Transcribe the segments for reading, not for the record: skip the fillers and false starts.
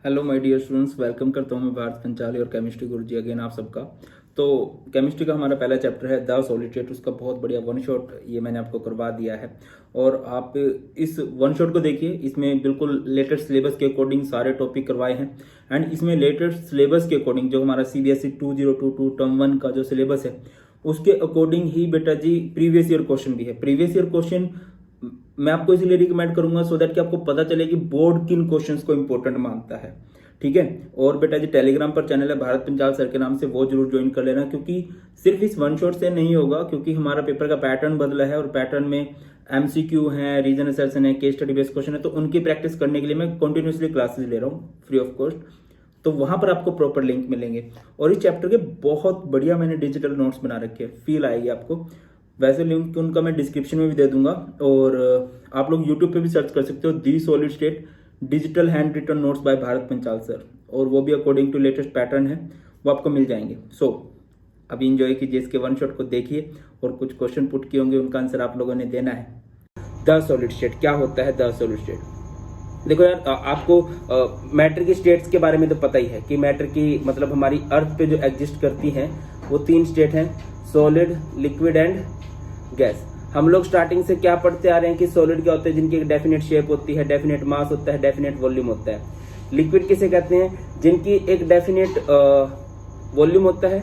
Hello my dear students, welcome करता हूं मैं भारत पंचाली और केमिस्ट्री गुरुजी अगेन आप सबका। तो केमिस्ट्री का हमारा पहला चैप्टर है द सॉलिड स्टेट। उसका बहुत बढ़िया वन शॉट ये मैंने आपको करवा दिया है और आप इस वन शॉट को देखिए। इसमें बिल्कुल लेटेस्ट सिलेबस के अकॉर्डिंग सारे टॉपिक करवाए हैं एंड इसमें लेटेस्ट सिलेबस के अकॉर्डिंग जो हमारा CBSE 2022 टर्म 1 का जो सिलेबस है उसके अकॉर्डिंग ही बेटा जी प्रीवियस ईयर क्वेश्चन भी है। प्रीवियस ईयर क्वेश्चन मैं आपको इसलिए रिकमेंड करूंगा सो दैट कि आपको पता चले कि बोर्ड किन क्वेश्चंस को इंपॉर्टेंट मानता है। ठीक है, और बेटा जी टेलीग्राम पर चैनल है भारत पंचाल सर के नाम से, वो जरूर ज्वाइन कर लेना, क्योंकि सिर्फ इस वन शॉट से नहीं होगा, क्योंकि हमारा पेपर का पैटर्न बदला है और पैटर्न में MCQ है, रीजन असर्शन है, केस स्टडी बेस्ड क्वेश्चन है। तो उनकी प्रैक्टिस करने के लिए मैं कंटिन्यूसली क्लासेस ले रहा हूँ फ्री ऑफ कॉस्ट, तो वहां पर आपको प्रॉपर लिंक मिलेंगे। और इस चैप्टर के बहुत बढ़िया मैंने डिजिटल नोट्स बना रखे हैं, फील आएगी आपको। वैसे लिंक उनका मैं डिस्क्रिप्शन में भी दे दूंगा और आप लोग यूट्यूब पे भी सर्च कर सकते हो the solid state digital handwritten notes by Bharat Panchal sir, और वो भी अकॉर्डिंग टू लेटेस्ट पैटर्न है, वो आपको मिल जाएंगे। सो अभी इंजॉय कीजिए, इसके वन शॉट को देखिए और कुछ क्वेश्चन पुट किए होंगे, उनका आंसर आप लोगों ने देना है। द सॉलिड स्टेट क्या होता है? द सॉलिड स्टेट, देखो यार, आपको मैटर की स्टेट्स के बारे में तो पता ही है कि मैटर की मतलब हमारी अर्थ पे जो एग्जिस्ट करती हैं वो 3 स्टेट हैं, सॉलिड, लिक्विड एंड गैस। हम लोग स्टार्टिंग से क्या पढ़ते आ रहे हैं कि सॉलिड क्या होते हैं, जिनकी एक डेफिनेट शेप होती है, डेफिनेट मास होता है, डेफिनेट वॉल्यूम होता है। लिक्विड किसे कहते हैं? जिनकी एक डेफिनेट वॉल्यूम होता है,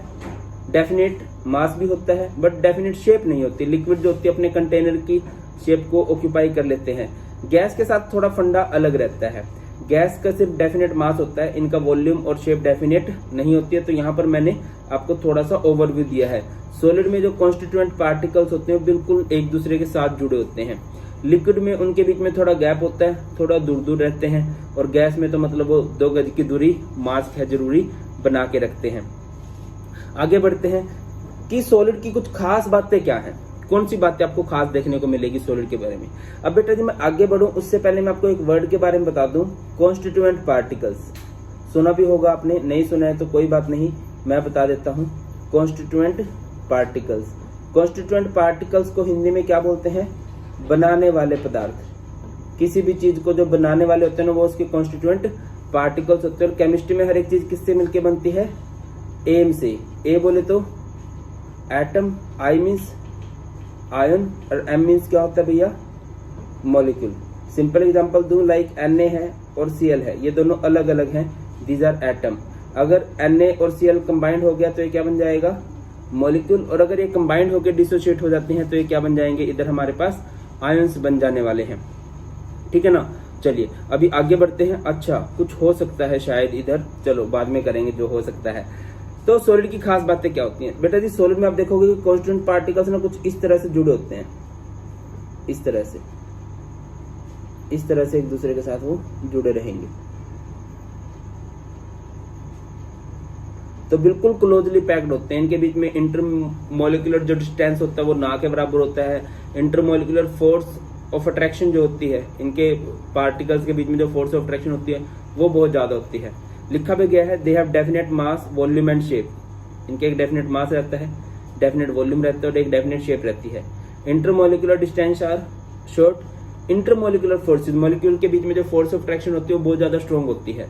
डेफिनेट मास भी होता है, बट डेफिनेट शेप नहीं होती। लिक्विड जो होती है अपने कंटेनर की शेप को ऑक्यूपाई कर लेते हैं। गैस के साथ थोड़ा फंडा अलग रहता है, गैस का सिर्फ डेफिनेट मास होता है, इनका वॉल्यूम और शेप डेफिनेट नहीं होती है। तो यहाँ पर मैंने आपको थोड़ा सा ओवरव्यू दिया है। सॉलिड में जो कॉन्स्टिट्यूएंट पार्टिकल्स होते हैं बिल्कुल एक दूसरे के साथ जुड़े होते हैं। लिक्विड में उनके बीच में थोड़ा गैप होता है, थोड़ा दूर दूर रहते हैं, और गैस में तो मतलब वो 2 गज की दूरी मास है जरूरी बना के रखते हैं। आगे बढ़ते हैं कि सॉलिड की कुछ खास बातें क्या हैं, कौन सी बातें आपको खास देखने को मिलेगी सॉलिड के बारे में। अब बेटा जी मैं आगे बढ़ूं उससे पहले मैं आपको एक वर्ड के बारे में बता दूं, कॉन्स्टिट्यूएंट पार्टिकल्स। सुना भी होगा आपने, नहीं सुना है तो कोई बात नहीं, मैं बता देता हूं। कॉन्स्टिट्यूएंट पार्टिकल्स, कॉन्स्टिट्यूएंट पार्टिकल्स को हिंदी में क्या बोलते हैं? बनाने वाले पदार्थ। किसी भी चीज को जो बनाने वाले होते हैं ना वो उसके कॉन्स्टिट्यूएंट पार्टिकल्स होते हैं। और केमिस्ट्री में हर एक चीज किससे मिलकर बनती है? एम से। ए बोले तो एटम, आई मीन्स आयन, और एम मीन्स क्या होता है भैया? मॉलिक्यूल। सिंपल एग्जांपल दूं, लाइक Na है और Cl है, ये दोनों अलग अलग हैं, दीज आर एटम। अगर Na और Cl कंबाइंड हो गया तो ये क्या बन जाएगा? मॉलिक्यूल। और अगर ये कंबाइंड होकर डिसोशिएट हो जाते हैं तो ये क्या बन जाएंगे? इधर हमारे पास आयंस बन जाने वाले हैं। ठीक है ना। चलिए अभी आगे बढ़ते हैं। अच्छा कुछ हो सकता है शायद इधर, चलो बाद में करेंगे जो हो सकता है। तो सॉलिड की खास बातें क्या होती हैं बेटा जी? सॉलिड में आप देखोगे कि कॉन्स्टेंट पार्टिकल्स ना कुछ इस तरह से जुड़े होते हैं, इस तरह से एक दूसरे के साथ वो जुड़े रहेंगे। तो बिल्कुल क्लोजली पैक्ड होते हैं। इनके बीच में इंटरमोलिकुलर जो डिस्टेंस होता है वो ना के बराबर होता है। इंटरमोलिकुलर फोर्स ऑफ अट्रैक्शन जो होती है, इनके पार्टिकल्स के बीच में जो फोर्स ऑफ अट्रैक्शन होती है वो बहुत ज्यादा होती है। लिखा भी गया है they have definite mass, volume and shape. इनके एक डेफिनेट मास रहता है, डेफिनेट वॉल्यूम रहता है और एक डेफिनेट शेप रहती है। Intermolecular distance are short. Intermolecular forces, molecule के बीच में जो फोर्स ऑफ अट्रैक्शन होती है वो बहुत ज्यादा स्ट्रॉन्ग होती है।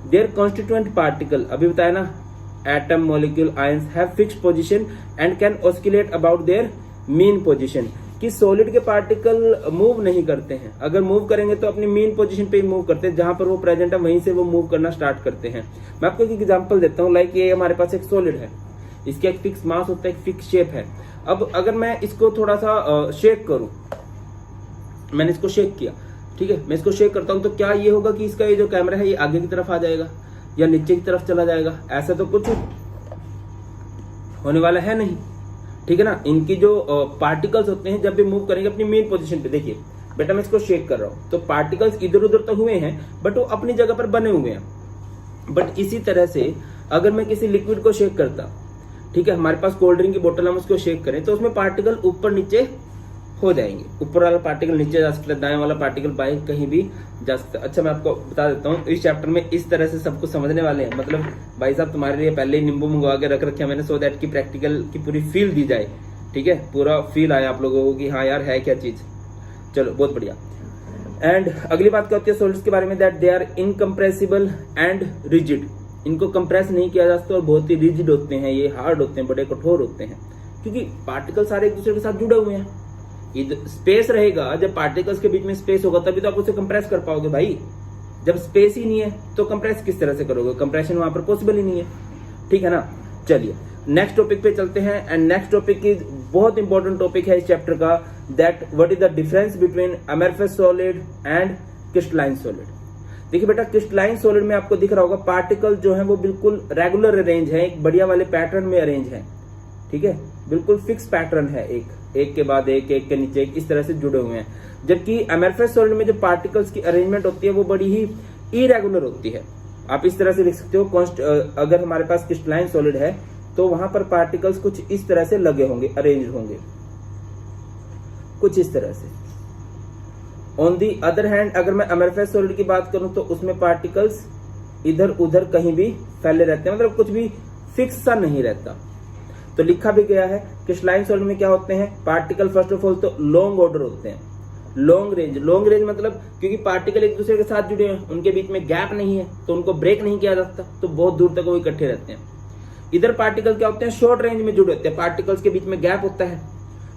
देयर कॉन्स्टिट्यूएंट पार्टिकल, अभी बताया ना, atom, molecule, ions have fixed position and can oscillate about their mean position. कि सॉलिड के पार्टिकल मूव नहीं करते हैं, अगर मूव करेंगे तो अपनी मीन पोजीशन पे ही मूव करते हैं, जहां पर वो प्रेजेंट है वहीं से वो मूव करना स्टार्ट करते हैं। मैं आपको एक एग्जांपल देता हूं, लाइक ये हमारे पास एक सॉलिड है, इसका एक फिक्स मास होता है, एक फिक्स शेप है। अब अगर मैं इसको थोड़ा सा शेक करूं, मैंने इसको शेक किया, ठीक है, मैं इसको शेक करता हूं तो क्या ये होगा कि इसका ये जो कैमरा है ये आगे की तरफ आ जाएगा या नीचे की तरफ चला जाएगा? ऐसा तो कुछ होने वाला है नहीं, ठीक है ना। इनकी जो पार्टिकल्स होते हैं जब भी मूव करेंगे अपनी मेन पोजीशन पे, देखिए बेटा मैं इसको शेक कर रहा हूं तो पार्टिकल्स इधर उधर तो हुए हैं बट वो अपनी जगह पर बने हुए हैं। बट इसी तरह से अगर मैं किसी लिक्विड को शेक करता, ठीक है, हमारे पास कोल्ड ड्रिंक की बोतल, हम उसको शेक करें तो उसमें पार्टिकल ऊपर नीचे हो जाएंगे। ऊपर वाला पार्टिकल नीचे जा सकता है, दाएं वाला पार्टिकल बाएं कहीं भी जा सकता है। अच्छा मैं आपको बता देता हूँ, इस चैप्टर में इस तरह से सब कुछ समझने वाले हैं। मतलब भाई साहब तुम्हारे लिए पहले ही नींबू मंगवा के रख रखे मैंने, सो दैट की प्रैक्टिकल की पूरी फील दी जाए। ठीक है, पूरा फील आया आप लोगों को कि हाँ यार है क्या चीज। चलो बहुत बढ़िया। एंड अगली बात क्या होती है सॉलिड्स के बारे में, that they are incompressible and rigid. इनको कंप्रेस नहीं किया जा सकता और बहुत ही रिजिड होते हैं, ये हार्ड होते हैं, बड़े कठोर होते हैं, क्योंकि पार्टिकल सारे एक दूसरे के साथ जुड़े हुए हैं। ये स्पेस रहेगा, जब पार्टिकल्स के बीच में स्पेस होगा तभी तो आप उसे कंप्रेस कर पाओगे भाई। जब स्पेस ही नहीं है तो कंप्रेस किस तरह से करोगे, कंप्रेशन वहां पर पॉसिबल ही नहीं है, ठीक है ना। चलिए नेक्स्ट टॉपिक पे चलते हैं, एंड नेक्स्ट टॉपिक इज बहुत इंपॉर्टेंट टॉपिक है इस चैप्टर का, that what is the difference between amorphous solid and crystalline solid. देखिए बेटा, क्रिस्टलाइन सॉलिड में आपको दिख रहा होगा पार्टिकल जो है वो बिल्कुल रेगुलर अरेंज है, एक बढ़िया वाले पैटर्न में अरेंज है, ठीक है, बिल्कुल फिक्स पैटर्न है, एक के बाद एक के नीचे एक, इस तरह से जुड़े हुए हैं। जबकि अमरफस सॉलिड में जो पार्टिकल्स की अरेंजमेंट होती है वो बड़ी ही इरेगुलर होती है। आप इस तरह से लिख सकते हो, अगर हमारे पास क्रिस्टलाइन सॉलिड है तो वहां पर पार्टिकल्स कुछ इस तरह से लगे होंगे, अरेंज होंगे कुछ इस तरह से। ऑन दी अदर हैंड अगर मैं अमरफस सॉलिड की बात करूं तो उसमें पार्टिकल्स इधर उधर कहीं भी फैले रहते हैं, मतलब कुछ भी फिक्स सा नहीं रहता। तो लिखा भी गया है क्रिस्टलाइन सॉलिड में क्या होते हैं पार्टिकल, फर्स्ट ऑफ ऑल तो लॉन्ग ऑर्डर होते हैं, लॉन्ग रेंज मतलब क्योंकि पार्टिकल एक दूसरे के साथ जुड़े हैं, उनके बीच में गैप नहीं है तो उनको ब्रेक नहीं किया जा सकता, तो बहुत दूर तक वो इकट्ठे रहते हैं। इधर पार्टिकल क्या होते हैं शॉर्ट रेंज में जुड़े होते हैं, पार्टिकल्स के बीच में गैप होता है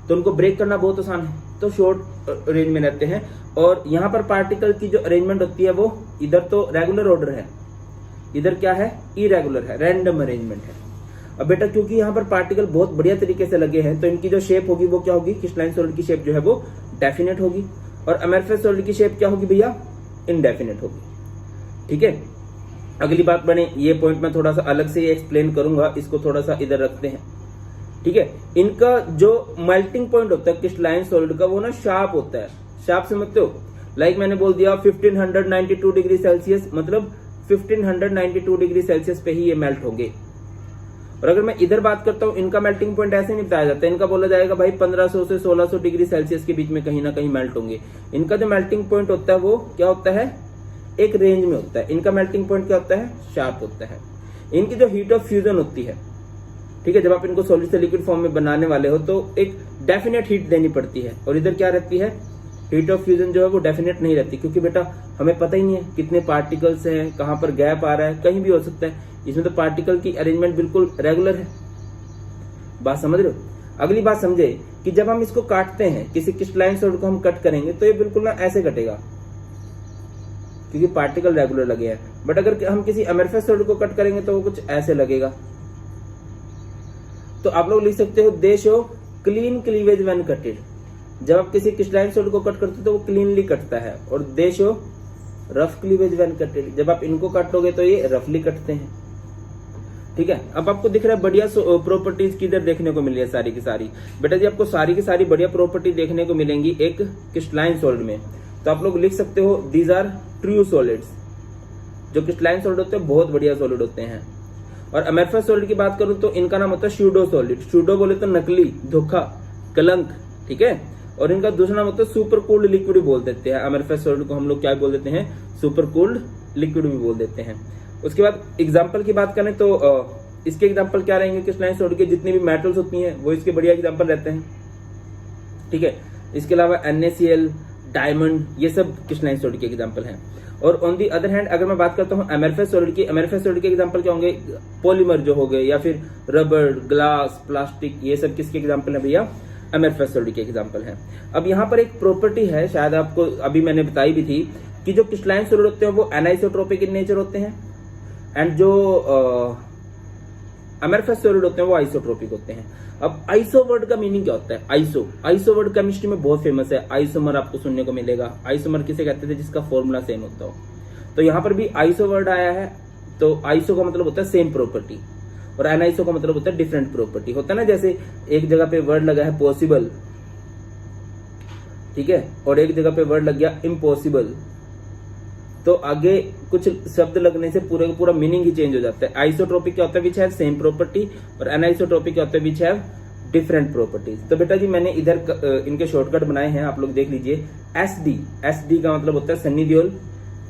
तो उनको ब्रेक करना बहुत आसान है, तो शॉर्ट रेंज में रहते हैं। और यहाँ पर पार्टिकल की जो अरेंजमेंट होती है वो इधर तो रेगुलर ऑर्डर है, इधर क्या है इरेगुलर है, रैंडम अरेंजमेंट है। अब बेटा क्योंकि यहाँ पर पार्टिकल बहुत बढ़िया तरीके से लगे हैं तो इनकी जो शेप होगी वो क्या होगी, क्रिस्टलाइन सॉलिड की शेप जो है वो डेफिनेट होगी, और अमरफस सॉलिड की शेप क्या होगी भैया, इनडेफिनेट होगी, ठीक है। अगली बात बने, ये पॉइंट मैं थोड़ा सा अलग से एक्सप्लेन करूंगा, इसको थोड़ा सा इधर रखते हैं, ठीक है। इनका जो मेल्टिंग पॉइंट होता है क्रिस्टलाइन सॉलिड का वो ना शार्प होता है, शार्प समझते हो, लाइक मैंने बोल दिया 1592 डिग्री सेल्सियस, मतलब 1592 डिग्री सेल्सियस पे ही ये मेल्ट होंगे। और अगर मैं इधर बात करता हूं, इनका मेल्टिंग पॉइंट ऐसे नहीं बताया जाता, इनका बोला जाएगा भाई 1500 से 1600 डिग्री सेल्सियस के बीच में कहीं ना कहीं मेल्ट होंगे। इनका जो मेल्टिंग पॉइंट होता है वो क्या होता है, एक रेंज में होता है, इनका मेल्टिंग पॉइंट क्या होता है, शार्प होता है। इनकी जो हीट ऑफ फ्यूजन होती है, ठीक है, जब आप इनको सॉलिड से लिक्विड फॉर्म में बनाने वाले हो तो एक डेफिनेट हीट देनी पड़ती है, और इधर क्या रहती है, हीट ऑफ फ्यूजन जो है वो डेफिनेट नहीं रहती, क्योंकि बेटा हमें पता ही नहीं है कितने पार्टिकल्स हैं, कहां पर गैप आ रहा है, कहीं भी हो सकता है। इसमें तो पार्टिकल की अरेंजमेंट बिल्कुल रेगुलर है, बात समझ रहे हो। अगली बात समझे कि जब हम इसको काटते हैं, किसी क्रिस्टलाइन सॉलिड को हम कट करेंगे तो ये बिल्कुल ना ऐसे कटेगा क्योंकि पार्टिकल रेगुलर लगे हैं, बट अगर हम किसी अमरफस सॉलिड को कट करेंगे तो वो कुछ ऐसे लगेगा। तो आप लोग लिख सकते हो they show clean cleavage when cutted. जब आप किसी क्रिस्टलाइन सॉलिड को कट करते हो तो वो क्लीनली कटता है, और they show rough cleavage when cutted, जब आप इनको काटोगे तो ये रफली कटते हैं, ठीक है। अब आपको दिख रहा है बढ़िया प्रॉपर्टीज किधर देखने को मिल रही है, सारी की सारी बेटा जी आपको सारी की सारी बढ़िया प्रॉपर्टी देखने को मिलेंगी एक क्रिस्टलाइन सॉलिड में। तो आप लोग लिख सकते हो दीज आर ट्रू सॉलिड्स। जो क्रिस्टलाइन सॉलिड होते हैं बहुत बढ़िया सॉलिड होते हैं। और अमरफस सॉलिड की बात करूं तो इनका नाम होता है स्यूडो सॉलिड, स्यूडो बोले तो नकली, धोखा, कलंक, ठीक है। और इनका दूसरा नाम होता है सुपर कूल्ड लिक्विड भी बोल देते हैं, अमरफस सॉलिड को हम लोग क्या बोल देते हैं, सुपर कूल्ड लिक्विड भी बोल देते हैं। उसके बाद एग्जाम्पल की बात करें तो इसके एग्जाम्पल क्या रहेंगे, क्रिस्टलाइन सॉलिड के जितनी भी मेटल्स होती हैं वो इसके बढ़िया एग्जाम्पल रहते हैं, ठीक है। इसके अलावा NaCl, डायमंड, ये सब क्रिस्टलाइन सॉलिड के एग्जाम्पल हैं। और ऑन दी अदर हैंड अगर मैं बात करता हूँ अमरफस सॉलिड की, अमरफस सॉलिड के एग्जाम्पल क्या होंगे, पॉलीमर जो हो गए, या फिर रबर, ग्लास, प्लास्टिक, ये सब किसके एग्जाम्पल है भैया, अमरफस सॉलिड के एग्जाम्पल हैं। अब यहाँ पर एक प्रॉपर्टी है, शायद आपको अभी मैंने बताई भी थी, कि जो क्रिस्टलाइन सॉलिड होते हैं वो एनाइसोट्रोपिक इन नेचर होते हैं, एंड जो अमरफस सॉलिड होते हैं वो आइसोट्रोपिक होते हैं। अब आइसो वर्ड का मीनिंग क्या होता है, आइसो वर्ड केमिस्ट्री में बहुत फेमस है, आइसोमर आपको सुनने को मिलेगा। आइसोमर किसे कहते थे, जिसका फॉर्मूला सेम होता हो। तो यहाँ पर भी आइसो वर्ड आया है, तो आइसो का मतलब होता है सेम प्रॉपर्टी, और एनाइसो का मतलब होता है डिफरेंट प्रॉपर्टी। होता है ना, जैसे एक जगह पे वर्ड लगा है पॉसिबल, ठीक है, और एक जगह पे वर्ड लग गया इम्पॉसिबल, तो आगे कुछ शब्द लगने से पूरा का पूरा मीनिंग ही चेंज हो जाता है। आइसोट्रोपिक क्या होता है, विच हैव सेम प्रॉपर्टी, और एनाइसोट्रोपिक क्या होता है, विच हैव डिफरेंट प्रॉपर्टीज। तो बेटा जी मैंने इधर इनके शॉर्टकट बनाए हैं, आप लोग देख लीजिए। SD का मतलब होता है सन्नी देओल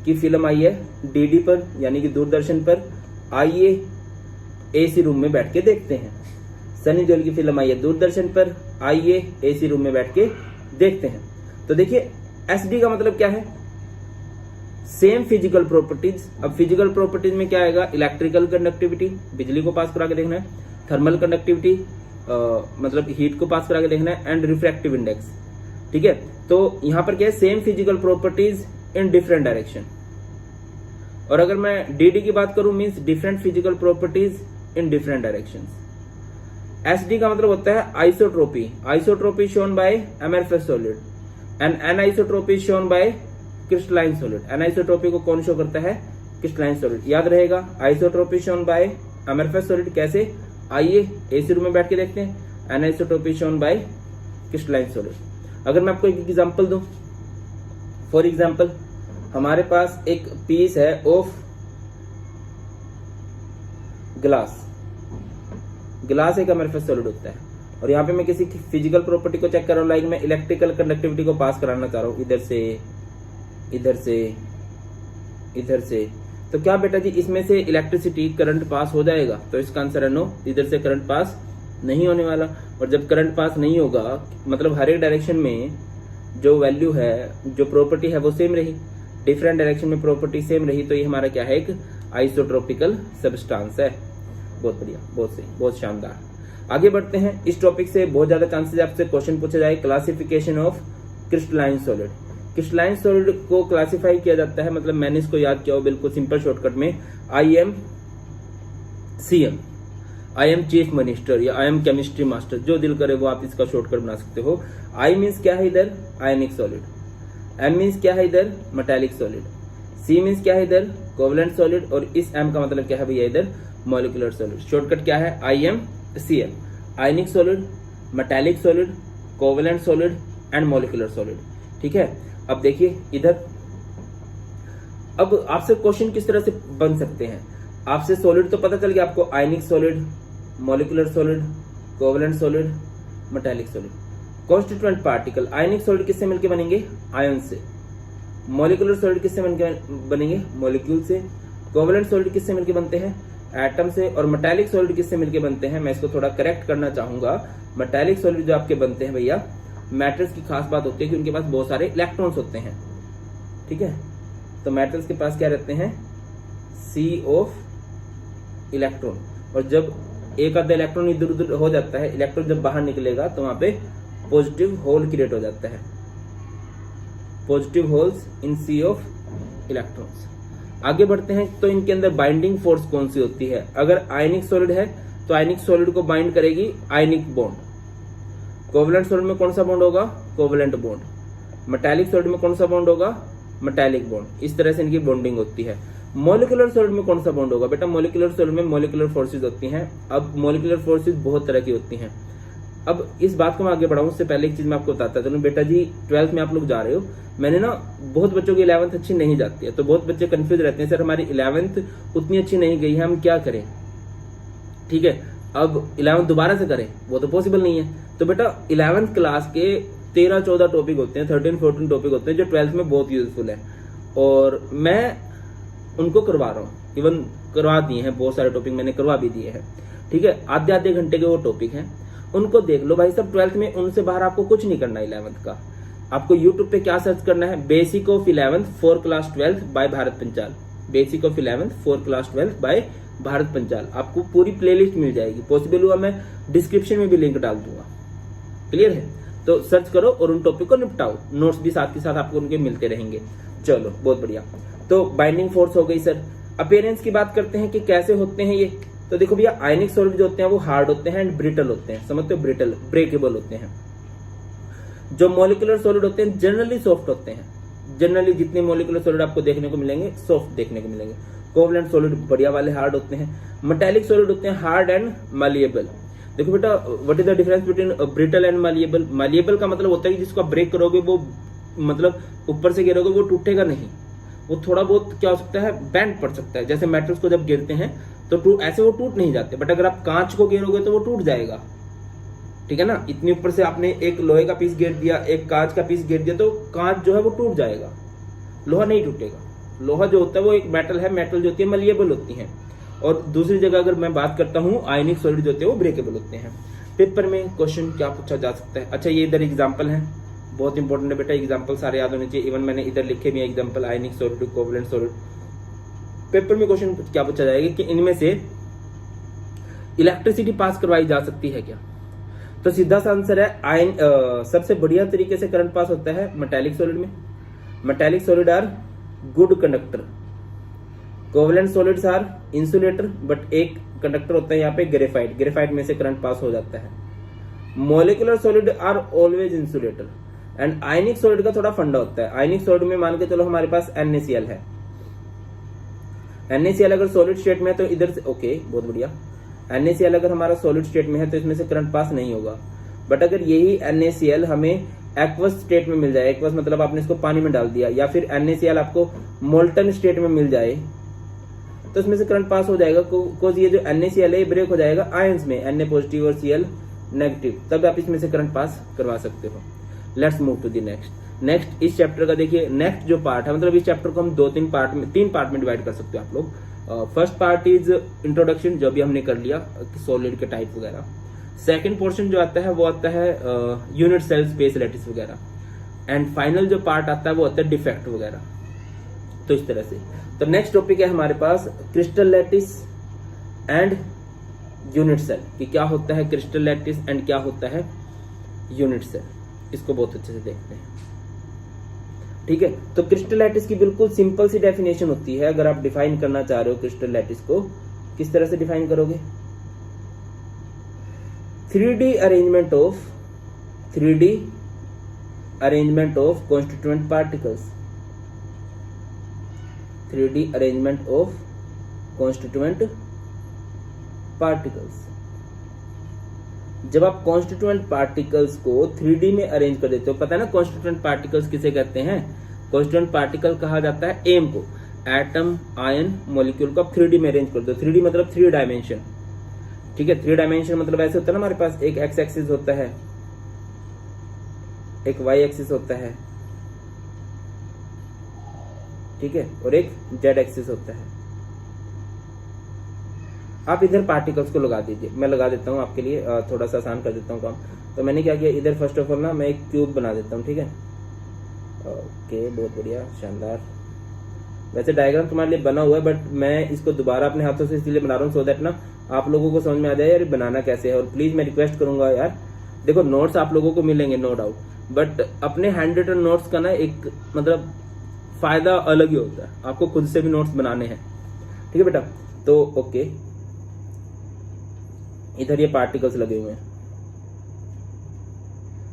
की फिल्म आई है DD पर, यानी कि दूरदर्शन पर, आइए AC रूम में बैठ के देखते हैं। सनी देओल की फिल्म आई है दूरदर्शन पर, आइए AC रूम में बैठ के देखते हैं। तो देखिए SD का मतलब क्या है, सेम फिजिकल प्रॉपर्टीज। अब फिजिकल प्रॉपर्टीज में क्या आएगा, इलेक्ट्रिकल कंडक्टिविटी, बिजली को पास करा के देखना है, थर्मल कंडक्टिविटी मतलब हीट को पास करा के देखना है, एंड रिफ्रैक्टिव इंडेक्स। ठीक है, तो यहां पर क्या है, same physical properties in different direction. और अगर मैं डी की बात करूं, means different physical properties in different directions. SD का मतलब होता है isotropy. Isotropy shown by amorphous solid and anisotropy shown by crystalline solid. Anisotropy को कौन शो करता है, क्रिस्टलाइन सॉलिड। याद रहेगा, isotropy shown by amorphous solid कैसे, आइए एसी रूम में बैठ के देखते हैं। Anisotropy shown by crystalline solid. अगर मैं आपको एक एग्जांपल दूं, फॉर एग्जांपल हमारे पास एक पीस है ऑफ ग्लास। ग्लास एक अमरफस सॉलिड होता है, और यहाँ पे मैं किसी फिजिकल प्रॉपर्टी को चेक कर रहा हूँ, लाइक मैं इलेक्ट्रिकल कंडक्टिविटी को पास कराना चाह रहा हूँ, इधर से इधर से इधर से। तो क्या बेटा जी, इसमें से इलेक्ट्रिसिटी करंट पास हो जाएगा? तो इसका आंसर है नो, इधर से करंट पास नहीं होने वाला। और जब करंट पास नहीं होगा, मतलब हर एक डायरेक्शन में जो वैल्यू है, जो प्रॉपर्टी है वो सेम रही, डिफरेंट डायरेक्शन में प्रॉपर्टी सेम रही, तो ये हमारा क्या है, एक आइसोट्रोपिकल सब्सटेंस है। बहुत बढ़िया, बहुत सही, बहुत शानदार। आगे बढ़ते हैं। इस टॉपिक से बहुत ज्यादा चांसेस आपसे क्वेश्चन पूछा जाए, classification of crystalline solid. Crystalline solid को क्लासिफाई किया जाता है, मतलब मैंने इसको याद किया हो बिल्कुल सिंपल शॉर्टकट में, IM CM, I am chief minister या आई एम केमिस्ट्री मास्टर, जो दिल करे वो आप इसका शॉर्टकट बना सकते हो। आई मीन्स क्या है इधर, आयनिक सॉलिड। एम मीन्स क्या है इधर, मेटालिक सॉलिड। सी मीन्स क्या है इधर, कोवलेंट सॉलिड। और इस एम का मतलब क्या है भैया इधर, मॉलिक्यूलर सॉलिड। शॉर्टकट क्या है, IMCM, ionic solid, metallic solid, covalent solid and molecular solid. ठीक है, अब देखिए इधर, अब आपसे क्वेश्चन किस तरह से बन सकते हैं। आपसे सॉलिड तो पता चल गया आपको, आयनिक solid, molecular solid, covalent solid, metallic solid. Constituent particle, आयनिक सॉलिड किससे मिलकर बनेंगे, आयन से। मॉलिक्यूलर सॉलिड किससे मिलकर बनेंगे, मॉलिक्यूल से। कोवलेंट सॉलिड किससे मिलकर बनते हैं, एटम से। और मेटालिक सॉलिड किससे मिलकर बनते हैं, मैं इसको थोड़ा करेक्ट करना चाहूंगा। मेटालिक सॉलिड जो आपके बनते हैं भैया, मेटल्स की खास बात होती है कि उनके पास बहुत सारे इलेक्ट्रॉन्स होते हैं। ठीक है, तो मेटल्स के पास क्या रहते हैं, C ऑफ इलेक्ट्रॉन। और जब एक आधा इलेक्ट्रॉन इधर उधर हो जाता है, इलेक्ट्रॉन जब बाहर निकलेगा तो वहां पे पॉजिटिव होल क्रिएट हो जाता है, positive holes in C of electrons. आगे बढ़ते हैं, तो इनके अंदर बाइंडिंग फोर्स कौन सी होती है। अगर आयनिक सॉलिड है तो आयनिक सॉलिड को बाइंड करेगी आयनिक बॉन्ड। कोवलेंट सॉलिड में कौन सा बॉन्ड होगा, कोवलेंट बॉन्ड। मेटालिक सॉलिड में कौन सा बॉन्ड होगा, मेटालिक बॉन्ड। इस तरह से इनकी बॉन्डिंग होती है। मॉलिक्यूलर सॉलिड में कौन सा बॉन्ड होगा, बेटा मॉलिक्यूलर सॉलिड में मॉलिक्यूलर फोर्सेज होती हैं। अब मॉलिक्यूलर फोर्सेज बहुत तरह की होती हैं। अब इस बात को मैं आगे बढ़ाऊं उससे पहले एक चीज मैं आपको बताता चलूं। बेटा जी 12th में आप लोग जा रहे हो, मैंने ना बहुत बच्चों की 11th अच्छी नहीं जाती है, तो बहुत बच्चे कंफ्यूज रहते हैं, सर हमारी 11th उतनी अच्छी नहीं गई है, हम क्या करें। ठीक है, अब 11th दोबारा से करें वो तो पॉसिबल नहीं है। तो बेटा 11th क्लास के 13-14 टॉपिक होते हैं, 13-14 टॉपिक होते हैं जो 12th में बहुत यूजफुल है, और मैं उनको करवा रहा हूँ। इवन करवा दिए हैं, बहुत सारे टॉपिक मैंने करवा भी दिए हैं। ठीक है, आधे घंटे के वो टॉपिक हैं, उनको देख लो भाई सब। 12th में उनसे बाहर आपको कुछ नहीं करना है 11th का। आपको YouTube पे क्या सर्च करना है, basic of 11th for class 12 by Bharat Panchal. Basic of 11th for class 12 by Bharat Panchal, आपको पूरी प्लेलिस्ट मिल जाएगी। पॉसिबल हुआ मैं डिस्क्रिप्शन में भी लिंक डाल दूंगा। क्लियर है, तो सर्च करो और उन टॉपिक को निपटाओ। नोट्स भी साथ के साथ आपको उनके मिलते रहेंगे। चलो बहुत बढ़िया। तो बाइंडिंग फोर्स हो गई सर। अपीयरेंस की बात करते हैं कि कैसे होते हैं ये। तो देखो भैया, आयनिक सॉलिड जो होते हैं वो हार्ड होते हैं एंड ब्रिटल होते हैं। समझते हो, ब्रिटल, ब्रेकेबल होते हैं। जो मॉलिक्यूलर सॉलिड होते हैं जनरली सॉफ्ट होते हैं। जनरली जितने मॉलिक्यूलर सॉलिड आपको देखने को मिलेंगे सॉफ्ट देखने को मिलेंगे। कोवलेंट सॉलिड बढ़िया वाले हार्ड होते हैं। मेटालिक सॉलिड होते हैं हार्ड एंड मालिएबल। देखो बेटा, what is the difference between brittle and malleable. Malleable का मतलब होता है कि जिसको आप ब्रेक करोगे वो मतलब ऊपर से गिरोगे वो टूटेगा नहीं, वो थोड़ा बहुत क्या हो सकता है, बैंड पड़ सकता है। जैसे मेटल्स को जब गिरते हैं तो ऐसे वो टूट नहीं जाते, बट अगर आप कांच को गिरोगे तो वो टूट जाएगा। ठीक है ना, इतनी ऊपर से आपने एक लोहे का पीस गिर दिया, एक कांच का पीस गिर दिया, तो कांच जो है वो टूट जाएगा, लोहा नहीं टूटेगा। लोहा जो होता है वो एक मेटल है, मेटल जो होती है मलिएबल होती है। और दूसरी जगह अगर मैं बात करता हूँ, आयनिक सॉलिड जो होते हैं वो ब्रेकेबल होते हैं। पेपर में क्वेश्चन क्या पूछा जा सकता है। अच्छा, ये इधर एग्जाम्पल है, बहुत इंपॉर्टेंट है बेटा, एग्जांपल सारे याद होने चाहिए। इवन मैंने इधर लिखे भी एग्जांपल, आयनिक सॉलिड, कोवलेंट सॉलिड। पेपर में क्वेश्चन क्या पूछा जाएगा कि इनमें से इलेक्ट्रिसिटी पास करवाई जा सकती है क्या? तो सीधा सा आंसर है सबसे बढ़िया तरीके से करंट पास होता है मेटालिक सॉलिड में। Metallic solid are good conductor, covalent solids are insulator, but एक कंडक्टर होता है यहाँ पे ग्रेफाइट, ग्रेफाइट में से करंट पास हो जाता है। Molecular solid are always insulator. And ionic solid का थोड़ा फंडा होता है। आयनिक सॉलिड में मान के चलो हमारे पास NaCl है, NaCl अगर सॉलिड स्टेट में है तो इधर से ओके, बहुत बढ़िया। NaCl अगर हमारा सॉलिड स्टेट में है तो इसमें से करंट पास नहीं होगा। बट अगर यही NaCl हमें एक्वस स्टेट में मिल जाए, एक्वस मतलब आपने इसको पानी में डाल दिया, या फिर NaCl आपको मोल्टन स्टेट में मिल जाए, तो इसमें से करंट पास हो जाएगा। बिकॉज ये जो NaCl है ब्रेक हो जाएगा आयंस में, Na पॉजिटिव और Cl नेगेटिव, तब आप इसमें से करंट पास करवा सकते हो। Let's move to the next इस चैप्टर का देखिए, नेक्स्ट जो पार्ट है, मतलब इस चैप्टर को हम तीन पार्ट में डिवाइड कर सकते हो आप लोग। फर्स्ट पार्ट इज इंट्रोडक्शन, जो भी हमने कर लिया, सॉलिड के टाइप वगैरह। सेकंड पोर्शन जो आता है वो आता है यूनिट सेल, स्पेस लैटिस वगैरह। एंड फाइनल जो पार्ट आता है वो आता है डिफेक्ट वगैरह। तो इस तरह से तो नेक्स्ट टॉपिक है हमारे पास crystal lattice and unit cell, कि क्या होता है क्रिस्टल लैटिस एंड क्या होता है यूनिट सेल। इसको बहुत अच्छे से देखते हैं, ठीक है। तो क्रिस्टल लैटिस की बिल्कुल सिंपल सी डेफिनेशन होती है। अगर आप डिफाइन करना चाह रहे हो क्रिस्टल लैटिस को, किस तरह से डिफाइन करोगे? 3D arrangement of constituent particles. 3D arrangement of constituent particles. जब आप कॉन्स्टिट्यूएंट पार्टिकल्स को 3D में अरेंज कर देते हो, पता है ना कॉन्स्टिट्यूएंट पार्टिकल्स किसे कहते हैं? कॉन्स्टिट्यूएंट पार्टिकल कहा जाता है एम को, एटम, आयन, मॉलिक्यूल को आप 3D में अरेंज कर दो। 3D मतलब 3 डायमेंशन, ठीक है। 3 डायमेंशन मतलब ऐसे होता है ना, हमारे पास एक एक्स एक्सिस होता है, एक वाई एक्सिस होता है, ठीक है, और एक जेड एक्सिस होता है। आप इधर पार्टिकल्स को लगा दीजिए, मैं लगा देता हूं आपके लिए, थोड़ा सा आसान कर देता हूं काम। तो मैंने क्या किया, इधर फर्स्ट ऑफ ऑल ना मैं एक क्यूब बना देता हूं, ठीक है। ओके, बहुत बढ़िया, शानदार। वैसे डायग्राम तुम्हारे लिए बना हुआ है, बट मैं इसको दोबारा अपने हाथों से इसलिए बना रहा हूँ सो दैट ना आप लोगों को समझ में आ जाए यार बनाना कैसे है। और प्लीज मैं रिक्वेस्ट करूंगा यार, देखो नोट्स आप लोगों को मिलेंगे नो डाउट, बट अपने हैंड रिटन नोट्स का ना एक मतलब फायदा अलग ही होता है। आपको खुद से भी नोट्स बनाने हैं, ठीक है बेटा। तो ओके, इधर ये पार्टिकल्स लगे हुए हैं।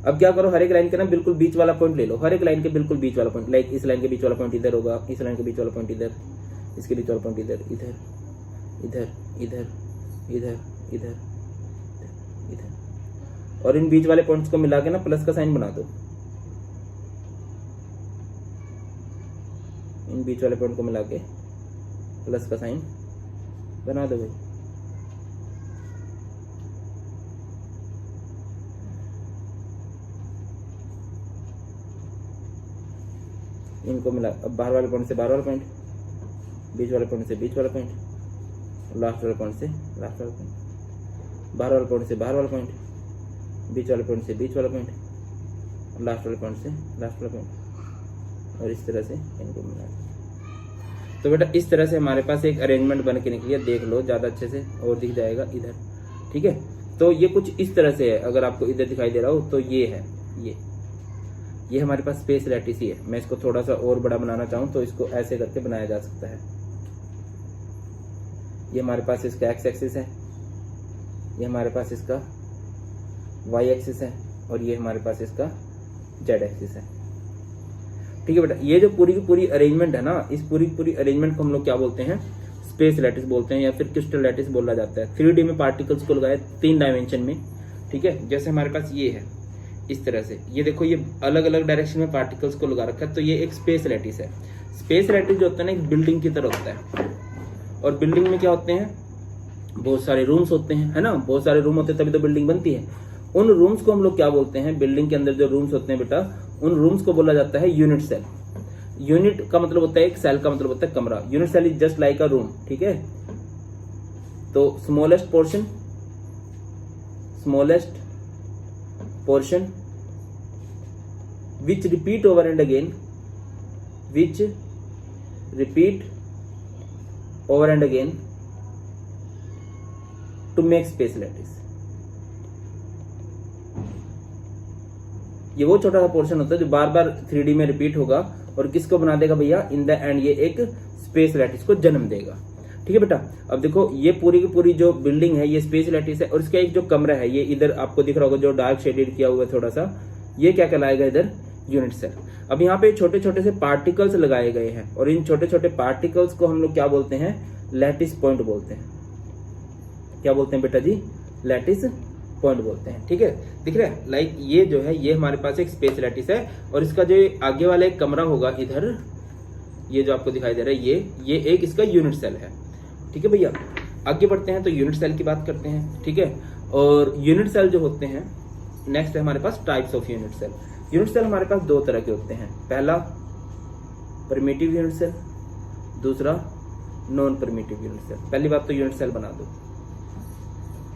अब क्या करो, हर एक लाइन के ना बिल्कुल बीच वाला पॉइंट ले लो, हर एक लाइन के बिल्कुल बीच वाला पॉइंट। लाइक इस लाइन के बीच वाला पॉइंट इधर होगा, इस लाइन के बीच वाला पॉइंट इधर, इसके बीच वाला पॉइंट इधर, इधर इधर इधर इधर इधर इधर। और इन बीच वाले पॉइंट्स को मिला के ना प्लस का साइन बना दो। इन बीच वाले पॉइंट को मिला के प्लस का साइन बना दो भाई। इनको मिला, अब बाहर वाले पॉइंट से बाहर वाला पॉइंट, बीच वाले पॉइंट से बीच वाला पॉइंट, लास्ट वाले पॉइंट से लास्ट वाला पॉइंट, बाहर वाले पॉइंट से बाहर वाला पॉइंट, बीच वाले पॉइंट से बीच वाला पॉइंट, लास्ट वाले पॉइंट से लास्ट वाला पॉइंट, और इस तरह से इनको मिला। तो बेटा इस तरह से हमारे पास एक अरेंजमेंट बन के निकली है, देख लो ज़्यादा अच्छे से और दिख जाएगा इधर, ठीक है। तो ये कुछ इस तरह से है, अगर आपको इधर दिखाई दे रहा हो तो ये है, ये हमारे पास स्पेस लैटिस ही है। मैं इसको थोड़ा सा और बड़ा बनाना चाहूँ तो इसको ऐसे करके बनाया जा सकता है। ये हमारे पास इसका एक्स एक्सिस है, ये हमारे पास इसका वाई एक्सिस है, और ये हमारे पास इसका जेड एक्सिस है, ठीक है बेटा। ये जो पूरी की पूरी अरेंजमेंट है ना, इस पूरी की पूरी अरेंजमेंट को हम लोग क्या बोलते हैं? स्पेस लैटिस बोलते हैं, या फिर क्रिस्टल लैटिस बोला जाता है। 3D में पार्टिकल्स को लगाए 3 डायमेंशन में, ठीक है। जैसे हमारे पास ये है इस तरह से, ये देखो ये अलग अलग डायरेक्शन में पार्टिकल्स को लगा रखा है, तो ये एक स्पेस लैटिस है। स्पेस लैटिस जो होता है ना एक बिल्डिंग की तरह होता है, और बिल्डिंग में क्या होते हैं? बहुत सारे रूम्स होते हैं, है ना, बहुत सारे रूम होते हैं तभी तो बिल्डिंग बनती है। उन रूम्स को हम लोग क्या बोलते हैं? बिल्डिंग के अंदर जो रूम्स होते हैं बेटा, उन रूम्स को बोला जाता है यूनिट सेल। यूनिट का मतलब होता है एक, सेल का मतलब होता है कमरा। Unit cell is just like a room, ठीक है। तो smallest portion which repeat over and again, which repeat over and again to make space lattice. ये वो छोटा सा पोर्शन होता है जो बार बार 3D में रिपीट होगा और किसको बना देगा भैया, इन द एंड ये एक स्पेस लैटिस को जन्म देगा। ठीक है बेटा, अब देखो ये पूरी की पूरी जो बिल्डिंग है ये स्पेस लैटिस है और इसका एक जो कमरा है ये इधर आपको दिख रहा होगा जो डार्क शेडेड किया हुआ है थोड़ा सा, ये क्या कहलाएगा इधर, यूनिट सेल। अब यहाँ पे छोटे छोटे से पार्टिकल्स लगाए गए हैं और इन छोटे छोटे पार्टिकल्स को हम लोग क्या बोलते हैं, लैटिस पॉइंट बोलते हैं। क्या बोलते हैं बेटा जी, लैटिस पॉइंट बोलते हैं। ठीक है, दिख रहा है, लाइक ये जो है ये हमारे पास एक स्पेस लैटिस है और इसका जो आगे वाला एक कमरा होगा इधर, ये जो आपको दिखाई दे रहा है ये एक इसका यूनिट सेल है। ठीक है भैया, आगे बढ़ते हैं तो यूनिट सेल की बात करते हैं। ठीक है, और यूनिट सेल जो होते हैं, नेक्स्ट है हमारे पास types of unit cell. Unit cell हमारे पास दो तरह के होते हैं, पहला परमिटिव यूनिट सेल, दूसरा नॉन परमिटिव यूनिट सेल। पहली बात तो यूनिट सेल बना दो।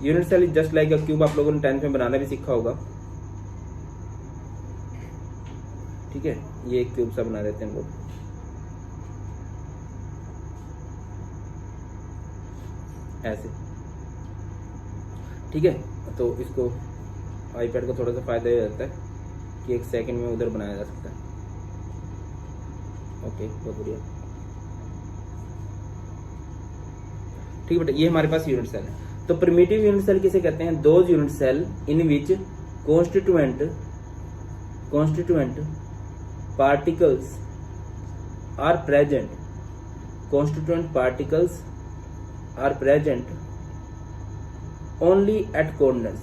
Unit cell is just like a cube, आप लोगों ने 10th में बनाना भी सीखा होगा। ठीक है, ये एक क्यूब सा बना देते हैं हम लोग, ऐसे। ठीक है, तो इसको आईपैड को थोड़ा सा फायदा हो जाता है कि 1 सेकंड में उधर बनाया जा सकता है। ओके, बहुत बढ़िया। ठीक है बेटा, ये हमारे पास यूनिट सेल है। तो प्रिमिटिव यूनिट सेल किसे कहते हैं, those unit cell in which constituent particles are present, constituent particles are present only at corners।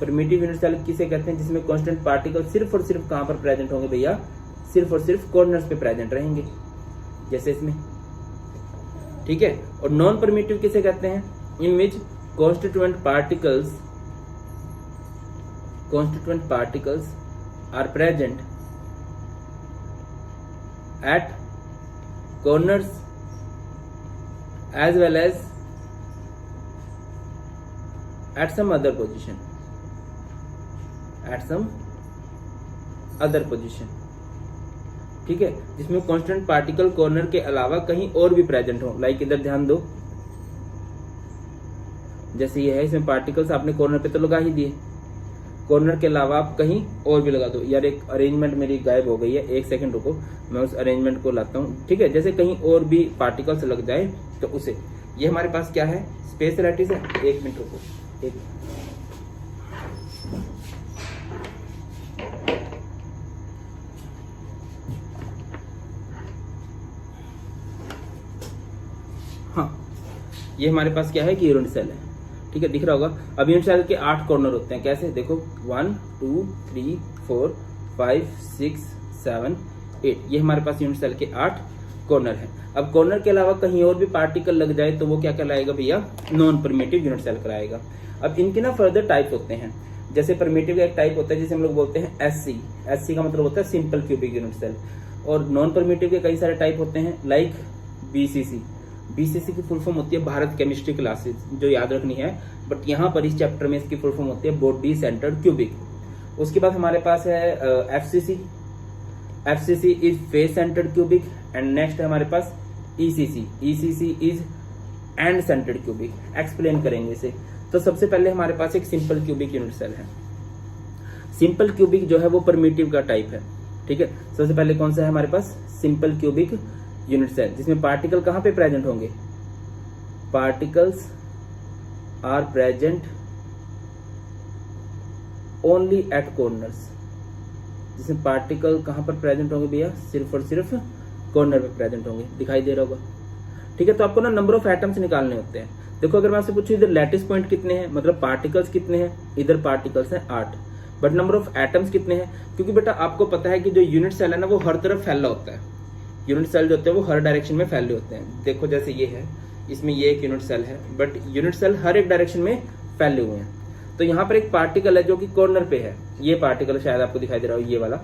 Primitive unit cell किसे कहते हैं, जिसमें कांस्टेंट पार्टिकल सिर्फ और सिर्फ कहां पर प्रेजेंट होंगे भैया, सिर्फ और सिर्फ कॉर्नर्स पे प्रेजेंट रहेंगे, जैसे इसमें। ठीक है, और नॉन परमिटिव किसे कहते हैं, in which constituent particles are present at corners as well as at some other position, ठीक है, जिसमें कांस्टेंट पार्टिकल कॉर्नर के अलावा कहीं और भी प्रेजेंट हो। लाइक इधर ध्यान दो, जैसे ये है, इसमें पार्टिकल्स आपने कॉर्नर पे तो लगा ही दिए, कॉर्नर के अलावा आप कहीं और भी लगा दो। यार एक अरेंजमेंट मेरी गायब हो गई है, 1 सेकंड रुको, मैं उस अरेंजमेंट को लाता हूँ। ठीक है, जैसे कहीं और भी पार्टिकल्स लग जाए तो उसे, ये हमारे पास क्या है, स्पेस लैटिस है। 1 मिनट रुको, 1 मिनट। हाँ, ये हमारे पास क्या है कि यूनिट सेल है। ठीक है, दिख रहा होगा। अब यूनिट सेल के 8 कॉर्नर होते हैं, कैसे, देखो 1 2 3 4 5 6 7 8, ये हमारे पास यूनिट सेल के 8 कॉर्नर है। अब कॉर्नर के अलावा कहीं और भी पार्टिकल लग जाए तो वो क्या कहलाएगा भैया, नॉन परमिटिव यूनिट सेल कहलाएगा। अब इनके ना फर्दर टाइप्स होते हैं, जैसे परमिटिव का एक टाइप होता है जिसे हम लोग बोलते हैं SC का मतलब होता है सिंपल क्यूबिक यूनिट सेल। और नॉन परमिटिव के कई सारे टाइप होते हैं, लाइक BCC की फुल फॉर्म होती है भारत केमिस्ट्री क्लासेस, जो याद रखनी है, बट यहाँ पर इस चैप्टर में इसकी फुल फॉर्म होती है बॉडी सेंटर्ड क्यूबिक। उसके बाद हमारे पास है FCC is face centred cubic, and next है हमारे पास ECC is and centred cubic. Explain करेंगे इसे। तो सबसे पहले हमारे पास एक सिंपल क्यूबिक यूनिट सेल है। सिंपल क्यूबिक जो है वो परमिटिव का टाइप है। ठीक है, सबसे पहले कौन सा है हमारे पास, सिंपल क्यूबिक यूनिट सेल, जिसमें पार्टिकल कहां पे प्रेजेंट होंगे, particles are present only at corners, जिसमें पार्टिकल कहां पर प्रेजेंट होंगे भैया, सिर्फ और सिर्फ कॉर्नर पे प्रेजेंट होंगे, दिखाई दे रहा होगा। ठीक है, तो आपको ना नंबर ऑफ एटम्स निकालने होते हैं। देखो अगर मैं आपसे पूछूं इधर लैटिस पॉइंट कितने हैं, मतलब पार्टिकल्स कितने हैं, इधर पार्टिकल्स हैं 8, बट नंबर ऑफ एटम्स कितने हैं, क्योंकि बेटा आपको पता है कि जो यूनिट सेल है ना वो हर तरफ फैला होता है। यूनिट सेल जो होते हैं वो हर डायरेक्शन में फैले होते हैं। देखो जैसे ये है, इसमें ये एक यूनिट सेल है, बट यूनिट सेल हर एक डायरेक्शन में फैले हुए हैं। तो यहाँ पर एक पार्टिकल है जो कि कॉर्नर पे है, ये पार्टिकल शायद आपको दिखाई दे रहा हो, ये वाला।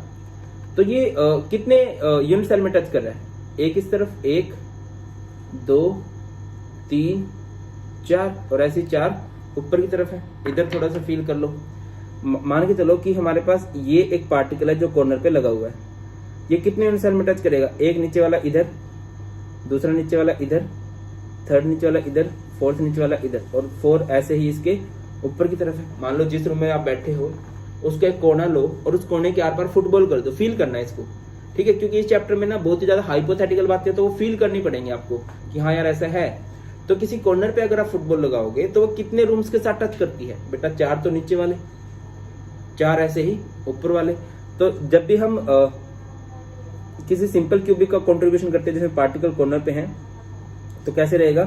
तो ये कितने यूनिट सेल में टच कर रहा है, एक इस तरफ, 1 2 3 4, और ऐसे 4 ऊपर की तरफ है। इधर थोड़ा सा फील कर लो, मान के चलो कि हमारे पास ये एक पार्टिकल है जो कॉर्नर पे लगा हुआ है, ये कितने यूनिट सेल में टच करेगा, एक नीचे वाला इधर, दूसरा नीचे वाला इधर, थर्ड नीचे वाला इधर, फोर्थ नीचे वाला इधर, और 4 ऐसे ही इसके ऊपर की तरफ है। मान लो जिस रूम में आप बैठे हो उसका एक कोना लो और उस कोने के आर पार फुटबॉल कर दो, फील करना है इसको, ठीक है, क्योंकि इस चैप्टर में ना बहुत ही ज्यादा हाइपोथेटिकल बातें तो वो फील करनी पड़ेंगी आपको कि हाँ यार ऐसा है। तो किसी कॉर्नर पे अगर आप फुटबॉल लगाओगे तो वो कितने रूम्स के साथ टच करती है बेटा, 4 तो नीचे वाले, 4 ऐसे ही ऊपर वाले। तो जब भी हम किसी सिंपल क्यूबिक का कंट्रीब्यूशन करते हैं जिसमें पार्टिकल कॉर्नर पे हैं तो कैसे रहेगा,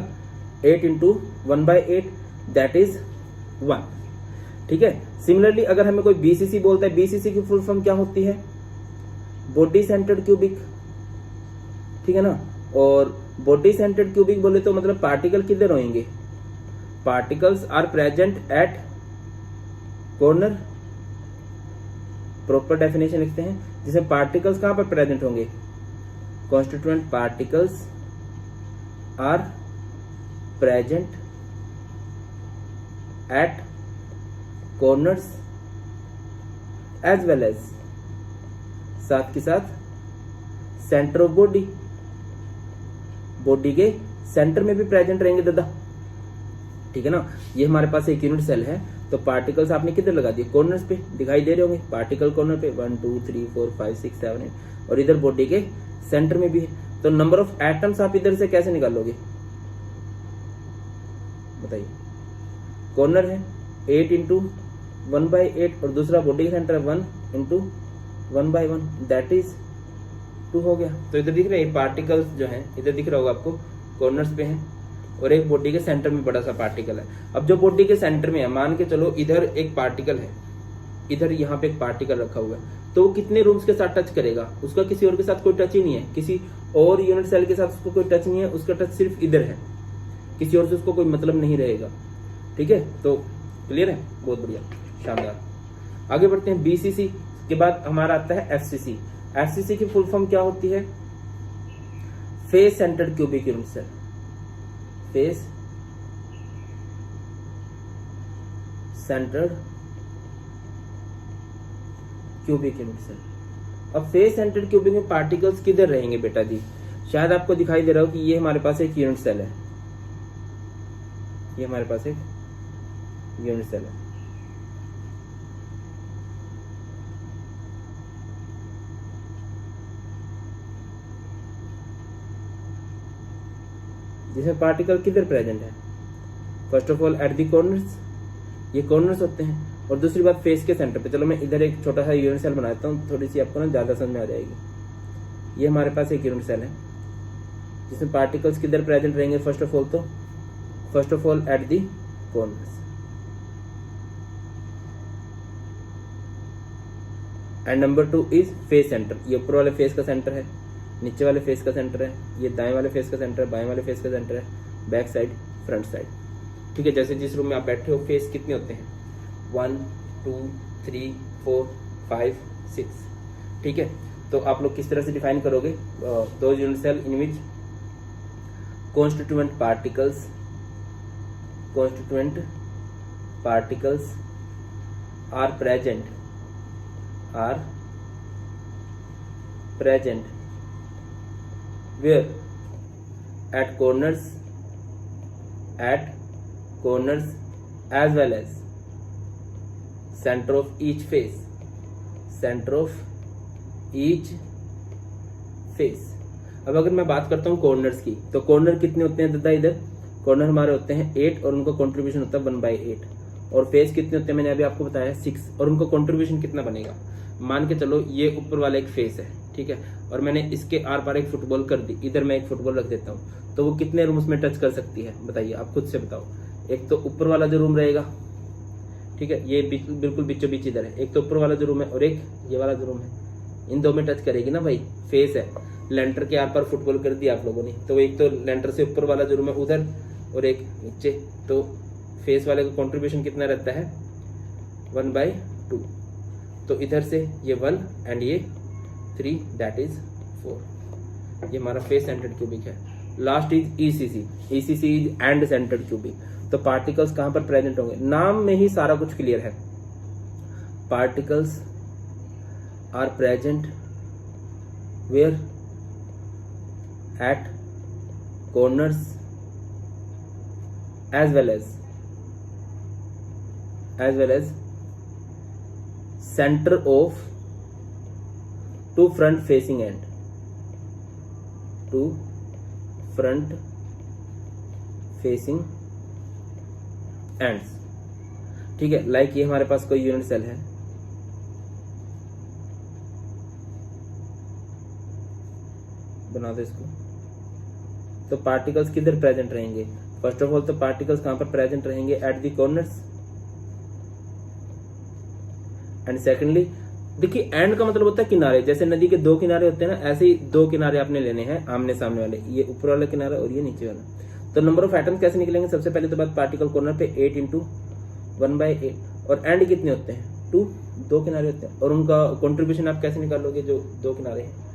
8 × 1/8 दैट इज 1, ठीक है। सिमिलरली अगर हमें कोई बीसीसी बोलता है, बीसीसी की फुल फॉर्म क्या होती है, बॉडी सेंटर्ड क्यूबिक, ठीक है ना। और बॉडी सेंटर्ड क्यूबिक बोले तो मतलब पार्टिकल किधर होंगे, particles are present at corner, proper definition लिखते हैं जिसमें पार्टिकल्स कहां पर प्रेजेंट होंगे, constituent particles are present at corners as well as, साथ के साथ सेंटर ऑफ बॉडी, बॉडी के सेंटर में भी प्रेजेंट रहेंगे दादा, ठीक है ना। ये हमारे पास एक यूनिट सेल है तो पार्टिकल्स आपने किधर लगा दिए, कॉर्नर्स पे दिखाई दे रहे होंगे, पार्टिकल कॉर्नर पे 1 2 3 4 5 6 7 8, और इधर बॉडी के सेंटर में भी है। तो नंबर ऑफ एटम्स आप इधर से कैसे निकालोगे बताइए, कॉर्नर है 8 × 1/8 और दूसरा बॉडी का सेंटर है 1 × 1/1 दैट इज 2 हो गया। तो इधर दिख रहा है पार्टिकल्स जो है, इधर दिख रहा होगा आपको कॉर्नर्स पे है और एक बॉडी के सेंटर में बड़ा सा पार्टिकल है। अब जो बॉडी के सेंटर में है, मान के चलो इधर एक पार्टिकल है, इधर यहाँ पे एक पार्टिकल रखा हुआ है, तो वो कितने रूम्स के साथ टच करेगा, उसका किसी और के साथ कोई टच ही नहीं है, किसी और यूनिट सेल के साथ उसको कोई टच नहीं है, उसका टच सिर्फ इधर है, किसी और से उसको कोई मतलब नहीं रहेगा, ठीक है। तो क्लियर है, बहुत बढ़िया, शानदार। आगे बढ़ते हैं, बीसीसी के बाद हमारा आता है एफसीसी। एफसीसी की फुल फॉर्म क्या होती है, face centred cubic unit cell, face centred cubic unit cell. अब फेस सेंटर्ड क्यूबिक में पार्टिकल्स किधर रहेंगे बेटा जी, शायद आपको दिखाई दे रहा हो कि ये हमारे पास एक यूनिट सेल है, ये हमारे पास एक यूनिट सेल है, जिसमें पार्टिकल किधर प्रेजेंट है, first of all at the corners, ये कॉर्नर्स होते हैं, और दूसरी बात फेस के सेंटर पे। चलो मैं इधर एक छोटा सा यूनिट सेल बनाता हूँ, थोड़ी सी आपको ना ज्यादा समझ में आ जाएगी। ये हमारे पास एक यूनिट सेल है जिसमें पार्टिकल्स किधर प्रेजेंट रहेंगे, first of all at the corners, and number 2 is face centre. ये ऊपर वाले फेस का सेंटर है, नीचे वाले फेस का सेंटर है, ये दाएं वाले फेस का सेंटर है, बाएं वाले फेस का सेंटर है, बैक साइड, फ्रंट साइड, ठीक है। जैसे जिस रूम में आप बैठे हो फेस कितने होते हैं, 1 2 3 4 5 6, ठीक है। तो आप लोग किस तरह से डिफाइन करोगे, those unit cell in which constituent particles are present where at corners as well as center of each face, अब अगर मैं बात करता हूँ कॉर्नर्स की, तो कॉर्नर कितने होते हैं दादा, इधर कॉर्नर हमारे होते हैं 8 और उनका कंट्रीब्यूशन होता है 1/8, और फेस कितने होते हैं मैंने अभी आपको बताया 6, और उनका कंट्रीब्यूशन कितना बनेगा। मान के चलो ये ऊपर वाला एक फेस है, ठीक है, और मैंने इसके आर पार एक फुटबॉल कर दी, इधर मैं एक फुटबॉल रख देता हूँ, तो वो कितने रूम्स में टच कर सकती है बताइए, आप खुद से बताओ। एक तो ऊपर वाला जो रूम रहेगा, ठीक है, ये बिल्कुल बीचों बीच इधर है, एक तो ऊपर वाला जो रूम है और एक ये वाला जो रूम है, इन दो में टच करेगी ना भाई, फेस है, लेंटर के आर पर फुटबॉल कर दिया आप लोगों ने, तो एक तो लेंटर से ऊपर वाला जो रूम है उधर और एक नीचे, तो फेस वाले का कंट्रीब्यूशन कितना रहता है 1/2, तो इधर से ये 1 एंड ये 3 दैट इज 4, ये हमारा फेस सेंटर्ड क्यूबिक है। Last is ECC is and centred cubic. तो पार्टिकल्स कहां पर प्रेजेंट होंगे, नाम में ही सारा कुछ क्लियर है, particles are present where? At corners as well as center of two front facing end, two front facing ends। ठीक है, लाइक ये हमारे पास कोई यूनिट सेल है, बना दो इसको। तो पार्टिकल्स किधर प्रेजेंट रहेंगे? फर्स्ट ऑफ ऑल तो पार्टिकल्स कहां पर प्रेजेंट रहेंगे? At the corners. And secondly देखिए, एंड का मतलब होता है किनारे। जैसे नदी के दो किनारे होते हैं ना, ऐसे ही दो किनारे आपने लेने हैं आमने सामने वाले, ये ऊपर वाला किनारा और ये नीचे वाला। तो नंबर ऑफ एटम्स कैसे निकलेंगे? सबसे पहले तो बात पार्टिकल कॉर्नर पे 8 × 1/8, और एंड कितने होते हैं? 2, दो किनारे होते हैं। और उनका कंट्रीब्यूशन आप कैसे निकालोगे? जो दो किनारे हैं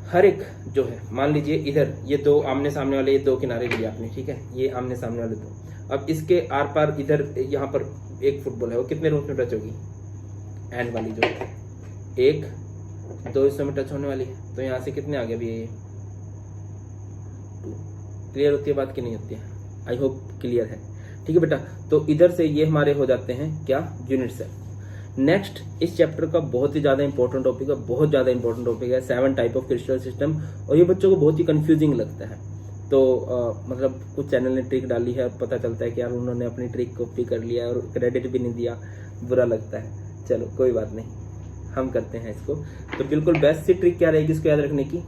हर एक जो है, मान लीजिए इधर ये दो आमने सामने वाले, ये दो किनारे लिए आपने, ठीक है, ये आमने सामने वाले दो। अब इसके आर पार इधर यहाँ पर एक फुटबॉल है, वो कितने रूम्स में टच होगी? एंड वाली जो 1, 2 हिस्सों में टच होने वाली है। तो यहाँ से कितने आ गए अभी? ये 2। क्लियर होती है बात कि नहीं होती है? आई होप क्लियर है। ठीक है बेटा, तो इधर से ये हमारे हो जाते हैं क्या? Unit cell. नेक्स्ट इस चैप्टर का बहुत ही ज्यादा इंपॉर्टेंट टॉपिक है, बहुत ज्यादा इंपॉर्टेंट टॉपिक है 7 टाइप ऑफ क्रिस्टल सिस्टम। और ये बच्चों को बहुत ही कंफ्यूजिंग लगता है। तो मतलब कुछ चैनल ने ट्रिक डाली है, पता चलता है कि यार उन्होंने अपनी ट्रिक कॉपी कर लिया और क्रेडिट भी नहीं दिया, बुरा लगता है। चलो कोई बात नहीं, हम करते हैं इसको। तो बिल्कुल बेस्ट सी ट्रिक क्या रहेगी इसको याद रखने की?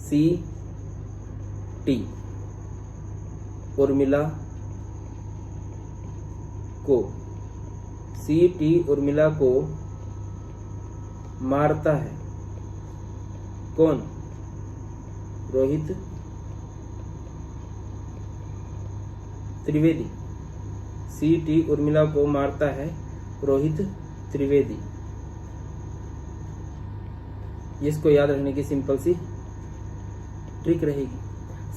CT उर्मिला को, CT उर्मिला को मारता है कौन? रोहित त्रिवेदी। CT उर्मिला को मारता है रोहित त्रिवेदी। इसको याद रखने की सिंपल सी ट्रिक रहेगी।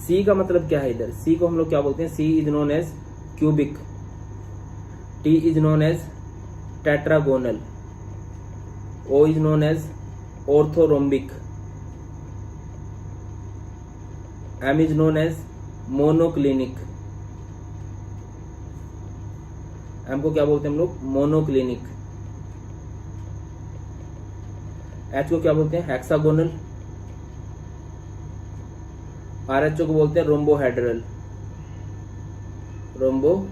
C का मतलब क्या है? इधर C को हम लोग क्या बोलते हैं? C is known as cubic, T is known as tetragonal, O is known as orthorhombic, M is known as monoclinic. M को क्या बोलते हैं हम लोग? मोनोक्लिनिक। H को क्या बोलते हैं? हेक्सागोनल। RH को बोलते हैं रोम्बोहेड्रल, रोम्बोहेड्रल।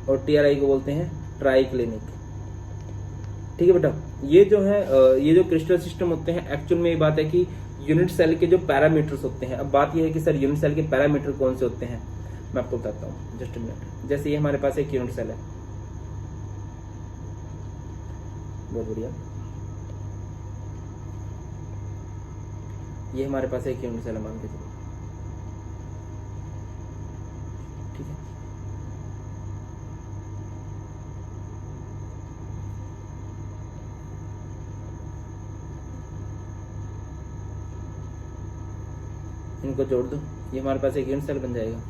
और TRI को बोलते हैं ट्राइक्लिनिक। ठीक है बेटा, ये जो है ये जो क्रिस्टल सिस्टम होते हैं, एक्चुअल में ये बात है कि यूनिट सेल के जो पैरामीटर्स होते हैं। अब बात ये है कि सर यूनिट सेल के पैरामीटर कौन से होते हैं? मैं आपको बताता हूँ, जस्ट मिनट। जैसे ये हमारे पास एक यूनिट सेल है, बहुत बढ़िया। ये हमारे पास एक यूनिट सेल मान के चलो, ठीक है। इनको जोड़ दो, ये हमारे पास एक यूनिट सेल बन जाएगा।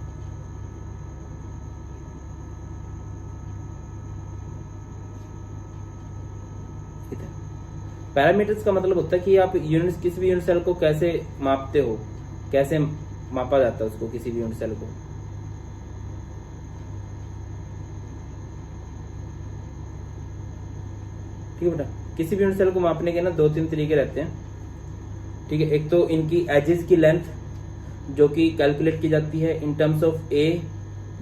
पैरामीटर्स का मतलब होता है कि आप यूनिट किसी भी यूनिट सेल को कैसे मापते हो, कैसे मापा जाता है उसको, किसी भी यूनिट सेल को। ठीक है बेटा, किसी भी यूनिट सेल को मापने के ना 2-3 तरीके रहते हैं। ठीक है, एक तो इनकी एजेस की लेंथ जो कि कैलकुलेट की जाती है in terms of A,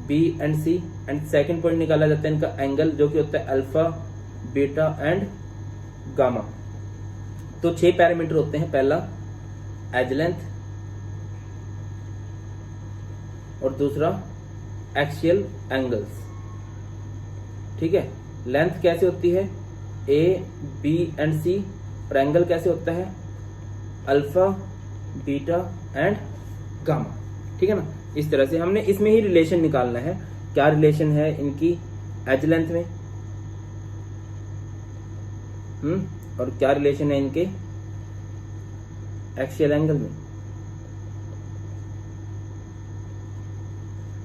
B and C। And second point निकाला जाता है इनका एंगल, जो कि होता है अल्फा, बीटा एंड गामा। तो 6 पैरामीटर होते हैं। पहला एज लेंथ, और दूसरा एक्सियल एंगल्स। ठीक है, लेंथ कैसे होती है? A, B and C। और एंगल कैसे होता है? Alpha, beta and gamma. ठीक है ना, इस तरह से हमने इसमें ही रिलेशन निकालना है। क्या रिलेशन है इनकी एज लेंथ में, और क्या रिलेशन है इनके एक्सियल एंगल में।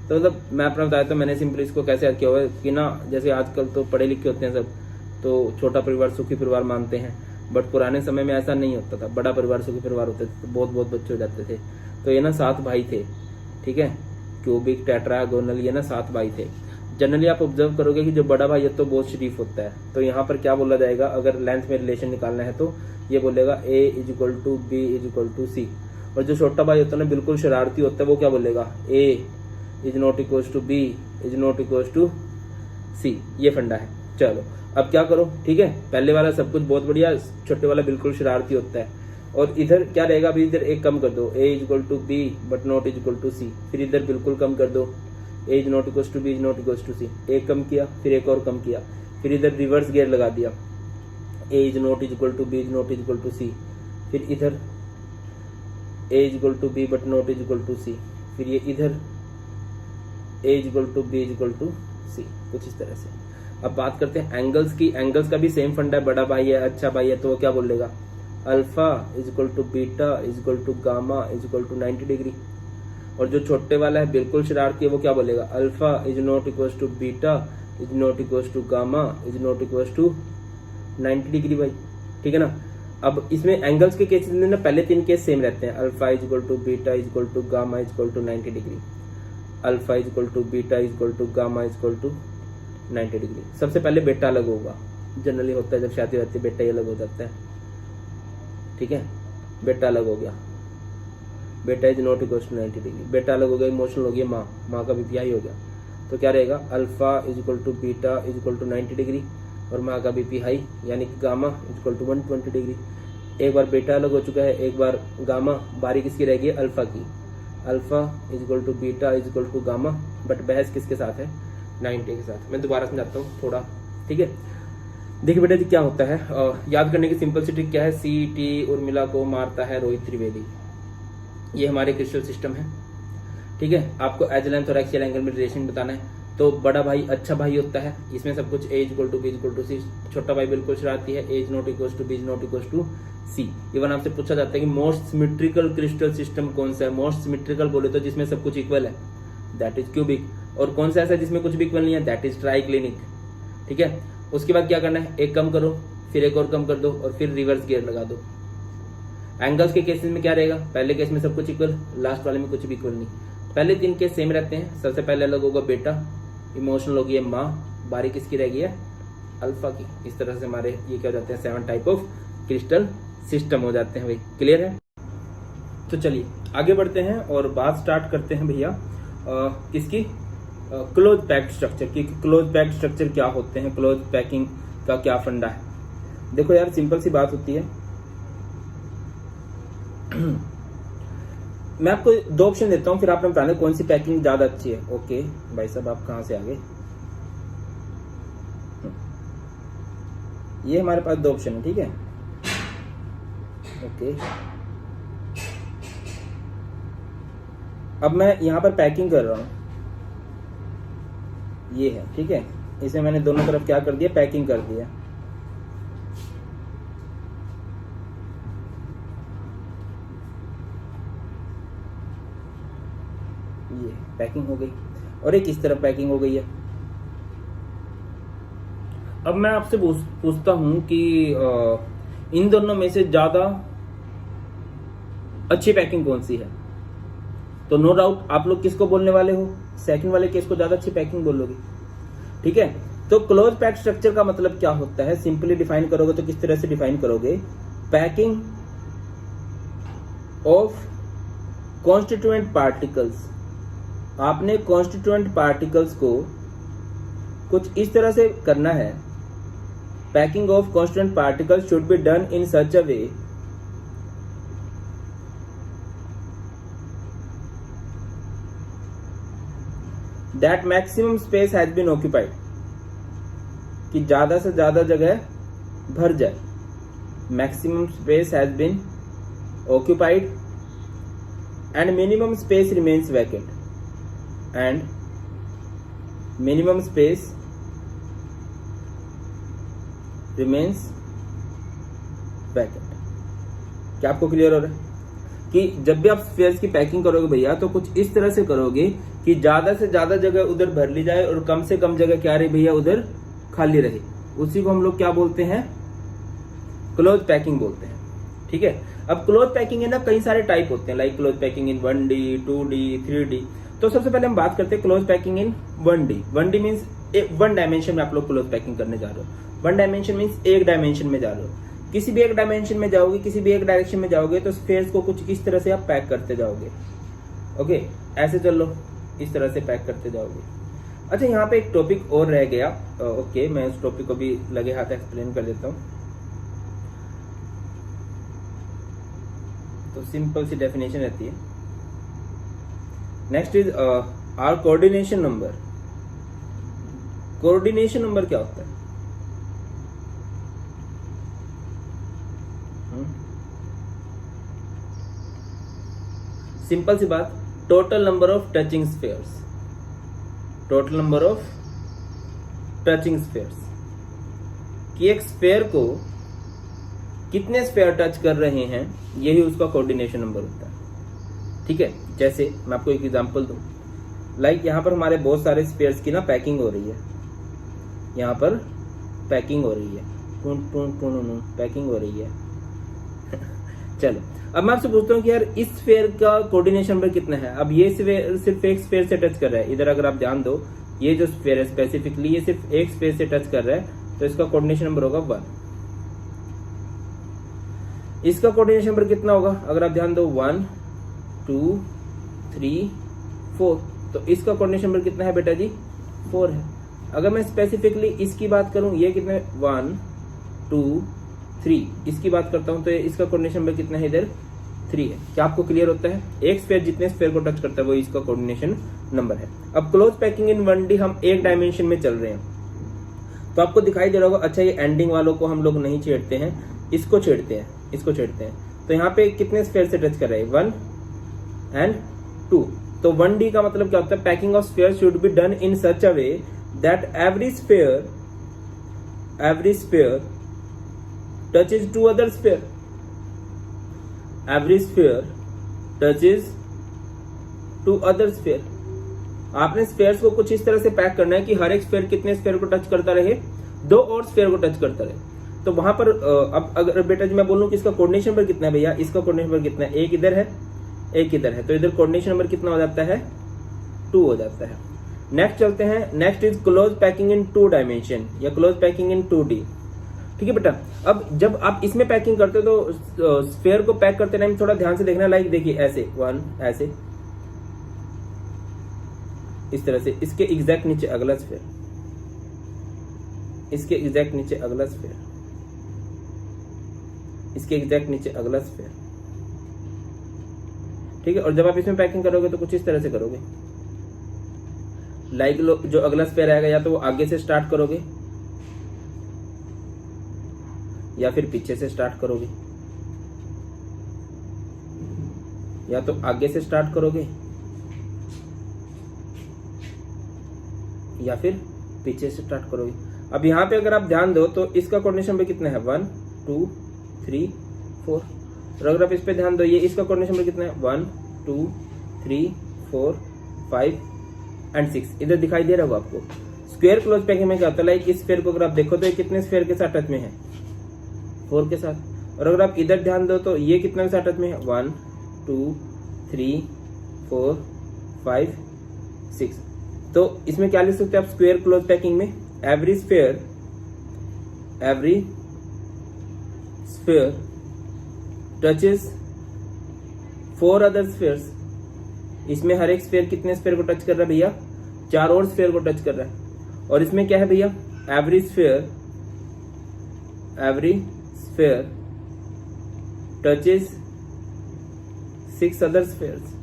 तो मतलब मैं अपना बताया तो मैंने सिंपली इसको कैसे याद किया हुआ है कि ना, जैसे आजकल तो पढ़े लिखे होते हैं सब, तो छोटा परिवार सुखी परिवार मानते हैं, बट पुराने समय में ऐसा नहीं होता था, बड़ा परिवार सुखी परिवार होते थे, तो बहुत बहुत बच्चे हो जाते थे। तो ये ना 7 भाई थे, ठीक है, क्यूबिक, टेट्रागोनल, ये ना 7 भाई थे। जनरली आप ऑब्जर्व करोगे कि जो बड़ा भाई है तो बहुत शरीफ होता है, तो यहाँ पर क्या बोला जाएगा, अगर लेंथ में रिलेशन निकालना है तो ये बोलेगा A = B = C। और जो छोटा भाई होता है ना, बिल्कुल शरारती होता है, वो क्या बोलेगा, A ≠ B ≠ C। ये फंडा है। चलो अब क्या करो, ठीक है, पहले वाला सब कुछ बहुत बढ़िया, छोटे वाला बिल्कुल शरारती होता है। और इधर क्या रहेगा, अभी इधर एक कम कर दो, A = B but not = C। फिर इधर बिल्कुल कम कर दो, A ≠ B ≠ C। एक कम किया, फिर एक और कम किया, फिर इधर रिवर्स गियर लगा दिया, A ≠ B ≠ C। फिर इधर A = B but not = C। फिर ये इधर A = B = C। कुछ इस तरह से। अब बात करते हैं एंगल्स की। एंगल्स का भी सेम फंडा है, बड़ा भाई है, अच्छा भाई है, तो वो क्या बोलेगा, अल्फा = बीटा = गामा = 90 डिग्री। और जो छोटे वाला है बिल्कुल शरारती है, वो क्या बोलेगा, अल्फा = बीटा = गामा = 90 डिग्री भाई, ठीक है ना। अब इसमें एंगल्स के केसेस में ना पहले 3 केस सेम रहते हैं, alpha = beta = gamma = 90 degree, alpha = beta = gamma = 90 degree. सबसे पहले बेटा अलग होगा, जनरली होता है जब शादी होती है बेटा ही अलग हो जाता है, ठीक है, बेटा अलग हो गया, बेटा = 90 डिग्री, बेटा अलग हो गया, इमोशनल हो गया माँ का बीपीआई हो गया। तो क्या रहेगा, अल्फा = बीटा = 90 डिग्री और माँ का बीपी हाई यानी कि गामा = 120 डिग्री। एक बार बेटा अलग हो चुका है, एक बार गामा, बारी किसकी रहेगी, अल्फा की। अल्फा = बीटा = गामा, बट बहस किसके साथ है, 90 के साथ। मैं दोबारा समझाता हूँ थोड़ा, ठीक है। देखिए बेटा जी क्या होता है, याद करने की सिंपल सी ट्रिक क्या है, CT उर्मिला को मारता है रोहित त्रिवेदी। ये हमारे क्रिस्टल सिस्टम है, ठीक है। आपको एज लेंथ और एक्सियल एंगल में रिलेशन बताना है। तो बड़ा भाई अच्छा भाई होता है, इसमें सब कुछ A = B = C। छोटा भाई बिल्कुल शरारती है, A ≠ B = C। इवन आपसे पूछा जाता है कि मोस्ट सिमेट्रिकल क्रिस्टल सिस्टम कौन सा है। मोस्ट सिमेट्रिकल बोले तो जिसमें सब कुछ इक्वल है, दैट इज क्यूबिक। और कौन सा ऐसा है जिसमें कुछ भी इक्वल नहीं है, दैट इज ट्राइक्लिनिक, ठीक है। उसके बाद क्या करना है, एक कम करो, फिर एक और कम कर दो और फिर रिवर्स गियर लगा दो। एंगल्स के केसेस में क्या रहेगा, पहले केस में सब कुछ इक्वल, लास्ट वाले में कुछ भी इक्वल नहीं। पहले 3 केस सेम रहते हैं। सबसे पहले अलग होगा बेटा, इमोशनल होगी है माँ, बारी किसकी रहेगी है, अल्फा की। इस तरह से हमारे ये क्या हो जाते हैं, 7 टाइप ऑफ क्रिस्टल सिस्टम हो जाते हैं भाई। क्लियर है। तो चलिए आगे बढ़ते हैं और बात स्टार्ट करते हैं भैया किसकी, क्लोज पैक्ड स्ट्रक्चर की। क्लोज पैक्ड स्ट्रक्चर क्या होते हैं, क्लोज पैकिंग का क्या फंडा है। देखो यार सिंपल सी बात होती है, मैं आपको 2 ऑप्शन देता हूं, फिर आपने बताना कौन सी पैकिंग ज्यादा अच्छी है। ओके भाई साहब आप कहां से आ गए, ये हमारे पास 2 ऑप्शन है, ठीक है। ओके अब मैं यहां पर पैकिंग कर रहा हूं, ये है, ठीक है। इसे मैंने दोनों तरफ क्या कर दिया, पैकिंग कर दिया। ये पैकिंग हो गई और एक इस तरफ पैकिंग हो गई है। अब मैं आपसे पूछता हूं कि इन दोनों में से ज्यादा अच्छी पैकिंग कौन सी है। तो नो डाउट आप लोग किसको बोलने वाले हो, सेकंड वाले केस को ज्यादा अच्छी पैकिंग बोलोगे, ठीक है। तो क्लोज पैक्ड स्ट्रक्चर का मतलब क्या होता है, सिंपली डिफाइन करोगे तो किस तरह से डिफाइन करोगे, पैकिंग ऑफ कॉन्स्टिट्यूएंट पार्टिकल्स। आपने कॉन्स्टिट्यूएंट पार्टिकल्स को कुछ इस तरह से करना है, packing of constituent particles should be done in such a way that maximum space has been occupied, कि ज्यादा से ज्यादा जगह भर जाए। Maximum space has been occupied and minimum space remains vacant, and minimum space remains vacant. क्या आपको clear हो रहा है कि जब भी आप स्फीयर्स की पैकिंग करोगे भैया तो कुछ इस तरह से करोगे कि ज्यादा से ज्यादा जगह उधर भर ली जाए और कम से कम जगह क्या रहे भैया उधर खाली रहे। उसी को हम लोग क्या बोलते हैं, क्लोज पैकिंग बोलते हैं। ठीक है, अब क्लोज पैकिंग है ना कई सारे टाइप होते हैं, like close packing in 1D 2D 3D। तो सबसे पहले हम बात करते हैं close packing in 1D। 1D means 1 dimension में आप लोग क्लोज पैकिंग करने जा रहे हो। 1 डायमेंशन मीन्स 1 डायमेंशन में जा रहे हो। किसी भी 1 डायमेंशन में जाओगे, किसी भी 1 डायरेक्शन में जाओगे तो स्फीयर्स को कुछ इस तरह से आप पैक करते जाओगे। ओके, ऐसे चल लो, इस तरह से पैक करते जाओगे। अच्छा, यहाँ पे एक टॉपिक और रह गया। ओके, मैं उस टॉपिक को भी लगे हाथ एक्सप्लेन कर देता हूँ। तो सिंपल सी डेफिनेशन रहती है। Next is our coordination number. Coordination number क्या होता है? सिंपल सी बात, total number of touching spheres. Total number of touching spheres कि एक स्फीयर को कितने स्फीयर टच कर रहे हैं, यही उसका कोऑर्डिनेशन नंबर होता है। ठीक है, जैसे मैं आपको एक एग्जांपल दूं, लाइक यहाँ पर हमारे बहुत सारे स्फीयर्स की ना पैकिंग हो रही है। यहाँ पर पैकिंग हो रही है, पैकिंग हो रही है। चलो, अब मैं आपसे पूछता हूँ कि यार इस स्फीयर का कोऑर्डिनेशन नंबर कितना है। अब ये स्फीयर सिर्फ एक स्फीयर से टच कर रहा है। इधर अगर आप ध्यान दो, ये जो स्फीयर है स्पेसिफिकली ये सिर्फ एक स्फीयर से टच कर रहा है, तो इसका कोऑर्डिनेशन नंबर होगा 1। इसका कोऑर्डिनेशन नंबर कितना होगा? अगर आप ध्यान दो, 1 2 3 4, तो इसका कोऑर्डिनेशन नंबर कितना है बेटा जी? 4 है। अगर मैं स्पेसिफिकली इसकी बात करूं, ये कितने 1 2 3, इसकी बात करता हूं तो इसका कोऑर्डिनेशन नंबर कितना है? इधर 3 है। क्या आपको क्लियर होता है? एक स्फीयर जितने स्फीयर को टच करता है वो इसका कोऑर्डिनेशन नंबर है। अब क्लोज पैकिंग इन 1D हम 1 डायमेंशन में चल रहे हैं, तो आपको दिखाई दे रहा होगा। अच्छा, ये एंडिंग वालों को हम लोग नहीं छेड़ते हैं, इसको छेड़ते हैं, इसको छेड़ते हैं। तो यहाँ पे कितने स्फीयर से टच कर रहे हैं? 1 and 2। तो 1D का मतलब क्या होता है? Packing of sphere should be done in such a way that every sphere touches to other sphere. Every sphere touches to other sphere. आपने स्फीयर्स को कुछ इस तरह से पैक करना है कि हर एक स्फीयर कितने स्फीयर को टच करता रहे? 2 और स्फीयर को टच करता रहे। तो वहां पर अब अगर बेटा जी मैं बोलूं कि इसका कोऑर्डिनेशन नंबर कितना है भैया, इसका कोऑर्डिनेशन नंबर कितना है? एक इधर है, एक इधर है, तो इधर कोऑर्डिनेशन नंबर कितना हो जाता है? 2 हो जाता है। नेक्स्ट चलते हैं। Next is close packing in 2 dimension या क्लोज पैकिंग इन 2D। ठीक है बेटा, अब जब आप इसमें पैकिंग करते हो तो स्फीयर को पैक करते टाइम थोड़ा ध्यान से देखना। लाइक देखिए, ऐसे 1, ऐसे इस तरह से, इसके एग्जैक्ट नीचे अगला स्फीयर, इसके एग्जैक्ट नीचे अगला स्फीयर, इसके एग्जैक्ट नीचे अगला स्फीयर। ठीक है, और जब आप इसमें पैकिंग करोगे तो कुछ इस तरह से करोगे। लाइक जो अगला स्फीयर आएगा या तो वो आगे से स्टार्ट करोगे या फिर पीछे से स्टार्ट करोगे, या तो आगे से स्टार्ट करोगे या फिर पीछे से स्टार्ट करोगे। अब यहाँ पे अगर आप ध्यान दो तो इसका कोऑर्डिनेशन नंबर कितना है? 1 2 3 4। और अगर आप इस पे ध्यान दो, ये इसका कोऑर्डिनेशन नंबर कितना है? 1 2 3 4 5 एंड 6। इधर दिखाई दे रहा होगा आपको। स्क्वायर क्लोज पैकिंग में क्या होता है? लाइक इस स्फीयर को अगर आप देखो तो ये कितने स्फीयर के साथ टच में है? 4 के साथ। और अगर आप इधर ध्यान दो तो ये कितने के साथ टच में है? 1 2 3 4 5 6। तो इसमें क्या लिख सकते हैं आप स्क्वायर क्लोज पैकिंग में? Every sphere touches 4 other spheres. इसमें हर एक स्फीयर कितने स्फीयर को टच कर रहा है भैया? 4 और स्फीयर को टच कर रहा है। और इसमें क्या है भैया? Every sphere touches 6 other spheres.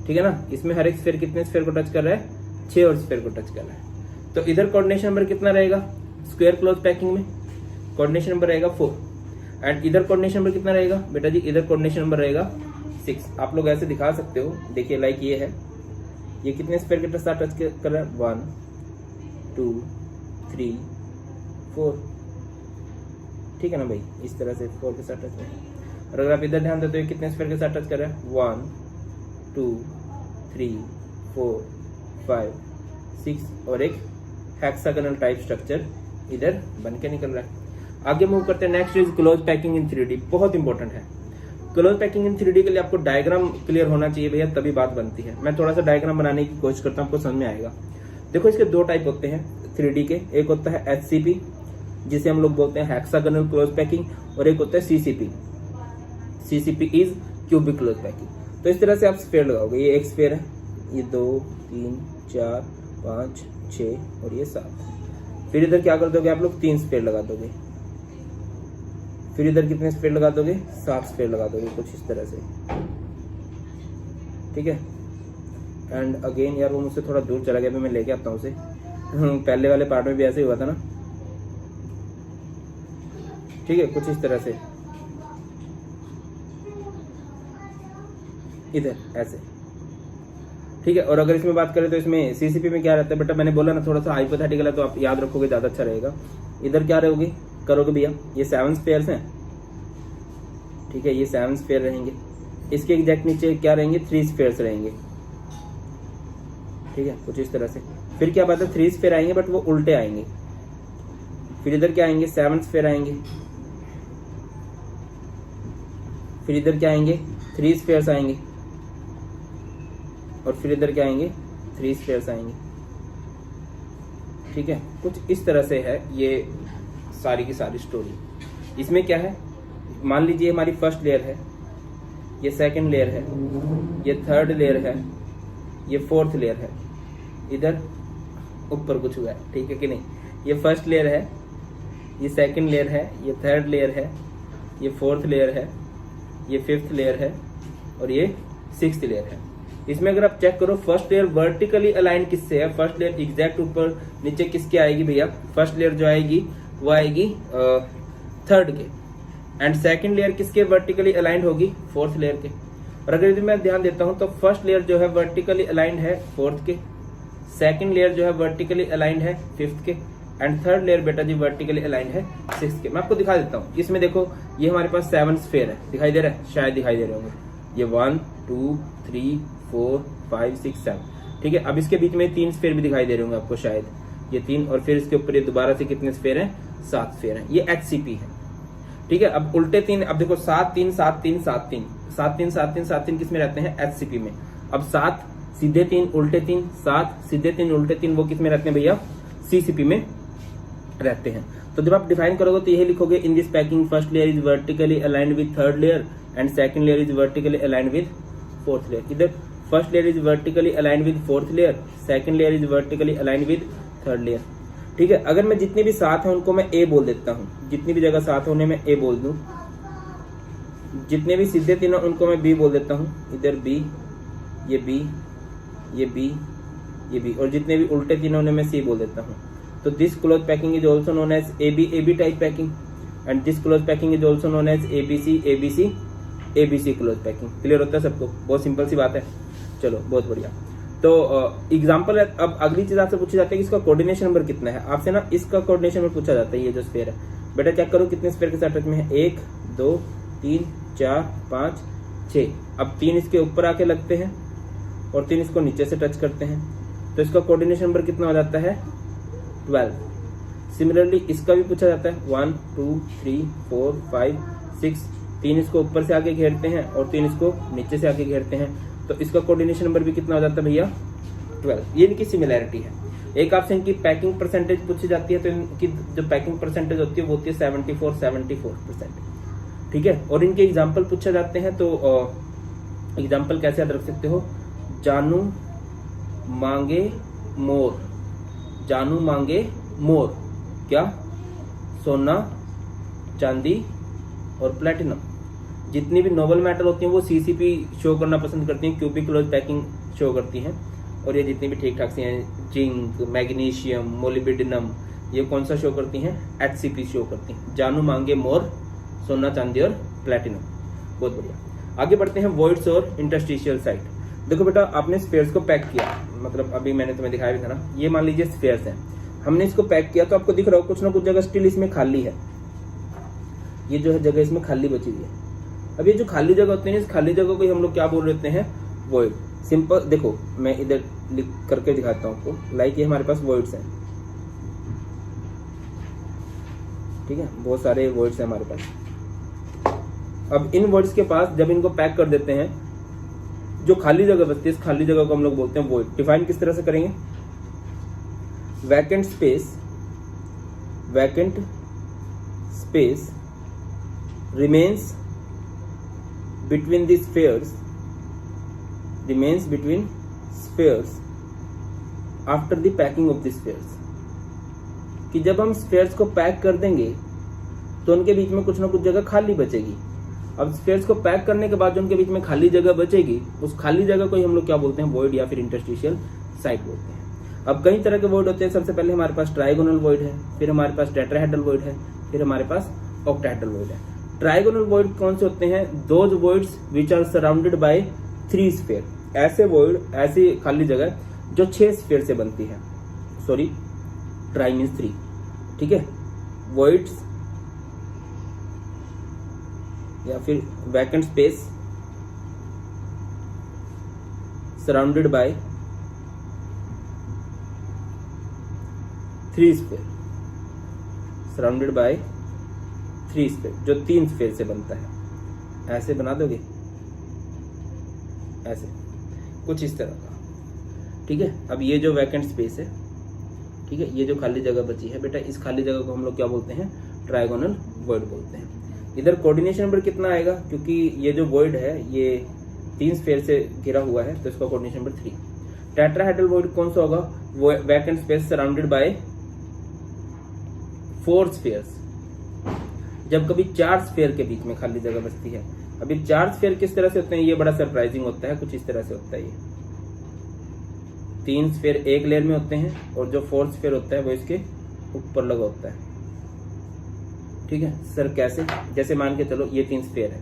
ठीक है ना, इसमें हर एक स्फीयर कितने स्फीयर को टच कर रहा है? 6 और स्फीयर को टच कर रहा है। तो इधर कोऑर्डिनेशन नंबर कितना रहेगा? स्क्वायर क्लोज पैकिंग में कोऑर्डिनेशन नंबर रहेगा 4 एंड इधर कोऑर्डिनेशन नंबर कितना रहेगा बेटा जी? इधर कोऑर्डिनेशन नंबर रहेगा 6। आप लोग ऐसे दिखा सकते हो, देखिए लाइक ये है, ये कितने स्फीयर के साथ टच कर रहा है? 1 2 3 4। ठीक है ना भाई, इस तरह से 4 के साथ टच में। और अगर आप इधर ध्यान देते हो कितने स्फीयर के साथ टच कर रहे हैं, 1 2 3 4 5 6 और एक हेक्सागोनल टाइप स्ट्रक्चर इधर बन के निकल रहा है। आगे मूव करते हैं। Next is close packing in 3D, बहुत इंपॉर्टेंट है। क्लोज पैकिंग इन 3D के लिए आपको डायग्राम क्लियर होना चाहिए भैया, तभी बात बनती है। मैं थोड़ा सा डायग्राम बनाने की कोशिश करता हूँ, आपको समझ में आएगा। देखो इसके दो टाइप होते हैं 3D के, एक होता है HCP जिसे हम लोग बोलते हैं हेक्सागोनल क्लोज पैकिंग, और एक होता है CCP। CCP is cubic close packing. तो इस तरह से आप स्फीयर लगाओगे, ये एक स्फीयर है, ये 2 3 4 5 6 और ये 7। फिर इधर क्या कर दोगे आप लोग, 3 स्फीयर लगा दोगे। फिर इधर कितने स्फीयर लगा दोगे, 7 स्फीयर लगा दोगे, कुछ इस तरह से, ठीक है। एंड अगेन यार वो मुझसे थोड़ा दूर चला गया, मैं लेके आता हूँ उसे। पहले वाले पार्ट में भी ऐसे ही हुआ था ना, ठीक है, कुछ इस तरह से इधर ऐसे, ठीक है। और अगर इसमें बात करें तो इसमें CCP में क्या रहता है बेटा, मैंने बोला ना थोड़ा सा हाइपोथेटिकल है, तो आप याद रखोगे ज्यादा अच्छा रहेगा। इधर क्या करोगे भैया, ये 7 स्फीयर्स हैं, ठीक है, ये 7 स्फीयर रहेंगे। इसके एग्जैक्ट नीचे क्या रहेंगे, 3 स्फीयर्स रहेंगे, ठीक है, कुछ इस तरह से। फिर क्या बात है, 3 स्फीयर आएंगे बट वो उल्टे आएंगे। फिर इधर क्या आएंगे, 7 स्फीयर आएंगे। फिर इधर क्या आएंगे, 3 स्फीयर्स आएंगे। और फिर इधर क्या आएंगे, 3 स्फीयर्स आएंगे, ठीक है। कुछ इस तरह से है ये सारी की सारी स्टोरी। इसमें क्या है, मान लीजिए हमारी फर्स्ट लेयर है, ये सेकंड लेयर है, ये थर्ड लेयर है, ये फोर्थ लेयर है। इधर ऊपर कुछ हुआ है, ठीक है कि नहीं। ये फर्स्ट लेयर है, ये सेकंड लेयर है, ये थर्ड लेयर है, ये फोर्थ लेयर है, ये फिफ्थ लेयर है और ये 6th लेयर है। इसमें अगर आप चेक करो, फर्स्ट लेयर वर्टिकली अलाइन किससे है, फर्स्ट लेयर एग्जैक्ट ऊपर नीचे किसके आएगी भैया, फर्स्ट लेयर जो आएगी वो आएगी 3rd के, एंड सेकंड लेयर किसके वर्टिकली अलाइंड होगी, 4th लेयर के। और अगर मैं ध्यान देता हूं तो फर्स्ट लेयर जो है वर्टिकली अलाइंड है 4th के, सेकंड लेयर जो है वर्टिकली अलाइंड है 5th के, एंड थर्ड लेयर बेटा जी वर्टिकली अलाइंड है 6th के। मैं आपको दिखा देता हूँ। इसमें देखो ये हमारे पास 7 स्फीयर है, दिखाई दे रहा है, शायद दिखाई दे रहे होंगे। ये 1 2 3 4 5 6 7, ठीक है। अब इसके बीच में 3 स्फीयर भी दिखाई दे रहे होंगे आपको शायद, ये 3, और फिर इसके ऊपर ये दोबारा से कितने स्फीयर हैं, 7 स्फीयर हैं। ये HCP है, ठीक है। अब उल्टे 3, अब देखो 7 3 7 3 7 3 7 3 7 3 7 3 किस में रहते हैं, HCP में। अब 7 सीधे 3 उल्टे 3, 7 सीधे 3 उल्टे 3, वो किस में रहते हैं भैया, CCP में रहते हैं। तो जब आप डिफाइन करोगे तो यही लिखोगे, in this packing first layer is vertically aligned with third layer and second layer is vertically aligned with fourth layer. इधर first layer is vertically aligned with fourth layer, second layer is vertically aligned with third layer, ठीक है। अगर मैं जितने भी 7 हैं उनको मैं A बोल देता हूँ, जितनी भी जगह 7 होने में A बोल दूं, जितने भी सीधे 3 उनको मैं B बोल देता हूँ, इधर B, ये B, ये B, ये B, और जितने भी उल्टे 3 होने में C बोल देता हूँ। तो this close packing is also known as AB type packing, and this close packing is also known as ABC close packing. Clear होता है सबको, बहुत सिंपल सी बात है। चलो बहुत बढ़िया। तो एग्जाम्पल है। अब अगली चीज आपसे पूछी जाती है कि इसका कोऑर्डिनेशन नंबर कितना है। आपसे ना इसका कोऑर्डिनेशन नंबर पूछा जाता है। ये जो स्फीयर है बेटा चेक करो कितने स्फीयर के साथ टच में है, 1 2 3 4 5 6। अब 3 इसके ऊपर आके लगते हैं और 3 इसको नीचे से टच करते हैं, तो इसका कोऑर्डिनेशन नंबर कितना हो जाता है, 12। सिमिलरली इसका भी पूछा जाता है, 1 2 3 4 5 6। 3 इसको ऊपर से आके घेरते हैं और 3 इसको नीचे से आके घेरते हैं, तो इसका कोऑर्डिनेशन नंबर भी कितना हो जाता है भैया, 12। ये इनकी सिमिलैरिटी है। एक आपसे इनकी पैकिंग परसेंटेज पूछी जाती है, तो इनकी जो पैकिंग परसेंटेज होती है वो होती है 74%, ठीक है। और इनके एग्जाम्पल पूछे जाते हैं, तो एग्जाम्पल कैसे याद रख सकते हो, जानू मांगे मोर, जानू मांगे मोर, क्या, सोना चांदी और प्लेटिनम। जितनी भी नोबल मेटल होती हैं वो CCP शो करना पसंद करती हैं, क्यूबिक क्लोज पैकिंग शो करती हैं। और ये जितनी भी ठीक ठाक सी हैं, जिंक, मैग्नीशियम, मोलिब्डेनम, ये कौन सा शो करती हैं, HCP शो करती हैं। जानू मांगे मोर, सोना चांदी और प्लेटिनम। बहुत बढ़िया। आगे बढ़ते हैं वॉइड्स और इंटरस्टिशियल साइट। देखो बेटा आपने स्फीयर्स को पैक किया, मतलब अभी मैंने तुम्हें दिखाया भी था ना, ये मान लीजिए स्फीयर्स हैं, हमने इसको पैक किया, तो आपको दिख रहा हो कुछ ना कुछ जगह स्टिल इसमें खाली है। ये जो है जगह इसमें खाली बची हुई है, अब ये जो खाली जगह होते हैं, इस खाली जगह को हम लोग क्या बोल देते हैं, वॉइड। सिंपल देखो, मैं इधर लिख करके दिखाता हूँ आपको। लाइक ये हमारे पास वॉइड्स हैं, ठीक है, बहुत सारे वर्ड्स हैं हमारे पास। अब इन वर्ड्स के पास जब इनको पैक कर देते हैं, जो खाली जगह बचती है, इस खाली जगह को हम लोग बोलते हैं वॉइड। डिफाइन किस तरह से करेंगे, vacant space remains between the spheres after the packing of the spheres. कि जब हम स्फेयर्स को पैक कर देंगे तो उनके बीच में कुछ ना कुछ जगह खाली बचेगी। अब स्फेयर्स को पैक करने के बाद जो उनके बीच में खाली जगह बचेगी, उस खाली जगह को ही हम लोग क्या बोलते हैं, वॉइड या फिर इंटरस्टिशियल साइट बोलते हैं। अब कई तरह के वॉइड होते हैं। सबसे पहले हमारे पास ट्राइगोनल वॉइड है, फिर हमारे पास टेट्राहेड्रल वॉइड है, फिर हमारे पास ऑक्टाहेड्रल वॉइड है। ट्राइगोनल वॉइड कौन से होते हैं, those voids which are surrounded by 3 sphere. ऐसे वॉइड, ऐसी खाली जगह जो 6 स्फेयर से बनती है। सॉरी, ट्राई मीन्स 3, ठीक है। वॉइड्स या फिर vacant space surrounded by 3 sphere, surrounded by 3 sphere, जो 3 स्फेयर से बनता है। ऐसे बना दोगे, ऐसे कुछ इस तरह का, ठीक है। अब ये जो वैकेंट स्पेस है, ठीक है, ये जो खाली जगह बची है बेटा, इस खाली जगह को हम लोग क्या बोलते हैं, ट्राइगोनल वॉइड बोलते हैं। इधर कोऑर्डिनेशन नंबर कितना आएगा, क्योंकि ये जो वॉइड है ये 3 स्फेयर से घिरा हुआ है, तो इसका कोऑर्डिनेशन नंबर 3। टेट्राहेड्रल वॉइड कौन सा होगा, vacant space surrounded by 4 spheres. जब कभी 4 स्फेयर के बीच में खाली जगह बचती है। अभी 4 स्फेयर किस तरह से होते हैं, ये बड़ा सरप्राइजिंग होता है, कुछ इस तरह से होता है। ये 3 स्फेयर एक लेयर में होते हैं और जो 4th स्फेयर होता है वो इसके ऊपर लगा होता है, ठीक है। सर कैसे, जैसे मान के चलो ये 3 स्फेयर है,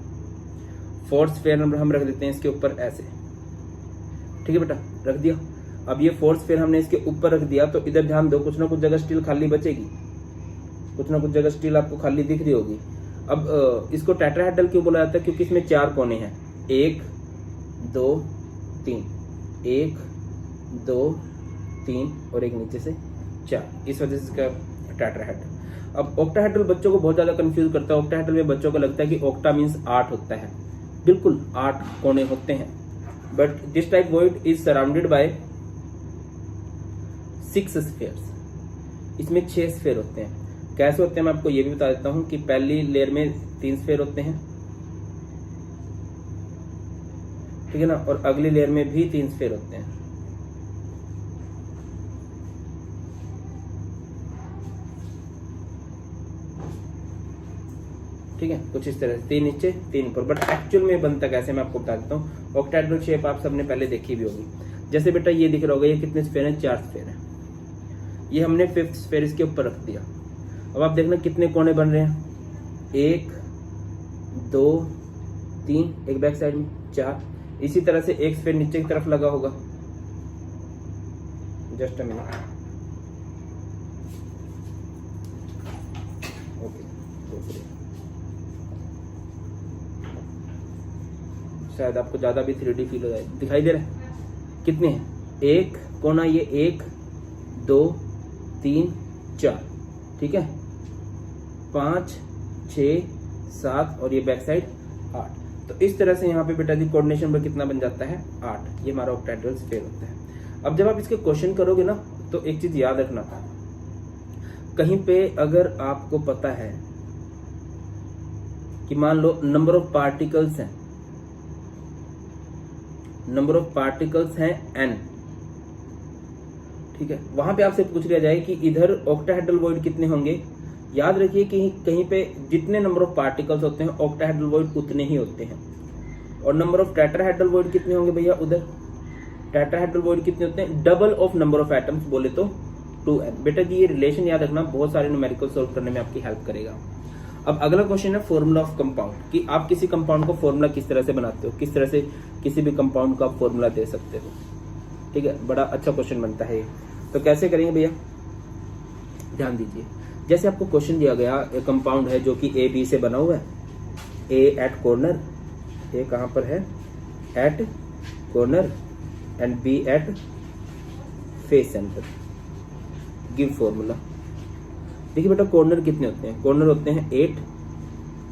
4th स्फेयर नंबर हम रख देते हैं इसके ऊपर ऐसे, ठीक है बेटा, रख दिया। अब ये 4th स्फेयर हमने इसके ऊपर रख दिया, तो इधर ध्यान दो, कुछ ना कुछ जगह स्टिल खाली बचेगी, कुछ ना कुछ जगह स्टिल आपको खाली दिख रही होगी। अब इसको टेट्राहेड्रल क्यों बोला जाता है, क्योंकि इसमें 4 कोने हैं, 1 2 3, 1 2 3 और एक नीचे से 4, इस वजह से इसका टेट्राहेड्रल। अब ऑक्टाहेड्रल बच्चों को बहुत ज्यादा कंफ्यूज करता है। ऑक्टाहेड्रल में बच्चों को लगता है कि ऑक्टा मीन्स 8 होता है, बिल्कुल 8 कोने होते हैं, but this type void is surrounded by 6 spheres. इसमें 6 स्फेयर होते हैं। कैसे होते हैं मैं आपको ये भी बता देता हूं कि पहली लेयर में 3 स्फेयर होते हैं, ठीक है ना, और अगली लेयर में भी 3 स्फेयर होते हैं, ठीक है, कुछ इस तरह से 3 नीचे 3 ऊपर। बट एक्चुअल में बनता कैसे मैं आपको बता देता हूँ। ऑक्टाहेड्रल शेप आप सबने पहले देखी भी होगी। जैसे बेटा ये दिख रहा होगा, ये कितने स्फेयर हैं, 4 स्फेयर हैं। ये हमने 5th स्फेयर इसके ऊपर रख दिया। अब आप देखना कितने कोने बन रहे हैं, 1 2 3, एक बैक साइड में 4। इसी तरह से एक स्फेयर नीचे की तरफ लगा होगा। जस्ट अ मिनट, ओके, शायद आपको ज्यादा भी 3D फील हो जाए। दिखाई दे रहा है कितने हैं, 1 कोना, ये 1 2 3 4, ठीक है, 5 6 7 और ये बैक साइड 8। तो इस तरह से यहाँ पे बेटा जी कोऑर्डिनेशन नंबर कितना बन जाता है, 8। ये हमारा ऑक्टाहेड्रल स्फेयर होता है। अब जब आप इसके क्वेश्चन करोगे ना, तो एक चीज याद रखना, कहीं पे अगर आपको पता है कि मान लो नंबर ऑफ पार्टिकल्स हैं, नंबर ऑफ पार्टिकल्स हैं n, ठीक है, वहां पे आपसे पूछ लिया जाए कि इधर ऑक्टाहेड्रल वॉइड कितने होंगे। याद रखिए कि कहीं पे जितने नंबर ऑफ पार्टिकल्स होते हैं ऑक्टाहेड्रल वॉइड उतने ही होते हैं। और नंबर ऑफ टेट्राहेड्रल वॉइड कितने होंगे भैया, उधर टेट्राहेड्रल वॉइड कितने होते हैं, double of number of atoms बोले तो 2n। बेटा जी ये रिलेशन याद रखना, बहुत सारे न्यूमेरिकल सॉल्व करने में आपकी हेल्प करेगा। अब अगला क्वेश्चन है फॉर्मूला ऑफ कंपाउंड, कि आप किसी कंपाउंड को फॉर्मूला किस तरह से बनाते हो, किस तरह से किसी भी कंपाउंड का फॉर्मूला दे सकते हो, ठीक है, बड़ा अच्छा क्वेश्चन बनता है। तो कैसे करेंगे भैया, ध्यान दीजिए। जैसे आपको क्वेश्चन दिया गया, एक कंपाउंड है जो कि A B से बना हुआ है, A एट कॉर्नर, ए कहाँ पर है, at corner and B at face centre. Give formula. देखिए बेटा कॉर्नर कितने होते हैं, कॉर्नर होते हैं 8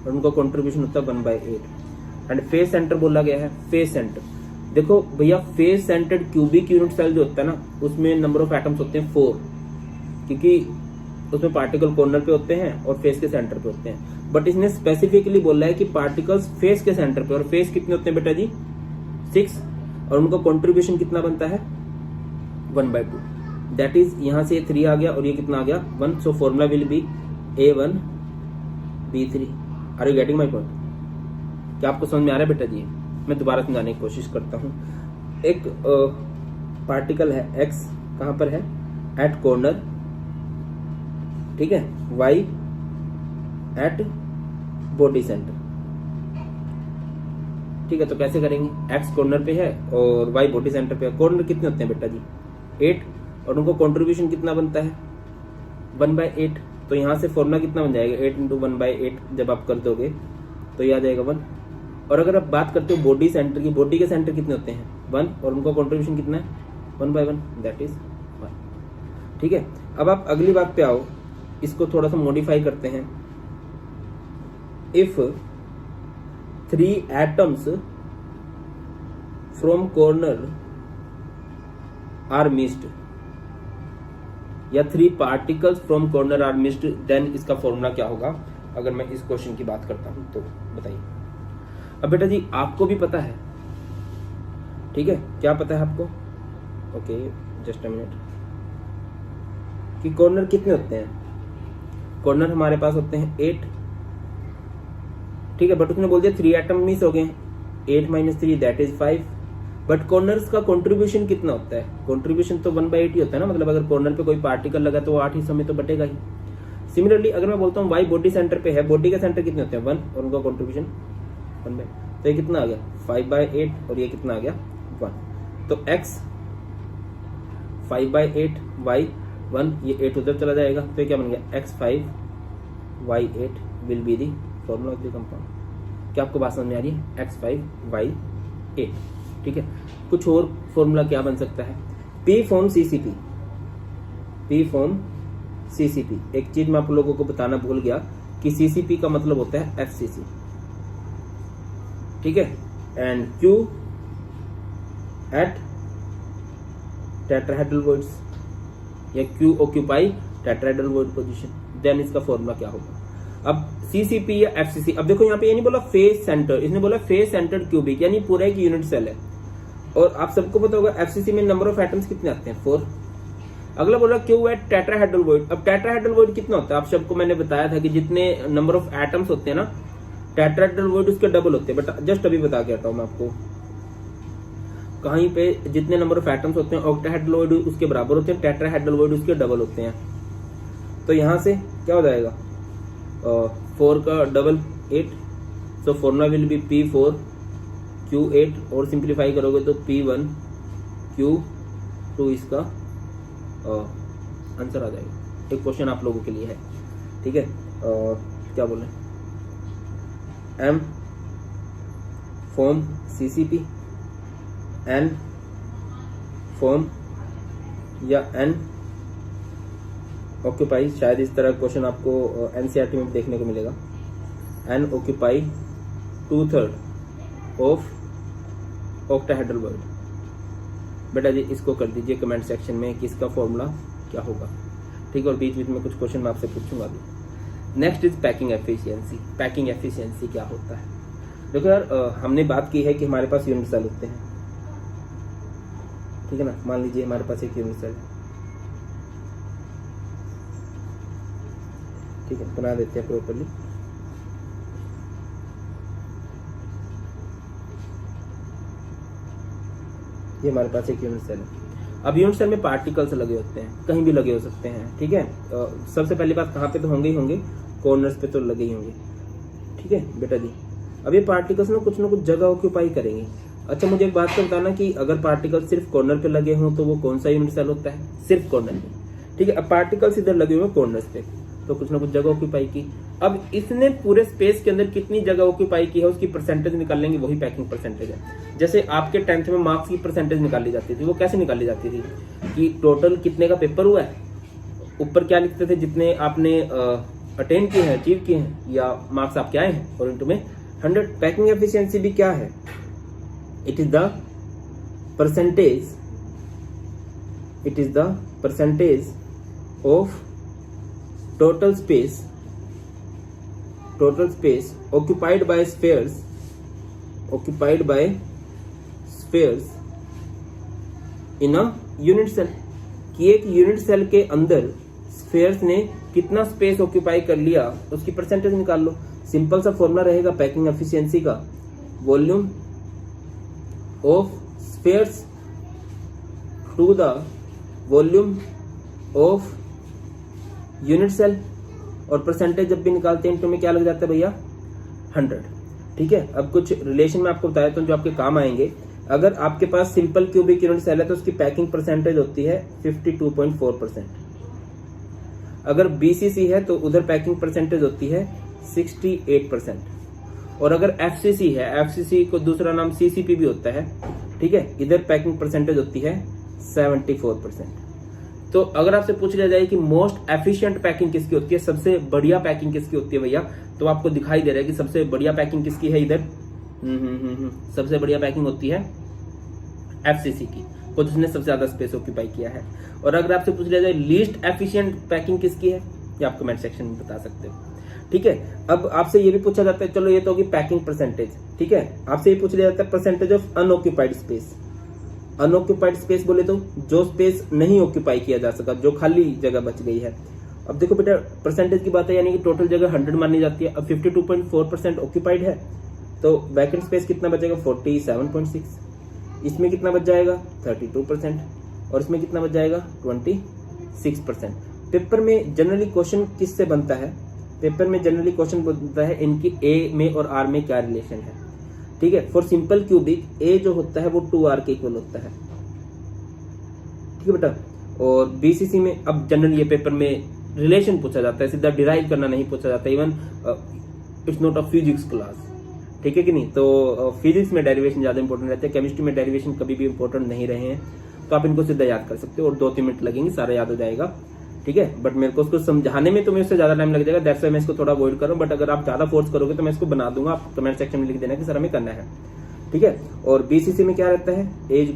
और उनका कंट्रीब्यूशन होता है 1/8 एंड फेस सेंटर बोला गया है। फेस सेंटर देखो भैया, face centred cubic unit cell जो होता है ना, उसमें नंबर ऑफ एटम्स होते हैं 4, क्योंकि उसमें पार्टिकल कॉर्नर पे होते हैं और फेस के सेंटर पे होते हैं। बट इसने स्पेसिफिकली बोला है कि पार्टिकल्स फेस के सेंटर पे, और फेस कितने होते हैं बेटा जी 6, और उनका कंट्रीब्यूशन कितना बनता है 1/2। दैट इज यहां से 3 आ गया और ये कितना आ गया 1। So formula will be A1 B3। Are you getting my point? क्या आपको समझ में आ रहा है बेटा जी? मैं दोबारा समझाने की कोशिश करता हूं। एक पार्टिकल है x, कहां पर है, एट कॉर्नर, ठीक है, y एट बॉडी सेंटर, ठीक है। तो कैसे करेंगे, x कॉर्नर पे है और y बॉडी सेंटर पे है। कॉर्नर कितने होते हैं बेटा जी 8 और उनको कंट्रीब्यूशन कितना बनता है 1/8। तो यहां से फॉर्मूला कितना बन जाएगा 8 × 1/8 जब आप कर दोगे तो ये आ जाएगा 1। और अगर आप बात करते हो बॉडी सेंटर की, बॉडी के सेंटर कितने होते हैं 1 और उनका कंट्रीब्यूशन कितना है 1/1, दैट इज 1, ठीक है। अब आप अगली बात पे आओ, इसको थोड़ा सा मॉडिफाई करते हैं। If 3 atoms from corner are missed, या 3 particles from corner are missed, then इसका फॉर्मूला क्या होगा? अगर मैं इस क्वेश्चन की बात करता हूं तो बताइए। अब बेटा जी आपको भी पता है, ठीक है, क्या पता है आपको? ओके जस्ट अ मिनट, कि कॉर्नर कितने होते हैं। कॉर्नर हमारे पास होते हैं 8, ठीक है, बट उसने बोल दिया 3 एटम मिस हो गए, 8 - 3 दैट इज 5। बट कॉर्नर्स का कंट्रीब्यूशन कितना होता है? कंट्रीब्यूशन तो 1/8 ही होता है ना, मतलब अगर कॉर्नर पे कोई पार्टिकल लगा तो वो 8 हिस्सों में तो बटेगा ही। सिमिलरली अगर मैं बोलता हूँ y बॉडी सेंटर पे है, बॉडी के सेंटर कितने होते हैं 1 और उनका कंट्रीब्यूशन 1/8, तो ये कितना आ गया 5/8 और ये कितना आ गया 1। तो x 5/8 y 1, ये 8 उधर चला जाएगा, तो ये क्या बन गया x5 y8 will be the formula of the compound. क्या आपको बात समझ में आ रही है? x5 y8, ठीक है। कुछ और फॉर्मूला क्या बन सकता है? P form CCP, P form CCP। एक चीज मैं आप लोगों को बताना भूल गया कि CCP का मतलब होता है FCC, ठीक है, and Q at tetrahedral voids, या Q occupy tetrahedral void position. Then इसका फॉर्मूला क्या होगा? अब CCP या FCC, अब देखो यहाँ पे ये नहीं बोला फेस सेंटर, इसने बोला फेस सेंटर्ड क्यूबिक, यानी पूरा एक यूनिट सेल है। और आप सबको पता होगा FCC में नंबर ऑफ एटम्स कितने आते हैं 4। अगला बोला Q एट टेट्राहेड्रल वॉइड। अब टेट्राहेड्रल वॉइड कितना होता है? आप सबको मैंने बताया था कि जितने नंबर ऑफ एटम्स होते हैं ना, टेट्राहेड्रल वॉइड उसके डबल होते हैं। बट जस्ट अभी बता के हटा हूं मैं आपको, कहीं पे जितने नंबर ऑफ एटम्स होते हैं ऑक्टाहेड्रल वॉइड उसके बराबर होते हैं, टेट्राहेड्रल वॉइड उसके डबल होते हैं। तो यहां से क्या हो जाएगा 4 का double 8, so formula will B P4 Q8, और सिंप्लीफाई करोगे तो P1 Q2 इसका आंसर आ जाएगा। एक क्वेश्चन आप लोगों के लिए है, ठीक है। क्या बोले, M form CCP, N form या N ऑक्यूपाई, शायद इस तरह क्वेश्चन आपको NCERT में देखने को मिलेगा। N occupy 2/3 of octahedral void. बेटा जी इसको कर दीजिए कमेंट सेक्शन में कि इसका फॉर्मूला क्या होगा, ठीक है। और बीच बीच में कुछ क्वेश्चन मैं आपसे पूछूंगा भी। Next is packing efficiency. Packing efficiency क्या होता है? देखो यार हमने बात की है कि हमारे पास यूनिट सेल होते हैं, ठीक है ना। मान लीजिए हमारे पास एक यूनिट सेल, ठीक है, बना देते हैं प्रॉपर्ली। ये हमारे पास एक यूनिट सेल है। अब यूनिट सेल में पार्टिकल्स लगे होते हैं, कहीं भी लगे हो सकते हैं, ठीक है। सबसे पहली बात कहाँ पे तो होंगे ही होंगे, कॉर्नर्स पे तो लगे ही होंगे, ठीक है बेटा जी। अब ये पार्टिकल्स ना कुछ जगह ऑक्यूपाई करेंगे। अच्छा मुझे एक बात तो बताना कि अगर पार्टिकल सिर्फ कॉर्नर पे लगे हों तो वो कौन सा यूनिट सेल होता है? सिर्फ कॉर्नर पे, ठीक है। अब पार्टिकल्स इधर लगे हुए कॉर्नर्स पे, तो कुछ ना कुछ जगह ऑक्यूपाई की। अब इसने पूरे स्पेस के अंदर कितनी जगह ऑक्यूपाई की है उसकी परसेंटेज निकाल लेंगे, वही पैकिंग परसेंटेज है। जैसे आपके 10th में मार्क्स की परसेंटेज निकाली जाती थी, वो कैसे निकाली जाती थी कि टोटल कितने का पेपर हुआ है, ऊपर क्या लिखते थे, जितने आपने अटेन किए हैं, अचीव किए हैं, या मार्क्स आपके आए हैं, और इनटू में 100। पैकिंग एफिशिएंसी भी क्या है, it is the percentage, it is the percentage of total space occupied by spheres in a unit cell, कि एक यूनिट सेल के अंदर स्फेयर्स ने कितना स्पेस ऑक्यूपाई कर लिया उसकी परसेंटेज निकाल लो। सिंपल सा फॉर्मूला रहेगा पैकिंग एफिशिएंसी का, volume of spheres to the volume of unit cell, और परसेंटेज जब भी निकालते हैं इनटू में क्या लग जाता है भैया, 100। ठीक है, अब कुछ रिलेशन में आपको बताया तो जो आपके काम आएंगे। अगर आपके पास सिंपल क्यूबिक यूनिट सेल है तो उसकी पैकिंग परसेंटेज होती है 52.4%। अगर बीसीसी है तो उधर पैकिंग परसेंटेज होती है 68%। और अगर एफसीसी है, एफसीसी को दूसरा नाम सीसीपी भी होता है, ठीक है, इधर पैकिंग परसेंटेज होती है 74%। तो अगर आपसे पूछ लिया जाए कि मोस्ट एफिशिएंट पैकिंग किसकी होती है, सबसे बढ़िया पैकिंग किसकी होती है भैया, तो आपको दिखाई दे रहा है कि सबसे बढ़िया पैकिंग किसकी है इधर। सबसे बढ़िया पैकिंग होती है एफसीसी की, वो जिसने सबसे ज्यादा स्पेस ऑक्यूपाई किया है। और अगर आपसे पूछ लिया जाए लीस्ट एफिशिएंट पैकिंग किसकी है, ये आप कमेंट सेक्शन में बता सकते हो। ठीक है, अब आपसे ये भी पूछा जाता है, चलो ये तो होगी पैकिंग परसेंटेज, ठीक है, आपसे ये पूछ लिया जाता है percentage of unoccupied space. Unoccupied space बोले तो जो स्पेस नहीं ऑक्यूपाई किया जा सका, जो खाली जगह बच गई है। अब देखो बेटा, परसेंटेज की बात है, यानी कि टोटल जगह 100 मानी जाती है। अब 52.4% ऑक्यूपाइड है, तो वैकेंट स्पेस कितना बचेगा, 47.6। इसमें कितना बच जाएगा, 32%, और इसमें कितना बच जाएगा, 26%। पेपर में जनरली क्वेश्चन किससे बनता है, पेपर में जनरली क्वेश्चन बनता है इनकी ए में और आर में क्या रिलेशन है। ठीक है, फॉर सिंपल क्यूबिक ए जो होता है वो 2r के इक्वल होता है। ठीक है बेटा, और बीसीसी में अब जनरली ये पेपर में रिलेशन पूछा जाता है, सीधा डिराइव करना नहीं पूछा जाता, even it's not a physics class. ठीक है कि नहीं, तो फिजिक्स में डेरिवेशन ज्यादा इंपॉर्टेंट रहते हैं, केमिस्ट्री में डेरिवेशन कभी भी इंपॉर्टेंट नहीं रहे हैं, तो आप इनको सीधा याद कर सकते हो और 2-3 मिनट लगेंगे, सारा याद हो जाएगा। ठीक है, बट मेरे को उसको समझाने में तुम्हें उससे ज्यादा टाइम लग जाएगा, दैट्स व्हाई मैं इसको थोड़ा अवॉइड करूं। बट अगर आप ज्यादा फोर्स करोगे तो मैं इसको बना दूंगा, आप कमेंट सेक्शन में लिख देना कि सर हमें करना है। ठीक है, और बीसीसी में क्या रहता है, a =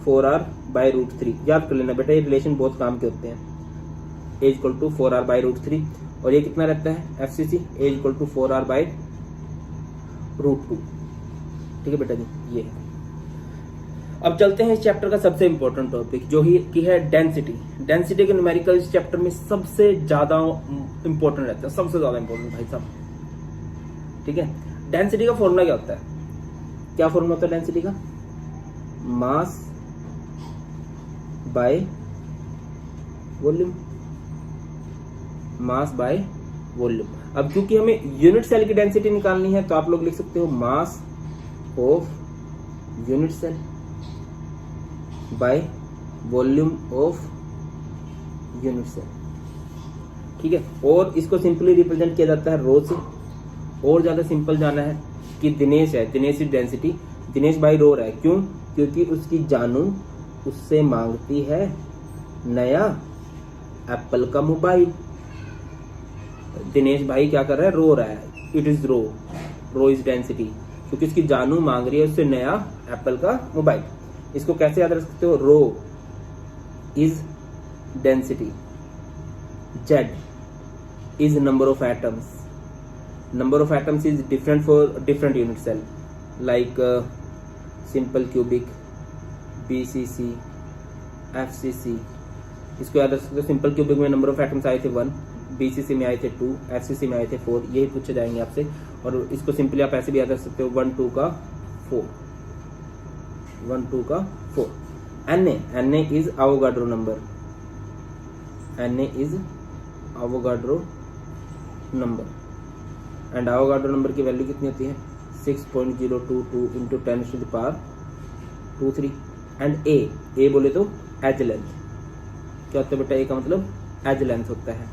4r/√3। याद कर लेना बेटा, ये रिलेशन बहुत काम के होते हैं, a = 4r/√3। और ये कितना रहता है एफसीसी, a = 4r/√2। ठीक है बेटा जी, ये है। अब चलते हैं इस चैप्टर का सबसे इंपॉर्टेंट टॉपिक जो ही की है डेंसिटी। डेंसिटी के न्यूमेरिकल इस चैप्टर में सबसे ज्यादा इंपॉर्टेंट रहता है, सबसे ज्यादा इंपॉर्टेंट भाई साहब। ठीक है, डेंसिटी का फॉर्मूला क्या होता है, क्या फॉर्मूला होता है डेंसिटी का, mass by volume, mass by volume. अब क्योंकि हमें यूनिट सेल की डेंसिटी निकालनी है तो आप लोग लिख सकते हो mass of unit cell by volume of unit cell. ठीक है, और इसको सिंपली रिप्रेजेंट किया जाता है रो से। और ज्यादा सिंपल जाना है कि दिनेश है, दिनेश की डेंसिटी दिनेश भाई रो रहा है, क्यों, क्योंकि उसकी जानू उससे मांगती है नया एप्पल का मोबाइल। दिनेश भाई क्या कर रहा है, रो रहा है, it is rho is density, क्योंकि उसकी जानू मांग रही है उससे नया एप्पल का मोबाइल। इसको कैसे याद रख सकते हो, rho is density, Z is number of atoms, number of atoms is different for different unit cell like simple cubic, BCC, FCC। इसको याद रख सकते हो, सिंपल क्यूबिक में नंबर ऑफ एटम्स आए थे 1, BCC में आए थे 2, FCC में आए थे 4, यही पूछे जाएंगे आपसे। और इसको सिंपली आप ऐसे भी याद रख सकते हो 1 2 का 4, 1 2 का 4। Na is Avogadro number, Na is Avogadro number, and Avogadro number की वैल्यू कितनी होती है 6.022 इंटू 10⁻²3। एंड ए बोले तो एज लेंथ, क्या होता है बेटा, ए का मतलब एज लेंथ होता है।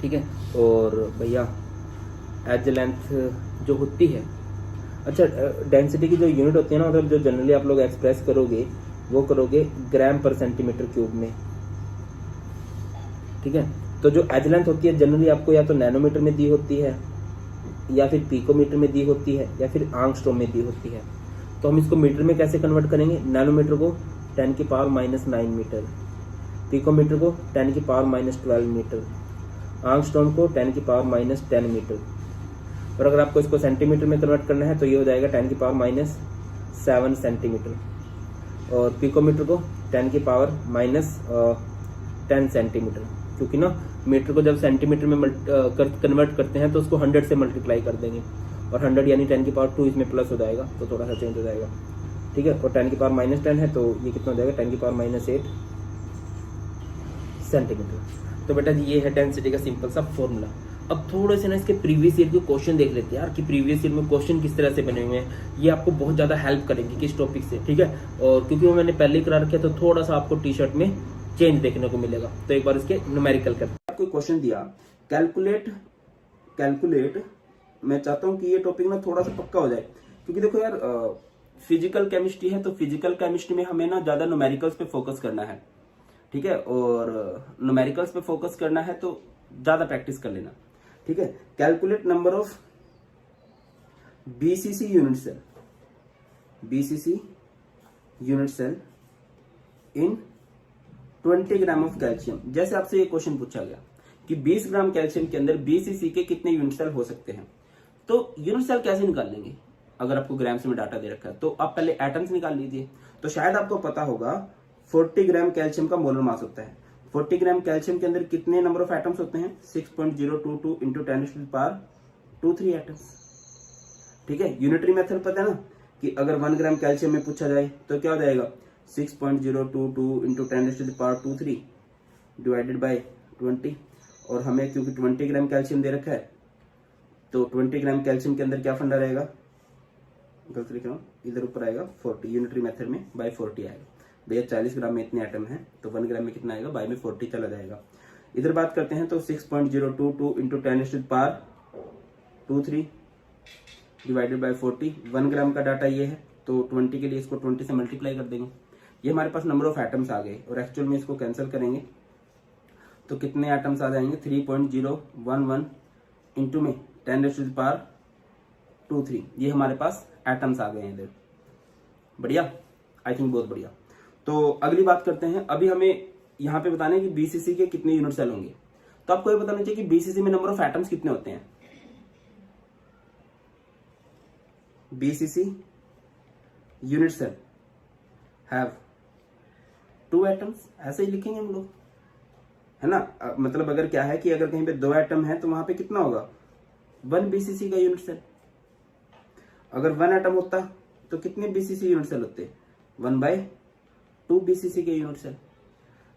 ठीक है। और भैया एज लेंथ जो होती है, अच्छा डेंसिटी की जो यूनिट होती है ना, मतलब जो जनरली आप लोग एक्सप्रेस करोगे वो करोगे ग्राम पर सेंटीमीटर क्यूब में, ठीक है। तो जो एज लेंथ होती है जनरली आपको या तो नैनोमीटर में दी होती है, या फिर पिकोमीटर में दी होती है, या फिर आंगस्ट्रॉम में दी होती है। तो हम इसको मीटर में कैसे कन्वर्ट करेंगे? नैनोमीटर को 10⁻⁹ मीटर, पिकोमीटर को 10⁻12 मीटर, आंगस्ट्रॉम को 10⁻10 मीटर। और अगर आपको इसको सेंटीमीटर में कन्वर्ट करना है तो ये हो जाएगा 10⁻7 सेंटीमीटर, और पिकोमीटर को 10⁻10 सेंटीमीटर। क्योंकि ना मीटर को जब सेंटीमीटर में कन्वर्ट करते हैं तो उसको 100 से मल्टीप्लाई कर देंगे, और 100 यानी 10⁻2 इसमें प्लस हो जाएगा, तो थोड़ा सा चेंज हो जाएगा, ठीक है। और 10⁻10 है तो ये कितना हो जाएगा? 10⁻8 सेंटीमीटर। तो बेटा जी ये है डेंसिटी का सिंपल सा फॉर्मूला। अब थोड़े से ना इसके प्रीवियस ईयर के क्वेश्चन देख लेते हैं यार, कि प्रीवियस ईयर में क्वेश्चन किस तरह से बने हुए हैं। ये आपको बहुत ज्यादा हेल्प करेंगे किस टॉपिक से, ठीक है। और क्योंकि वो मैंने पहले ही करा रखा है तो थोड़ा सा आपको टी शर्ट में चेंज देखने को मिलेगा। तो एक बार इसके न्यूमेरिकल करते हैं। आपको क्वेश्चन दिया कैलकुलेट, मैं चाहता हूँ कि ये टॉपिक ना थोड़ा सा पक्का हो जाए, क्योंकि देखो यार फिजिकल केमिस्ट्री है, तो फिजिकल केमिस्ट्री में हमें ना ज्यादा न्यूमेरिकल्स पे फोकस करना है, ठीक है। और न्यूमेरिकल्स पे फोकस करना है तो ज्यादा प्रैक्टिस कर लेना, ठीक है। Calculate number of BCC unit cell in 20 gram of calcium. जैसे आपसे ये क्वेश्चन पूछा गया कि 20 ग्राम कैल्शियम के अंदर बीसीसी के कितने यूनिट सेल हो सकते हैं, तो यूनिट सेल कैसे निकाल लेंगे? अगर आपको ग्राम्स में डाटा दे रखा है तो आप पहले एटम्स निकाल लीजिए। तो शायद आपको पता होगा 40 ग्राम कैल्शियम का मोलर मास होता है। 40 ग्राम कैल्शियम के अंदर कितने नंबर ऑफ एटम्स होते हैं? 6.022 इंटू 10⁻23 एटम्स, ठीक है। यूनिटरी मेथड पता है ना कि अगर 1 ग्राम कैल्शियम में पूछा जाए तो क्या हो जाएगा? 6.022 इंटू 10⁻23 डिवाइडेड बाय 20। और हमें क्योंकि 20 ग्राम कैल्शियम दे रखा है तो 20 ग्राम कैल्शियम के अंदर क्या फंडा रहेगा? गलत लिख रहा हूँ, इधर ऊपर आएगा 40, यूनिटरी मेथड में बाय 40 आएगा। भैया 40 ग्राम में इतने एटम हैं तो 1 ग्राम में कितना आएगा? बाय में 40 चला जाएगा। इधर बात करते हैं तो 6.022 इंटू 10⁻23 डिवाइडेड बाय 40। 1 ग्राम का डाटा ये है तो 20 के लिए इसको 20 से मल्टीप्लाई कर देंगे। ये हमारे पास नंबर ऑफ एटम्स आ गए, और एक्चुअल में इसको कैंसिल करेंगे तो कितने एटम्स आ जाएंगे? 3.011 इंटू में 10⁻23। ये हमारे पास एटम्स आ गए हैं इधर। बढ़िया, आई थिंक बहुत बढ़िया। तो अगली बात करते हैं। अभी हमें यहाँ पे बताना है कि बीसीसी के कितने यूनिट सेल होंगे। तो आपको ये बताना चाहिए कि बीसीसी में नंबर ऑफ एटम्स कितने होते हैं। BCC unit cell have 2 atoms, ऐसे ही लिखेंगे हम लोग, है ना। मतलब अगर क्या है कि अगर कहीं पे 2 एटम है तो वहां पे कितना होगा? 1 बीसीसी का यूनिट सेल। अगर 1 एटम होता तो कितने बीसीसी यूनिट सेल होते? 1/2 बीसीसी के यूनिट सेल।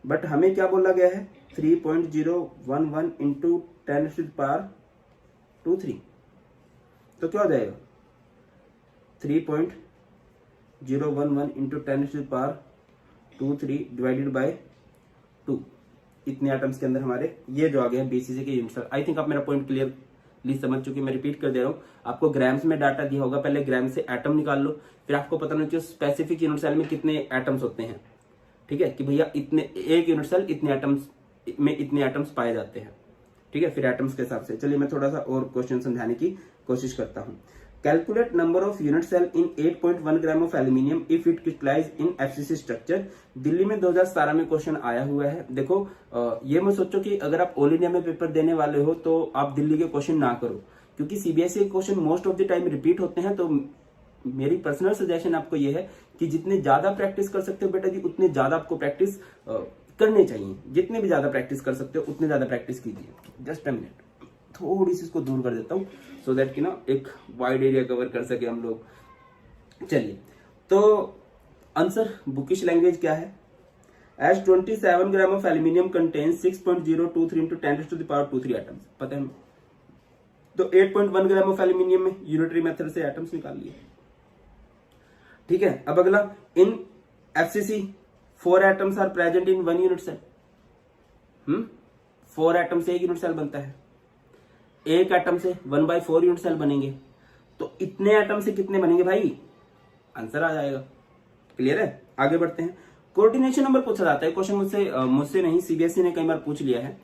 बट हमें क्या बोला गया है? 3.011 इंटू 10⁻23। तो क्या हो जाएगा? 3.011 इंटू 10⁻23 डिवाइडेड बाय 2। इतने एटम्स के अंदर हमारे ये जो आ गया है बीसीसी के यूनिट सेल। आई थिंक आप मेरा पॉइंट क्लियरली समझ चुके। मैं रिपीट कर दे रहा हूँ, आपको ग्राम्स में डाटा दिया होगा, पहले ग्राम से एटम निकाल लो, फिर आपको पता नहीं चाहिए स्पेसिफिक यूनिट सेल में कितने एटम्स होते हैं, ठीक है, कि भैया इतने एक यूनिट सेल इतने एटम्स में इतने एटम्स पाए जाते हैं, ठीक है। फिर एटम्स के हिसाब से चलिए मैं थोड़ा सा और क्वेश्चन समझाने की कोशिश करता हूँ। Calculate number of unit cell in 8.1 gram of aluminium if it crystallize in FCC structure. Delhi में 2017 में क्वेश्चन आया हुआ है। देखो ये मत सोचो कि अगर आप ऑल इंडिया में पेपर देने वाले हो तो आप दिल्ली के क्वेश्चन ना करो, क्योंकि सीबीएसई के question most of the time repeat होते हैं। तो मेरी पर्सनल सजेशन आपको ये है कि जितने ज्यादा प्रैक्टिस कर सकते हो बेटा जी, उतने ज्यादा आपको प्रैक्टिस करने चाहिए। जितने भी ज्यादा प्रैक्टिस कर सकते हो उतने ज्यादा प्रैक्टिस कीजिए। जस्ट अ मिनट, थोड़ी सी इसको दूर कर देता हूँ सो दैट कि ना एक वाइड एरिया कवर कर सके हम लोग। चलिए, तो आंसर बुकिश लैंग्वेज क्या है? As 27 gram of aluminium contains 6.023 into 10⁻23 atoms. पता है, तो 8.1 ग्राम ऑफ एल्यूमिनियम में यूनिटरी मेथड से एटम्स निकाल लिए, ठीक है। अब अगला, in FCC 4 atoms are present in 1 unit cell. 4 atom से 1 यूनिट सेल बनता है, एक एटम से 1/4 यूनिट सेल बनेंगे, तो इतने एटम से कितने बनेंगे भाई, आंसर आ जाएगा। क्लियर है? आगे बढ़ते हैं। कोऑर्डिनेशन नंबर पूछा जाता है, क्वेश्चन मुझसे नहीं, सीबीएसई ने कई बार पूछ लिया है,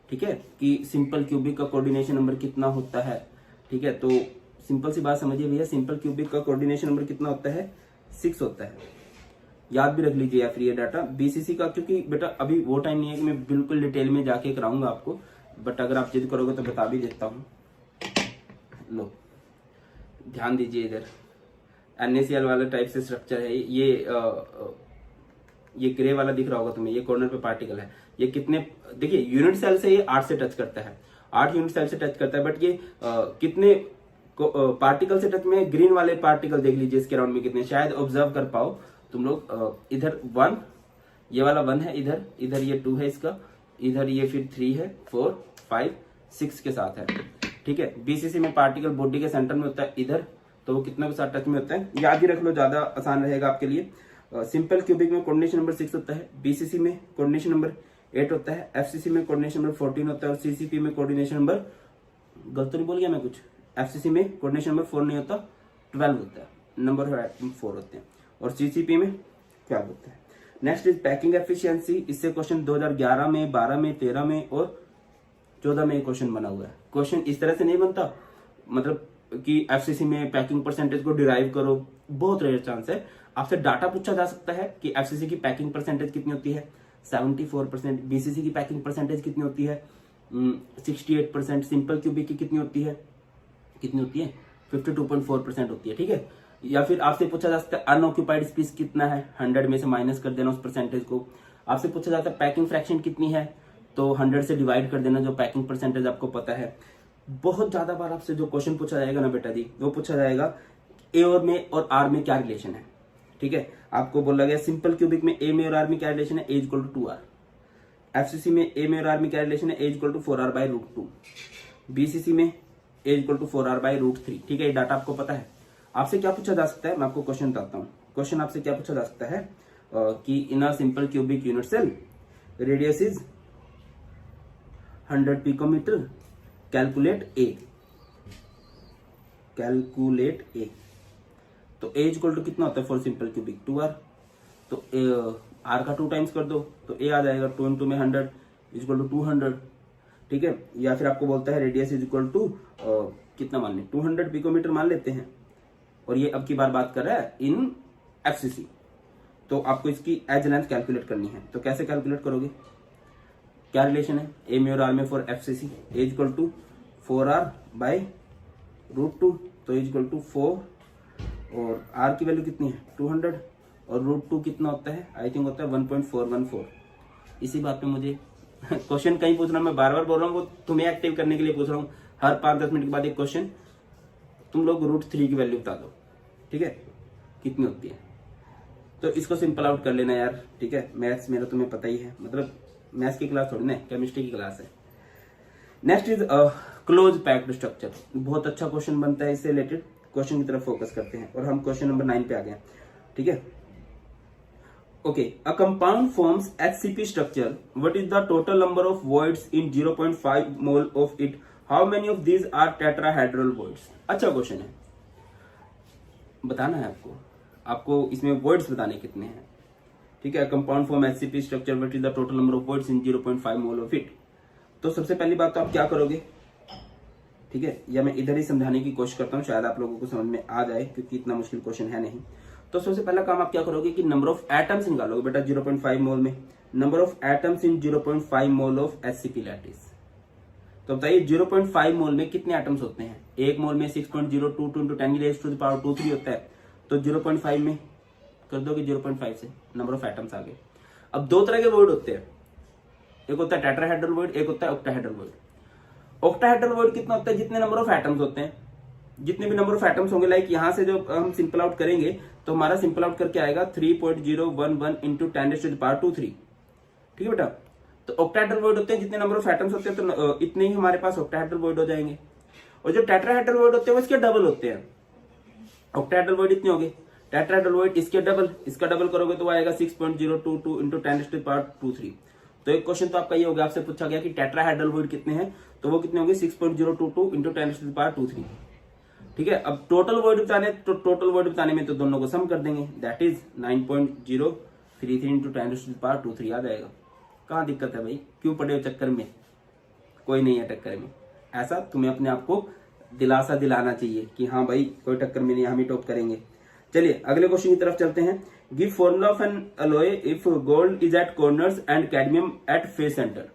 ठीक है, कि सिंपल क्यूबिक का कोऑर्डिनेशन नंबर कितना होता है। ठीक है, तो सिंपल सी बात समझिए भैया, सिंपल क्यूबिक का कोऑर्डिनेशन नंबर कितना होता है, 6 होता है। याद भी रख लीजिए या फिर ये डाटा बीसीसी का, क्योंकि बेटा अभी वो टाइम नहीं है कि मैं बिल्कुल डिटेल में जाके कराऊंगा आपको, बट अगर आप जिद करोगे तो बता भी देता हूँ। लो ध्यान दीजिए, इधर NaCl वाला टाइप से स्ट्रक्चर है, ये ग्रे वाला दिख रहा होगा तुम्हें, ये कॉर्नर पे पार्टिकल है। ये कितने, देखिए यूनिट सेल से ये 8 से टच करता है, 8 यूनिट सेल से टच करता है, बट ये कितने पार्टिकल से टच में, ग्रीन वाले पार्टिकल देख लीजिए इसके अराउंड में कितने, शायद ऑब्जर्व कर पाओ तुम लोग। इधर 1, ये वाला 1 है, इधर ये 2 है इसका, इधर ये फिर 3 है, 4, 5, 6 के साथ है। ठीक है, बीसीसी में पार्टिकल बॉडी के सेंटर में होता है इधर, तो वो कितना के साथ टच में होता है, याद ही रख लो, ज्यादा आसान रहेगा आपके लिए। सिंपल क्यूबिक में कोऑर्डिनेशन नंबर 6 होता है, बीसीसी में कोऑर्डिनेशन नंबर 8 होता है, एफसीसी में कोऑर्डिनेशन नंबर 14 होता है, और सीसीपी में कोऑर्डिनेशन नंबर, गलत तो नहीं बोल गया मैं कुछ, एफसीसी में कोऑर्डिनेशन नंबर 4 नहीं होता, 12 होता है, नंबर 4 होते हैं, और सीसीपी में 12 होता है। नेक्स्ट इज पैकिंग एफिशिएंसी, इससे क्वेश्चन 2011 में, 12 में, 13 में और 14 में क्वेश्चन बना हुआ है। क्वेश्चन इस तरह से नहीं बनता, मतलब कि एफसीसी में पैकिंग परसेंटेज को डिराइव करो, बहुत रेयर चांस है। आपसे डाटा पूछा जा सकता है कि एफसीसी की पैकिंग परसेंटेज कितनी होती है, 74%, बीसीसी की पैकिंग परसेंटेज कितनी होती है, 68%, सिंपल क्यूबिक की कितनी होती है, 52.4% होती है। ठीक है, या फिर आपसे पूछा जा सकता है अनऑक्यूपाइड स्पेस कितना है, 100 में से माइनस कर देना उस परसेंटेज को। आपसे पूछा जाता है पैकिंग फ्रैक्शन कितनी है, तो 100 से डिवाइड कर देना जो पैकिंग परसेंटेज आपको पता है। बहुत ज्यादा बार आपसे जो क्वेश्चन पूछा जाएगा ना बेटा जी, वो पूछा जाएगा ए और में और आर में क्या रिलेशन है। ठीक है, आपको बोला गया सिंपल क्यूबिक में ए में और आर में क्या रिलेशन है, ए इक्वल टू 2r, एफसीसी में ए में और आर में क्या रिलेशन है, ए इक्वल टू 4r/√2, बीसीसी में ए इक्वल टू 4r/√3। ठीक है, ये डाटा आपको पता है। आपसे क्या पूछा जा सकता है, मैं आपको क्वेश्चन बताता हूँ। क्वेश्चन आपसे क्या पूछा जा सकता है कि in a simple cubic unit cell radius is 100 picometer, calculate a. तो ए इक्वल टू कितना होता है फॉर सिंपल क्यूबिक, 2r, तो आर का 2 टाइम्स कर दो तो ए आ जाएगा, 2 × में 100 इक्वल टू 200। ठीक है, या फिर आपको बोलता है रेडियस इज इक्वल टू कितना मान लें, 200 पिकोमीटर मान लेते हैं, और ये अब की बात कर रहा है इन एफसीसी, तो आपको इसकी एज लेंथ कैलकुलेट करनी है। तो कैसे कैलकुलेट करोगे, क्या रिलेशन है ए में और आर में for FCC, a equal to 4r/√2, तो ए इक्वल टू 4, और आर की वैल्यू कितनी है 200, और √2 कितना होता है, आई थिंक होता है 1.414। इसी बात पे मुझे क्वेश्चन कहीं पूछ रहा हूँ, मैं बार बार बोल रहा हूँ, वो तुम्हें एक्टिव करने के लिए पूछ रहा हूँ। हर 5-10 मिनट के बाद एक क्वेश्चन, तुम लोग √3 की वैल्यू बता दो, ठीक है, कितनी होती है। तो इसको सिंपल आउट कर लेना यार, ठीक है। मैथ्स मेरा तुम्हें पता ही है, मतलब मैथ्स की क्लास थोड़ी ना, केमिस्ट्री की क्लास है। Next is close packed structure, बहुत अच्छा क्वेश्चन बनता है इससे रिलेटेड। क्वेश्चन की तरफ फोकस करते हैं, और हम क्वेश्चन नंबर 9 पे आ गए, ठीक है। Okay, a compound forms HCP structure, what is the total number of voids in 0.5 mole of it, how many of these are tetrahedral voids. अच्छा क्वेश्चन है, बताना है आपको इसमें वॉइड्स बताने कितने हैं, ठीक है। Compound form HCP structure, what is the total number of voids in 0.5 mole of it. तो सबसे पहली बात तो आप क्या करोगे, ठीक है, या मैं इधर ही समझाने की कोशिश करता हूँ, शायद आप लोगों को समझ में आ जाए, क्योंकि इतना मुश्किल क्वेश्चन है नहीं। तो सबसे पहला काम आप क्या करोगे कि नंबर ऑफ एटम्स निकालोगे बेटा 0.5 मोल में, number of atoms in 0.5 mole of HCP lattice. तो बताइए 0.5 मोल में कितने एटम्स होते हैं, एक मोल में 6.022 × 10⁻⁻23 होता है, तो 0.5 में कर दोगे 0.5 से, नंबर ऑफ एटम्स आ गए। अब दो तरह के वॉइड होते हैं, एक होता है टेट्राहेड्रल वॉइड, एक होता है ऑक्टाहेड्रल वॉइड। ऑक्टाहेड्रल वॉइड कितना होता है, जितने नंबर ऑफ एटम्स होते हैं, जितने भी नंबर ऑफ एटम्स होंगे, लाइक यहां से जो हम सिंपल आउट करेंगे तो हमारा सिंपल आउट करके आएगा 3.011 × 10⁻²3, ठीक है बेटा। तो ऑक्टाहेड्रल वॉइड होते हैं जितने नंबर ऑफ एटम्स होते हैं, तो इतने ही हमारे पास ऑक्टाहेड्रल वॉइड हो जाएंगे। और जो टेट्राहेड्रल वॉइड होते हैं वो इसके डबल होते हैं। ऑक्टाहेड्रल वॉइड इतने हो गए, टेट्राहेड्रल वॉइड इसके डबल, इसका डबल करोगे तो आएगा 6.022 × 10⁻²3। तो एक क्वेश्चन तो आपका ये हो गया, आपसे पूछा गया कि टेट्राहेड्रल वॉइड कितने हैं, तो वो कितने होंगे 6.022 इंटू 10⁻²3। ठीक है, अब टोटल वॉइड बताने में तो दोनों को सम कर देंगे, दैट इज 9.033 इंटू 10⁻²3 आ जाएगा। कहाँ दिक्कत है भाई, क्यों पड़े हो चक्कर में, कोई नहीं है टक्कर में। ऐसा तुम्हें अपने आप को दिलासा दिलाना चाहिए कि हाँ भाई कोई टक्कर में नहीं, हम ही टॉप करेंगे। चलिए अगले क्वेश्चन की तरफ चलते हैं। Give formula of an alloy if gold is at corners and cadmium at face centre.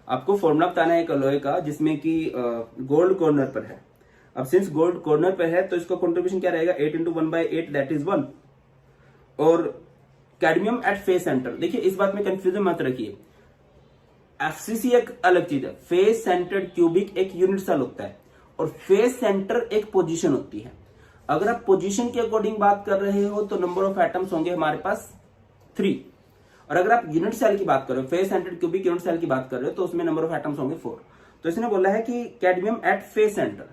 आपको फॉर्मूला बताना है एक अलॉय का जिसमें कि गोल्ड कॉर्नर पर है। अब सिंस गोल्ड कॉर्नर पर है तो इसका कॉन्ट्रीब्यूशन क्या रहेगा, 8 इंटू 1/8 दैट इज 1। और कैडमियम एट फेस सेंटर, देखिए इस बात में कंफ्यूजन मत रखिए, एफसीसी एक अलग चीज है, फेस सेंटर्ड क्यूबिक एक यूनिट सेल होता है और फेस सेंटर एक पोजीशन होती है। अगर आप पोजीशन के अकॉर्डिंग बात कर रहे हो तो नंबर ऑफ एटम्स होंगे हमारे पास 3, और अगर आप यूनिट सेल की बात कर रहे हो, face centred cubic unit cell की बात कर रहे हो, तो उसमें नंबर ऑफ एटम्स होंगे 4। तो इसने बोला है कि कैडमियम एट फेस सेंटर,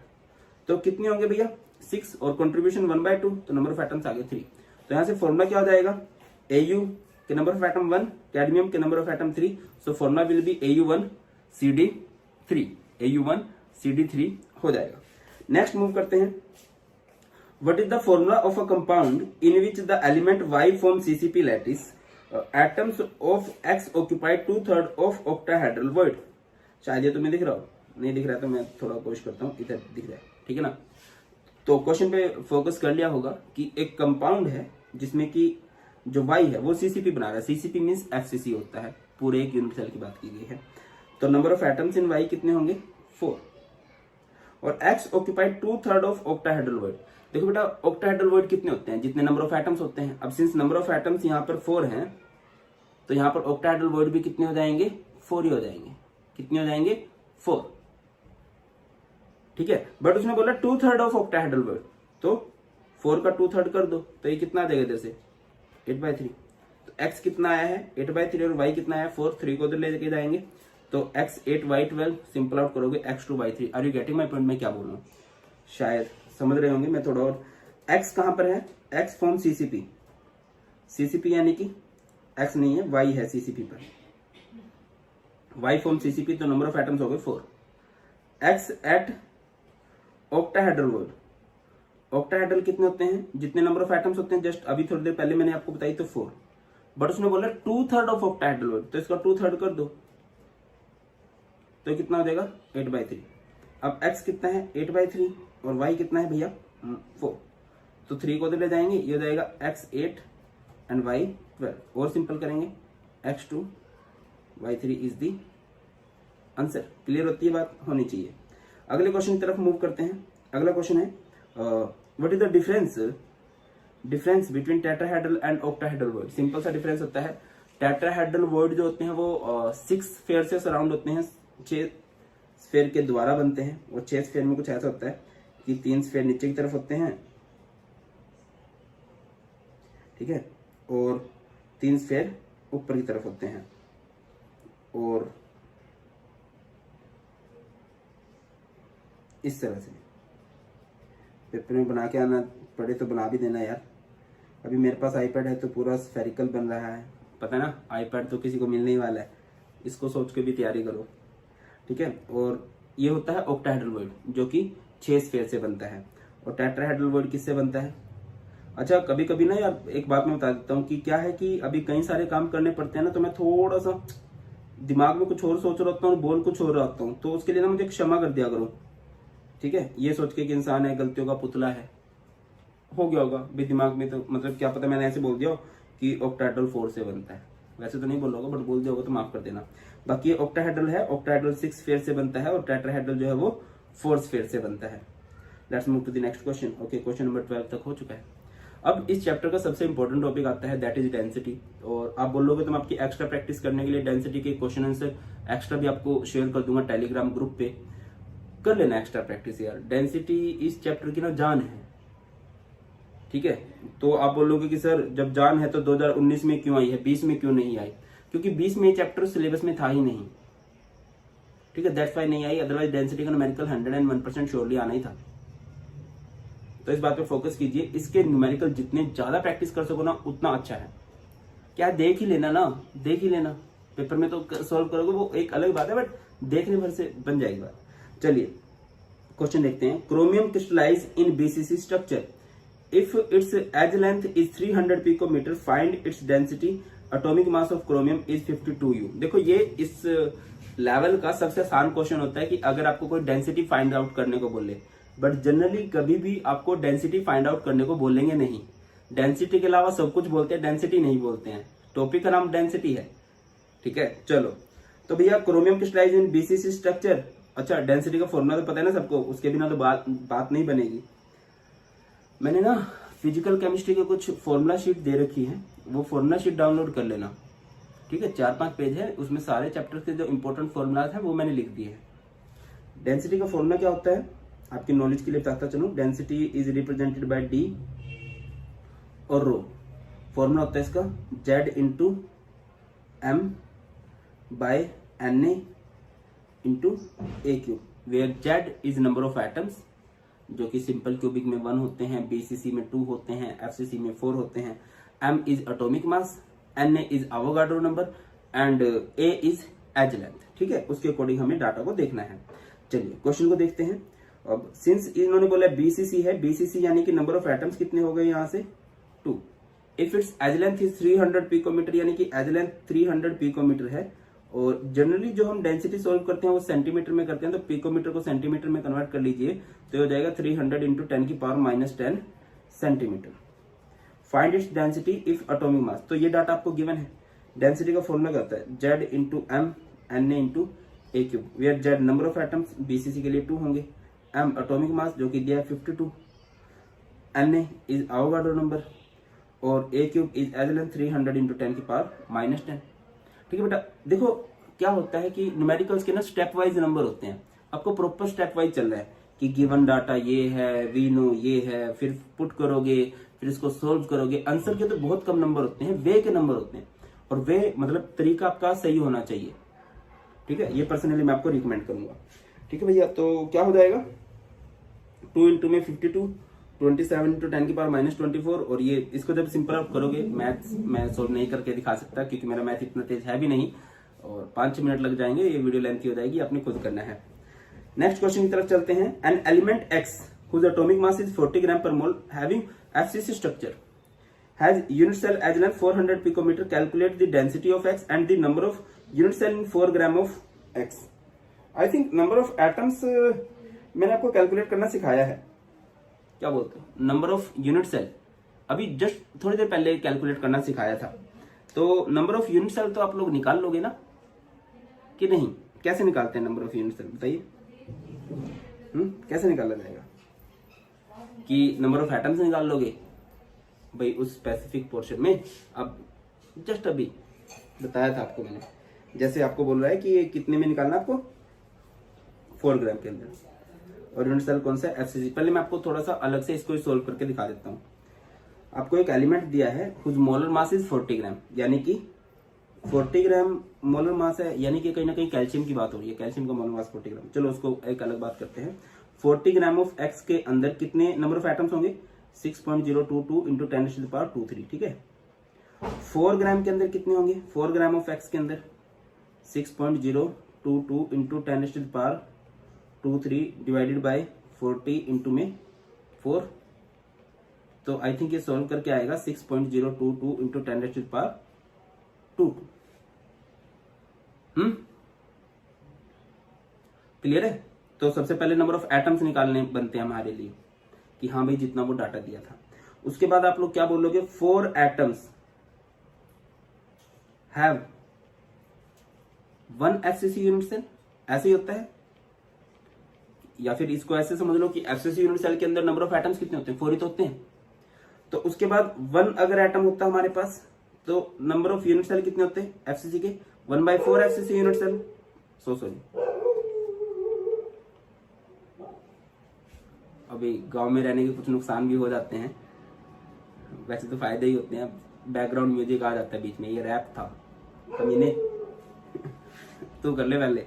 तो कितने होंगे भैया 6, और कंट्रीब्यूशन 1/2, तो नंबर ऑफ एटम्स आ गए 3। तो यहां से फॉर्मूला क्या हो जाएगा, Au के नंबर ऑफ एटम 1, कैडमियम के number of atom 3, so formula will B Au1CD3, Au1CD3 हो जाएगा। नेक्स्ट मूव करते हैं। What is the formula of a compound in which the element Y form CCP lattice? Atoms of X occupy 2/3 of octahedral void. शायद ये तुम्हें दिख रहा हो, नहीं दिख रहा तो मैं थोड़ा कोशिश करता हूँ, इधर दिख रहा है, ठीक है ना। तो क्वेश्चन पे फोकस कर लिया होगा कि एक कंपाउंड है जिसमें कि जो Y है वो CCP बना रहा है। CCP मीन्स FCC होता है, पूरे एक यूनिट सेल की बात की गई है। तो number of atoms in Y कितने होंगे 4, और X occupied 2/3 of octahedral void. देखो बेटा ऑक्टाहेड्रल वॉइड कितने होते हैं, जितने नंबर ऑफ एटम्स होते हैं। अब सिंस नंबर ऑफ एटम्स यहाँ पर 4 हैं तो यहाँ पर ऑक्टाहेड्रल वॉइड भी कितने हो जाएंगे, 4 ही हो जाएंगे। कितने हो जाएंगे 4, ठीक है। बट उसने बोला 2/3 ऑफ ऑक्टाहेड्रल वॉइड, तो 4 का 2/3 कर दो तो ये कितना आ जाएगा इधर से 8/3। तो x कितना आया है 8/3 और y कितना आया 4, 3 को तो लेके जाएंगे, तो x 8 y 12 सिंपल आउट करोगे x 2/3। Are you getting my point, मैं क्या बोल रहा हूँ, शायद समझ रहे होंगे। मैं थोड़ा और, x कहां पर है, x फॉर्म CCP, CCP यानी कि x नहीं है y है CCP पर, y फॉर्म CCP, तो नंबर ऑफ एटम्स हो गए 4। x at octahedral void, octahedral कितने होते हैं, जितने नंबर ऑफ एटम्स होते हैं, जस्ट अभी थोड़ी देर पहले मैंने आपको बताई तो 4, बट उसने बोला 2/3 ऑफ ऑक्टाहेड्रल वॉइड, तो इसका 2/3 कर दो तो कितना हो जाएगा 8/3। अब x कितना है 8/3 और y कितना है भैया 4, तो 3 को तो ले जाएंगे, ये हो जाएगा x 8 एंड y 12, और सिंपल करेंगे x 2 y 3 is the answer. Clear होती है बात, होनी चाहिए। अगले क्वेश्चन की तरफ मूव करते हैं। अगला क्वेश्चन है what is the difference between tetrahedral and octahedral void. Simple सा डिफरेंस होता है, टेट्राहेड्रल वॉइड जो होते हैं वो 6 स्फीयर से सराउंड होते हैं, 6 स्फीयर के द्वारा बनते हैं, और 6 स्फीयर में कुछ ऐसा होता है कि 3 स्फीयर नीचे की तरफ होते हैं, ठीक है, और 3 स्फीयर ऊपर की तरफ होते हैं। और इस तरह से पेपर में बना के आना पड़े तो बना भी देना यार। अभी मेरे पास आईपैड है तो पूरा स्फेरिकल बन रहा है, पता है ना, आईपैड तो किसी को मिलने ही वाला है, इसको सोच के भी तैयारी करो, ठीक है। और ये होता है ऑक्टाहेड्रल वॉइड जो कि 6 स्फीयर से बनता है, और टेट्राहेड्रल वॉइड किससे बनता है। अच्छा कभी कभी ना यार एक बात मैं बता देता हूँ कि क्या है कि अभी कई सारे काम करने पड़ते हैं ना, तो मैं थोड़ा सा दिमाग में कुछ और सोच रहा होता हूँ, बोल कुछ और रहा हूँ, तो उसके लिए ना मुझे क्षमा कर दिया करो, ठीक है। ये सोच के कि इंसान है, गलतियों का पुतला है, हो गया होगा भी दिमाग में, तो मतलब क्या पता मैंने ऐसे बोल दिया हो कि ऑक्टाहेड्रल 4 से बनता है, वैसे तो नहीं बोल होगा बट बोल दिया होगा तो माफ कर देना। बाकी ये ऑक्टाहेड्रल है, ऑक्टाहेड्रल 6 स्फीयर से बनता है, और टेट्राहेड्रल जो है वो 4 स्फीयर से बनता है। Let's move to the next question. Okay, question number 12 तक हो चुका है। अब इस चैप्टर का सबसे इंपॉर्टेंट टॉपिक आता है, दैट इज डेंसिटी। और आप बोलोगे तो मैं आपकी एक्स्ट्रा प्रैक्टिस करने के लिए डेंसिटी के क्वेश्चन आंसर एक्स्ट्रा भी आपको शेयर कर दूंगा टेलीग्राम ग्रुप पे, कर लेना एक्स्ट्रा प्रैक्टिस यार। डेंसिटी इस चैप्टर की ना जान है, ठीक है। तो आप बोलोगे कि सर जब जान है तो 2019 में क्यों आई है, 20 में क्यों नहीं आई, क्योंकि 20 में ये चैप्टर सिलेबस में था ही नहीं, ठीक है, दैट्स व्हाई नहीं आई। अदरवाइज डेंसिटी का न्यूमेरिकल 101% श्योरली आना ही था। तो इस बात पे फोकस कीजिए, इसके न्यूमेरिकल जितने ज्यादा प्रैक्टिस कर सको ना उतना अच्छा है। क्या देख ही लेना ना, देख ही लेना, पेपर में तो सॉल्व करोगे वो एक अलग बात है, बट देखने भर से बन जाएगी बात। चलिए क्वेश्चन देखते हैं। Chromium crystallize in BCC structure, if its edge length is 300 picometre, find its density, atomic mass of chromium is 52U। देखो ये इस लेवल का सबसे आसान क्वेश्चन होता है कि अगर आपको कोई डेंसिटी फाइंड आउट करने को बोले, बट जनरली कभी भी आपको डेंसिटी फाइंड आउट करने को बोलेंगे नहीं। डेंसिटी के अलावा सब कुछ बोलते हैं, डेंसिटी नहीं बोलते हैं। टॉपिक का नाम डेंसिटी है, ठीक है। चलो तो भैया chromium crystallize in BCC structure, अच्छा डेंसिटी का फॉर्मूला तो पता है ना सबको, उसके बिना तो बात नहीं बनेगी। मैंने ना फिजिकल केमिस्ट्री के कुछ फॉर्मूला शीट दे रखी है, वो फॉर्मूला शीट डाउनलोड कर लेना, ठीक है। 4-5 पेज है, उसमें सारे चैप्टर के जो इंपॉर्टेंट फॉर्मूलाज हैं वो मैंने लिख दिए हैं। डेंसिटी का फॉर्मूला क्या होता है आपकी नॉलेज के लिए बताता चलूं। Density is represented by d और रो। फॉर्मूला होता है इसका z into m by N A into a cube, where z is number of atoms, जो कि सिंपल क्यूबिक में 1 होते हैं, बीसीसी में 2 होते हैं, एफसीसी में 4 होते हैं। M is atomic mass, N A is Avogadro number and a is edge length, ठीक है। उसके अकॉर्डिंग हमें डाटा को देखना है। चलिए क्वेश्चन को देखते हैं। अब सिंस इन्होंने बोला बीसीसी है, बीसीसी यानी कि नंबर ऑफ एटम्स कितने हो गए यहाँ से 2। If its edge length is 300 picometre, यानी कि एज लेंथ 300 पिकोमीटर है। और जनरली जो हम डेंसिटी सोल्व करते हैं वो सेंटीमीटर में करते हैं, तो पिकोमीटर को सेंटीमीटर में कन्वर्ट कर लीजिए तो हो जाएगा 300 इंटू 10 की power -10 centimetre. Find its density if atomic mass, तो ये डाटा आपको गिवन है। डेंसिटी का फॉर्मूला क्या होता है z into m N A into a cube, where z number of atoms BCC के लिए 2 होंगे, एम एटॉमिक मास जो कि दिया है 52, N A is Avogadro number और a cube is edge length 300 into 10 की पावर -10, ठीक है बेटा। देखो क्या होता है कि न्यूमेरिकल्स के ना स्टेप वाइज नंबर होते हैं, आपको प्रॉपर स्टेप वाइज चल रहा है कि गिवन डाटा ये है, वी नो ये है, फिर पुट करोगे, फिर इसको सोल्व करोगे। आंसर के तो बहुत कम नंबर होते हैं, वे के नंबर होते हैं, और वे मतलब तरीका आपका सही होना चाहिए, ठीक है। ये पर्सनली मैं आपको रिकमेंड करूंगा, ठीक है भैया। तो क्या हो जाएगा 2 इंटू में 52, 27 इंटू 10 की पावर -24, और ये इसको जब सिंपल आप करोगे, मैथ्स मैं सोल्व नहीं करके दिखा सकता क्योंकि मेरा मैथ इतना तेज है भी नहीं, और 5 मिनट लग जाएंगे, ये वीडियो लेंथी हो जाएगी, आपने खुद करना है। नेक्स्ट क्वेश्चन की तरफ चलते हैं। An element x whose atomic mass is 40 gram per mole having FCC structure has unit cell as length 400 picometer, calculate the density of x and the number of unit cell in 4 gram of x। I think number of atoms मैंने आपको calculate करना सिखाया है, क्या बोलते हो, number of unit cell अभी just थोड़ी देर पहले कैलकुलेट करना सिखाया था। तो नंबर ऑफ यूनिट सेल तो आप लोग निकाल लोगे ना कि नहीं, कैसे निकालते हैं नंबर ऑफ यूनिट सेल बताइए। कैसे निकाला जाएगा कि नंबर ऑफ एटम्स निकाल लोगे भाई उस स्पेसिफिक पोर्शन में। अब जस्ट अभी बताया था आपको मैंने, जैसे आपको बोल रहा है कि ये कितने में निकालना आपको 4 ग्राम के अंदर, और यूनिट सेल कौन सा है एफसीसी। पहले मैं आपको थोड़ा सा अलग से इसको सोल्व करके दिखा देता हूँ। आपको एक एलिमेंट दिया है whose मोलर मास इज 40 ग्राम, यानी कि 40 ग्राम मोलर मास है, यानी कि कहीं ना कहीं कैल्शियम की बात हो रही है, कैल्शियम का मोलर मास 40 ग्राम। चलो उसको एक अलग बात करते हैं। 40 ग्राम ऑफ एक्स के अंदर कितने नंबर ऑफ एटम्स होंगे 6.022 इंटू 10⁻²3, ठीक है। 4 ग्राम के अंदर कितने होंगे 4 ग्राम ऑफ एक्स के अंदर 6.022 इंटू 10⁻²3 डिवाइडेड बाय 40 इंटू में 4। तो आई थिंक ये सॉल्व करके आएगा 6.022 इंटू 10⁻²2। क्लियर है। तो सबसे पहले नंबर ऑफ एटम्स निकालने बनते हैं हमारे लिए कि हाँ भाई जितना वो डाटा दिया था। उसके बाद आप लोग क्या बोलोगे 4 atoms have 1 FCC unit cell, ऐसे ही होता है। या फिर इसको ऐसे समझ लो कि एफसीसी यूनिट सेल के अंदर नंबर ऑफ एटम्स कितने होते हैं 4 ही तो होते हैं। तो उसके बाद 1 अगर एटम होता है हमारे पास तो नंबर ऑफ यूनिट सेल कितने होते हैं एफसीसी के 1/4 एफसीसी यूनिट सेल। सॉरी अभी गांव में रहने के कुछ नुकसान भी हो जाते हैं, वैसे तो फायदे ही होते हैं। बैकग्राउंड म्यूजिक आ जाता है बीच में, ये रैप था कमीने तू कर ले पहले।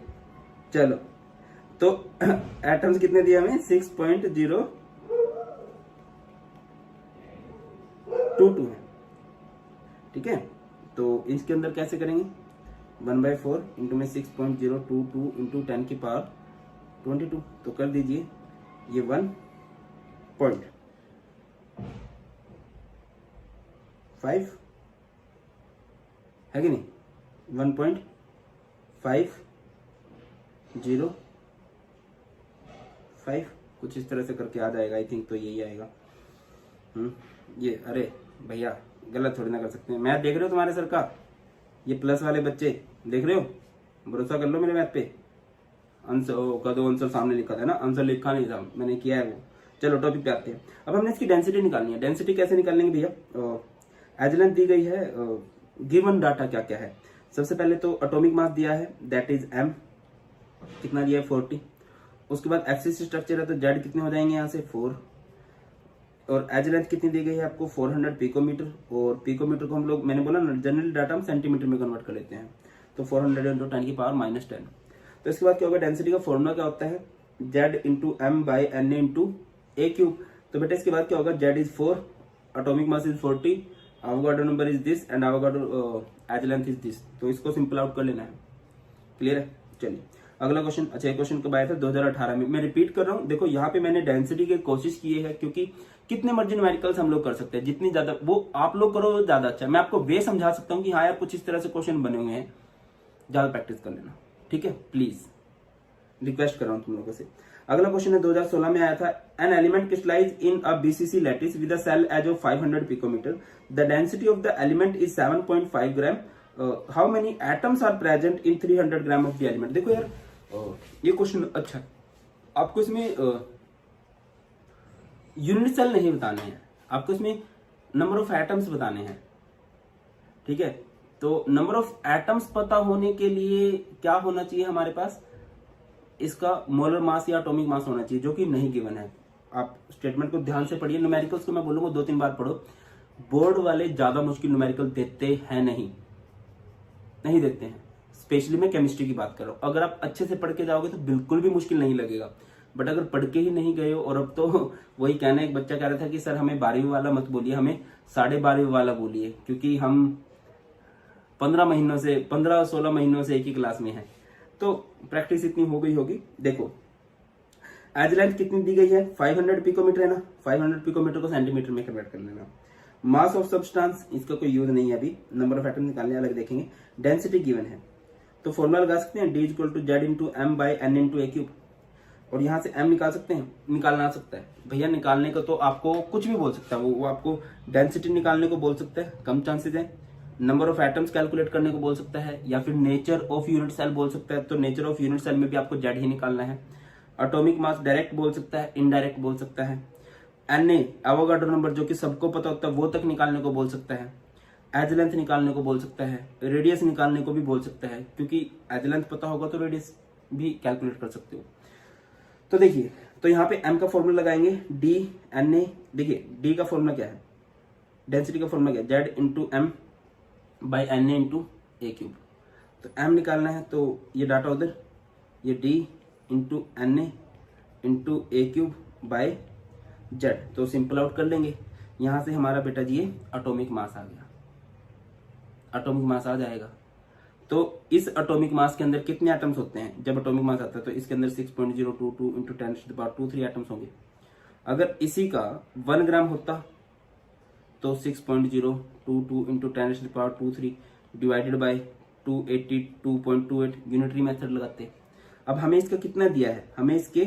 चलो तो एटम्स कितने दिए हमें 6.022 है, ठीक है। तो इसके अंदर कैसे करेंगे 1/4 इंटू में 6.022 इंटू 10 की पावर 22, तो कर दीजिए ये 1.5 है कि नहीं, 1.505 कुछ इस तरह से करके आ जाएगा, आई थिंक तो यही आएगा। ये अरे भैया गलत थोड़ी ना कर सकते हैं, मैथ देख रहे हो तुम्हारे सर का, ये प्लस वाले बच्चे देख रहे हो, भरोसा कर लो मेरे मैथ पे। आंसर का दो आंसर सामने लिखा था ना, आंसर लिखा नहीं था, मैंने किया है वो। चलो टॉपिक पे आते हैं। अब हमने इसकी डेंसिटी निकालनी है। डेंसिटी कैसे निकालेंगे भैया, एज लेंथ दी गई है, गिवन डाटा क्या क्या है। सबसे पहले तो एटॉमिक मास दिया है, दैट इज m, कितना दिया है 40। उसके बाद एक्सिस स्ट्रक्चर है तो z कितने हो जाएंगे यहाँ से 4, और एज लेंथ कितनी दी गई है आपको 400 पिकोमीटर, और पिकोमीटर को हम लोग, मैंने बोला ना जनरल डाटा हम सेंटीमीटर में कन्वर्ट कर लेते हैं, तो 400 इंटू 10 की पावर -10। तो इसके बाद क्या होगा, डेंसिटी का फॉर्मूला क्या होता है, z into m by N into a cube. तो बेटा इसके बाद क्या होगा, z is 4, atomic mass is 40, Avogadro number is this and Avogadro edge length is this. तो इसको सिंपल आउट कर लेना है, क्लियर है। चलिए अगला क्वेश्चन। अच्छा, क्वेश्चन कब आया था 2018 में। मैं रिपीट कर रहा हूँ, देखो यहाँ पे मैंने डेंसिटी की कोशिश की है, क्योंकि कितने मर्जी न्यूमेरिकल्स हम लोग कर सकते हैं, जितनी ज्यादा वो आप लोग करो वो ज्यादा अच्छा है। मैं आपको वे समझा सकता हूँ कि हाँ यार कुछ इस तरह से क्वेश्चन बने हुए हैं, ज्यादा प्रैक्टिस कर लेना, ठीक है, प्लीज रिक्वेस्ट कर रहा हूँ तुम लोगों से। अगला क्वेश्चन है 2016 में आया था, an element crystallize in a BCC lattice with a cell edge of 500 picometre, the density of the element is 7.5 gram, how many atoms are present in 300 gram of the element. देखो यार ये question अच्छा है, आपको इसमें unit cell नहीं बताने हैं, आपको इसमें नंबर ऑफ एटम्स बताने हैं, ठीक है। तो नंबर ऑफ एटम्स पता होने के लिए क्या होना चाहिए हमारे पास, इसका मोलर मास या एटॉमिक मास होना चाहिए, जो कि नहीं गिवन है। आप स्टेटमेंट को ध्यान से पढ़िए, न्यूमेरिकल्स को मैं बोलूंगा 2-3 बार पढ़ो। बोर्ड वाले ज्यादा मुश्किल न्यूमेरिकल देते हैं नहीं देते हैं, स्पेशली मैं केमिस्ट्री की बात कर रहा हूं। अगर आप अच्छे से पढ़ के जाओगे तो बिल्कुल भी मुश्किल नहीं लगेगा, बट अगर पढ़ के ही नहीं गए हो, और अब तो वही कहना, एक बच्चा कह रहा था कि सर हमें 12वीं वाला मत बोलिए, हमें 12.5 वाला बोलिए, क्योंकि हम 15-16 महीनों से एक ही क्लास में हैं, तो प्रैक्टिस इतनी हो गई होगी। देखो एज लेंथ कितनी दी गई है, 500 पिकोमीटर है ना, 500 पिकोमीटर को सेंटीमीटर में कन्वर्ट कर लेना। मास ऑफ सब्सटेंस, इसका कोई यूज नहीं है अभी, नंबर ऑफ एटम निकालने अलग देखेंगे। डेंसिटी गिवन है तो फॉर्मूला लगा सकते हैं, d equal to z into m by N into a cube, और यहाँ से m निकाल सकते हैं, निकालना आ सकता है भैया। निकालने का तो आपको कुछ भी बोल सकता है, वो आपको डेंसिटी निकालने को बोल सकता है, कम चांसेस है। नंबर ऑफ एटम्स कैलकुलेट करने को बोल सकता है, या फिर नेचर ऑफ यूनिट सेल बोल सकता है, तो नेचर ऑफ यूनिट सेल में भी आपको जेड ही निकालना है। एटॉमिक मास डायरेक्ट बोल सकता है, इनडायरेक्ट बोल सकता है। एन एवोगाड्रो नंबर जो कि सबको पता होता है वो तक निकालने को बोल सकता है। एज लेंथ निकालने को बोल सकता है, रेडियस निकालने को भी बोल सकता है, क्योंकि एज लेंथ पता होगा तो रेडियस भी कैलकुलेट कर सकते हो। तो देखिए, तो यहाँ पे m का फॉर्मूला लगाएंगे, डी एन ए। देखिए d का फॉर्मूला क्या है, डेंसिटी का फॉर्मूला क्या है, z into m by N A into a cube. तो m निकालना है, तो ये डाटा उधर, ये d into N A into a cube by z, तो सिंपल आउट कर लेंगे। यहां से हमारा बेटा जी ये एटॉमिक मास आ गया, एटॉमिक मास आ जाएगा। तो इस एटॉमिक मास के अंदर कितने एटम्स होते हैं, जब एटॉमिक मास आता है तो इसके अंदर 6.022 इंटू 10⁻23 एटम्स होंगे। अगर इसी का 1 ग्राम होता तो 6.022 into 10⁻23 divided by 282.28 unitary method लगाते। अब हमें इसका कितना दिया है, हमें इसके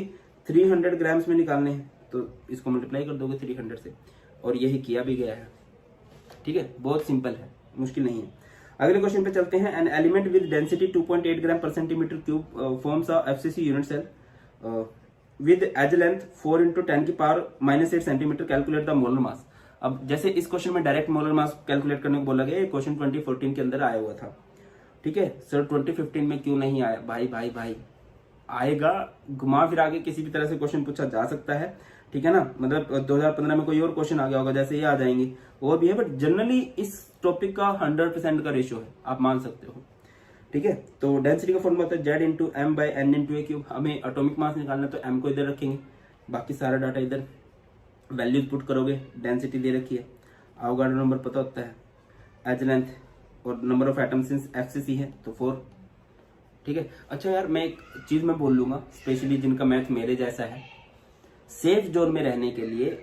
300 ग्राम्स में निकालने हैं, तो इसको मल्टीप्लाई कर दोगे 300 से, और यही किया भी गया है, ठीक है, बहुत सिंपल है, मुश्किल नहीं है। अगले क्वेश्चन पे चलते हैं। An element with density 2.8 gram per centimetre cube forms a FCC unit cell with edge length 4 into 10 की power -8 centimetre, calculate the molar mass. अब जैसे इस क्वेश्चन में डायरेक्ट मोलर मास कैलकुलेट करने को बोला गया, ये क्वेश्चन 2014 के अंदर आया हुआ था, ठीक है सर। 2015 में क्यों नहीं आया, भाई आएगा, घुमा फिरा के किसी भी तरह से क्वेश्चन पूछा जा सकता है, ठीक है ना। मतलब 2015 में कोई और क्वेश्चन आ गया होगा, जैसे ये आ जाएंगे और भी है, बट जनरली इस टॉपिक का 100% का रेशियो है, आप मान सकते हो, ठीक है। तो डेंसिटी का फॉर्मूला होता है z into m by N into a cube. हमें एटॉमिक मास निकालना है तो एम को इधर रखेंगे, बाकी सारा डाटा इधर, वैल्यूज पुट करोगे, डेंसिटी दे रखी है, एवोगाड्रो नंबर पता होता है, एज लेंथ और number of atom since FCC है तो 4। ठीक है। अच्छा यार, मैं एक चीज मैं बोल लूंगा, स्पेशली जिनका मैथ मेरे जैसा है, सेफ जोन में रहने के लिए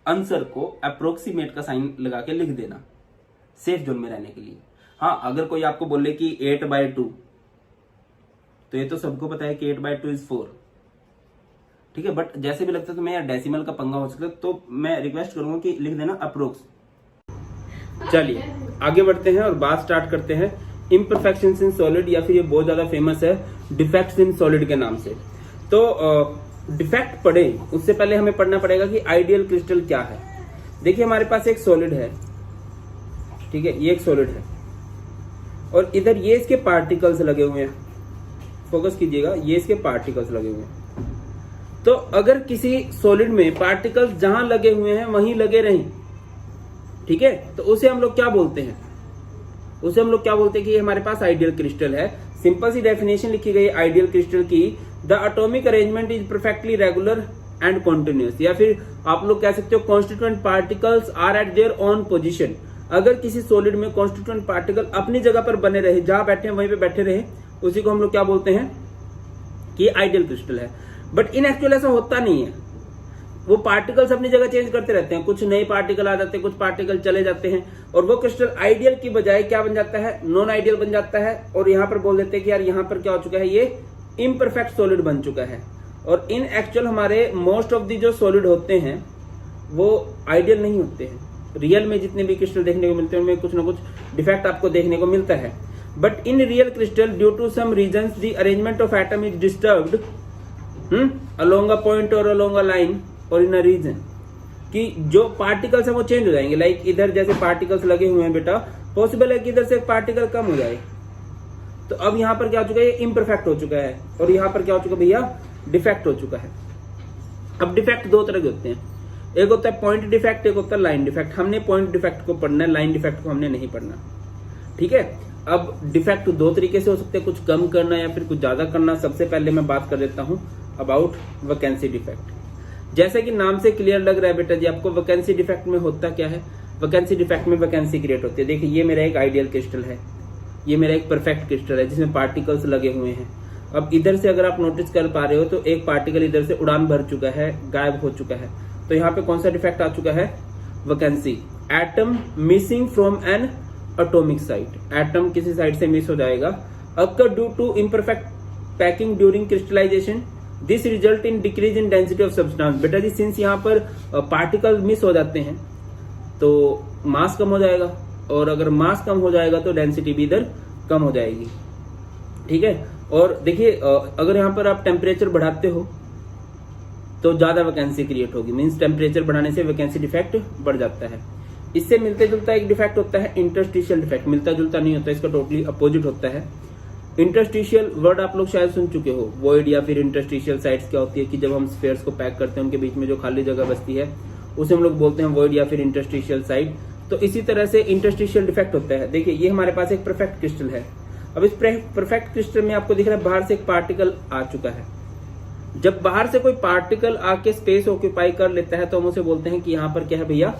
आंसर को अप्रोक्सीमेट का साइन लगा के लिख देना, सेफ जोन में रहने के लिए। हाँ, अगर कोई आपको बोले कि 8/2, तो ये तो सबको पता है कि 8/2 इज 4। ठीक है, बट जैसे भी लगता है तो मैं यार डेसिमल का पंगा हो सकता है, तो मैं रिक्वेस्ट करूंगा कि लिख देना अप्रोक्स। चलिए आगे बढ़ते हैं और बात स्टार्ट करते हैं इम्परफेक्शंस इन सॉलिड, या फिर ये बहुत ज्यादा फेमस है डिफेक्ट्स इन सॉलिड के नाम से। तो डिफेक्ट पढ़े उससे पहले हमें पढ़ना पड़ेगा कि आइडियल क्रिस्टल क्या है। देखिए हमारे पास एक सॉलिड है, ठीक है, ये एक सॉलिड है और इधर ये इसके पार्टिकल्स लगे हुए हैं, फोकस कीजिएगा, ये इसके पार्टिकल्स लगे हुए हैं। तो अगर किसी सॉलिड में पार्टिकल्स जहां लगे हुए हैं वहीं लगे रहें, ठीक है, तो उसे हम लोग क्या बोलते हैं, उसे हम लोग क्या बोलते हैं कि ये हमारे पास आइडियल क्रिस्टल है। सिंपल सी डेफिनेशन लिखी गई आइडियल क्रिस्टल की, the atomic arrangement is perfectly regular and continuous, या फिर आप लोग कह सकते हो constituent particles are at their own position. अगर किसी सॉलिड में कॉन्स्टिट्यूएंट पार्टिकल अपनी जगह पर बने रहे, जहां बैठे हैं वहीं पे बैठे रहे, उसी को हम लोग क्या बोलते हैं कि आइडियल क्रिस्टल है। बट इन एक्चुअल ऐसा होता नहीं है, वो पार्टिकल्स अपनी जगह चेंज करते रहते हैं, कुछ नए पार्टिकल आ जाते हैं, कुछ पार्टिकल चले जाते हैं, और वो क्रिस्टल आइडियल की बजाय क्या बन जाता है, नॉन आइडियल बन जाता है। और यहाँ पर बोल देते हैं कि यार यहाँ पर क्या हो चुका है, ये इम्परफेक्ट सॉलिड बन चुका है। और इन एक्चुअल हमारे मोस्ट ऑफ दी जो सॉलिड होते हैं वो आइडियल नहीं होते हैं। रियल में जितने भी क्रिस्टल देखने को मिलते हैं उनमें कुछ ना कुछ डिफेक्ट आपको देखने को मिलता है। But in real crystal due to some reasons the arrangement of atom is disturbed along a point or along a line or in a region, कि जो पार्टिकल्स है वो चेंज हो जाएंगे। लाइक इधर जैसे पार्टिकल्स लगे हुए हैं बेटा, पॉसिबल है कि इधर से पार्टिकल कम हो जाए, तो अब यहाँ पर क्या हो चुका है, ये इम्परफेक्ट हो चुका है, और यहाँ पर क्या हो चुका है भैया, डिफेक्ट हो चुका है। अब डिफेक्ट दो तरह के होते हैं, एक होता है पॉइंट डिफेक्ट, एक होता है लाइन डिफेक्ट। हमने पॉइंट डिफेक्ट को पढ़ना है, लाइन डिफेक्ट को हमने नहीं पढ़ना, ठीक है। अब डिफेक्ट दो तरीके से हो सकते हैं, कुछ कम करना या फिर कुछ ज्यादा करना। सबसे पहले मैं बात कर देता हूं अबाउट वैकेंसी डिफेक्ट। जैसे कि नाम से क्लियर लग रहा है बेटा जी आपको, वैकेंसी डिफेक्ट में होता क्या है, वैकेंसी डिफेक्ट में वैकेंसी क्रिएट होती है। देखिए ये मेरा एक आइडियल क्रिस्टल है, ये मेरा एक परफेक्ट क्रिस्टल है जिसमें पार्टिकल्स लगे हुए हैं। अब इधर से अगर आप नोटिस कर पा रहे हो तो एक पार्टिकल इधर से उड़ान भर चुका है, गायब हो चुका है, तो यहाँ पे कौन सा डिफेक्ट आ चुका है, vacancy. Atom missing from an atomic site, atom किसी साइड से मिस हो जाएगा। Occur due to imperfect packing during crystallization, this result in decrease in density of substance. बेटा जी सिंस यहाँ पर पार्टिकल मिस हो जाते हैं तो मास कम हो जाएगा, और अगर मास कम हो जाएगा तो डेंसिटी भी इधर कम हो जाएगी, ठीक है। और देखिए अगर यहाँ पर आप टेम्परेचर बढ़ाते हो तो ज्यादा वैकेंसी क्रिएट होगी, मींस टेम्परेचर बढ़ाने से वैकेंसी डिफेक्ट बढ़ जाता है। इससे मिलते जुलता एक डिफेक्ट होता है इंटरस्टिशियल डिफेक्ट, मिलता जुलता नहीं होता, इसका टोटली अपोजिट होता है। इंटरस्टिशियल वर्ड आप लोग शायद सुन चुके हो, वॉइड या फिर इंटरस्टिशियल साइट्स क्या होती है कि जब हम स्फेयर्स को पैक करते हैं उनके बीच में जो खाली जगह बचती है उसे हम लोग बोलते हैं वॉइड या फिर इंटरस्टिशियल साइट। तो इसी तरह से इंटरस्टिशियल डिफेक्ट होता है। देखिए ये हमारे पास एक परफेक्ट क्रिस्टल है, अब इस परफेक्ट क्रिस्टल में आपको दिख रहा है बाहर से एक पार्टिकल आ चुका है। जब बाहर से कोई पार्टिकल आके स्पेस ऑक्यूपाई कर लेता है तो हम उसे बोलते हैं कि यहाँ पर क्या है भैया,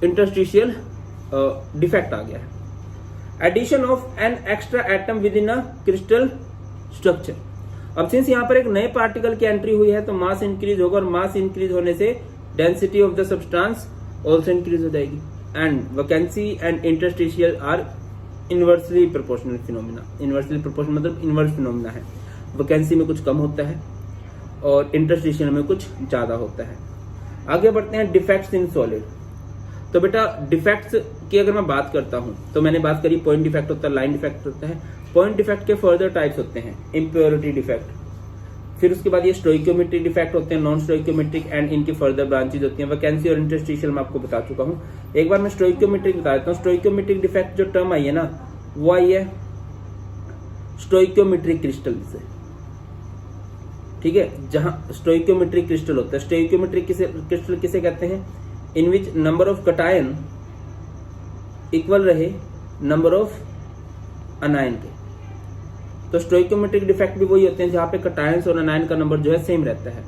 इंटरस्टिशियल डिफेक्ट आ गया है। Addition of an extra atom within a crystal structure. अब सिंस यहाँ पर एक नए पार्टिकल की एंट्री हुई है तो मास इंक्रीज होगा, और मास इंक्रीज होने से density of the substance also increase हो जाएगी। And vacancy and interstitial are inversely proportional phenomena. Inversely proportional मतलब इनवर्स फिनोमिना है, वैकेंसी में कुछ कम होता है और इंटरस्टिशियल में कुछ ज्यादा होता है। आगे बढ़ते हैं डिफेक्ट्स इन सॉलिड। तो बेटा डिफेक्ट्स की अगर मैं बात करता हूं तो मैंने बात करी पॉइंट डिफेक्ट होता है, लाइन डिफेक्ट होता है। पॉइंट डिफेक्ट के फर्दर टाइप्स होते हैं, इम्प्योरिटी डिफेक्ट, फिर उसके बाद ये स्टोइकियोमेट्रिक डिफेक्ट होते हैं, नॉन स्टोइकियोमेट्रिक, एंड इनकी फर्दर ब्रांचेज होती हैं। वैकेंसी और इंटरस्टिशियल मैं आपको बता चुका हूं। एक बार मैं स्टोइकियोमेट्रिक बता देता हूँ। स्टोइकियोमेट्रिक डिफेक्ट जो टर्म आई है ना वो आई है स्टोइकियोमेट्रिक क्रिस्टल से, ठीक है, जहां स्टोइकियोमेट्रिक क्रिस्टल होता है। स्टोइकियोमेट्रिक क्रिस्टल किसे कहते हैं, in which number of cation equal रहे नंबर ऑफ अनायन के। तो स्टोइकियोमेट्रिक डिफेक्ट भी वही होते हैं जहां पे कटायंस और अनायन का नंबर जो है सेम रहता है।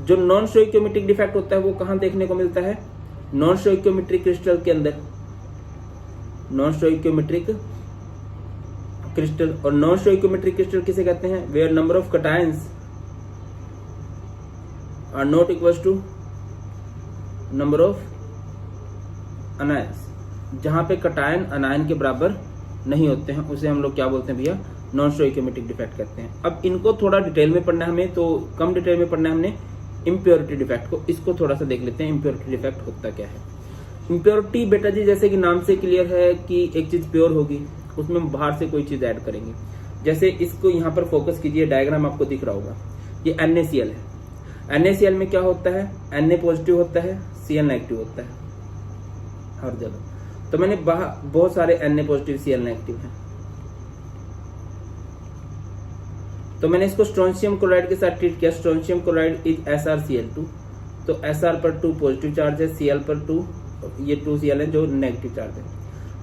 जो नॉन स्टोइकियोमेट्रिक डिफेक्ट होता है वो कहां देखने को मिलता है, नॉन स्टोइकियोमेट्रिक क्रिस्टल के अंदर। Non stoichiometric crystal. और नॉन स्टोइकोमेट्रिक क्रिस्टल किसे कहते हैं? Where number of cations are not equal to number of anions, जहां पे कटायन अनायन के बराबर नहीं होते हैं उसे हम लोग क्या बोलते हैं भैया? नॉन स्टोइकोमेट्रिक डिफेक्ट कहते हैं। अब इनको थोड़ा डिटेल में पढ़ना है हमें, तो कम डिटेल में पढ़ना है हमने इम्प्योरिटी डिफेक्ट को। इसको थोड़ा सा देख लेते हैं इम्प्योरिटी डिफेक्ट होता क्या है। इम्प्योरिटी बेटा जी जैसे कि नाम से क्लियर है कि एक चीज प्योर होगी, उसमें हम बाहर से कोई चीज ऐड करेंगे। जैसे इसको यहाँ पर फोकस कीजिए, डायग्राम आपको दिख रहा होगा, ये NaCl है। NaCl में क्या होता है? Na पॉजिटिव होता है, Cl नेगेटिव होता है हर जगह। तो मैंने बहुत सारे Na पॉजिटिव Cl नेगेटिव है, तो मैंने इसको स्ट्रोंशियम क्लोराइड के साथ ट्रीट किया। स्ट्रोंशियम क्लोराइड इज SrCl2, तो Sr पर 2 पॉजिटिव चार्ज है, Cl पर 2, ये 2Cl है जो नेगेटिव चार्ज है।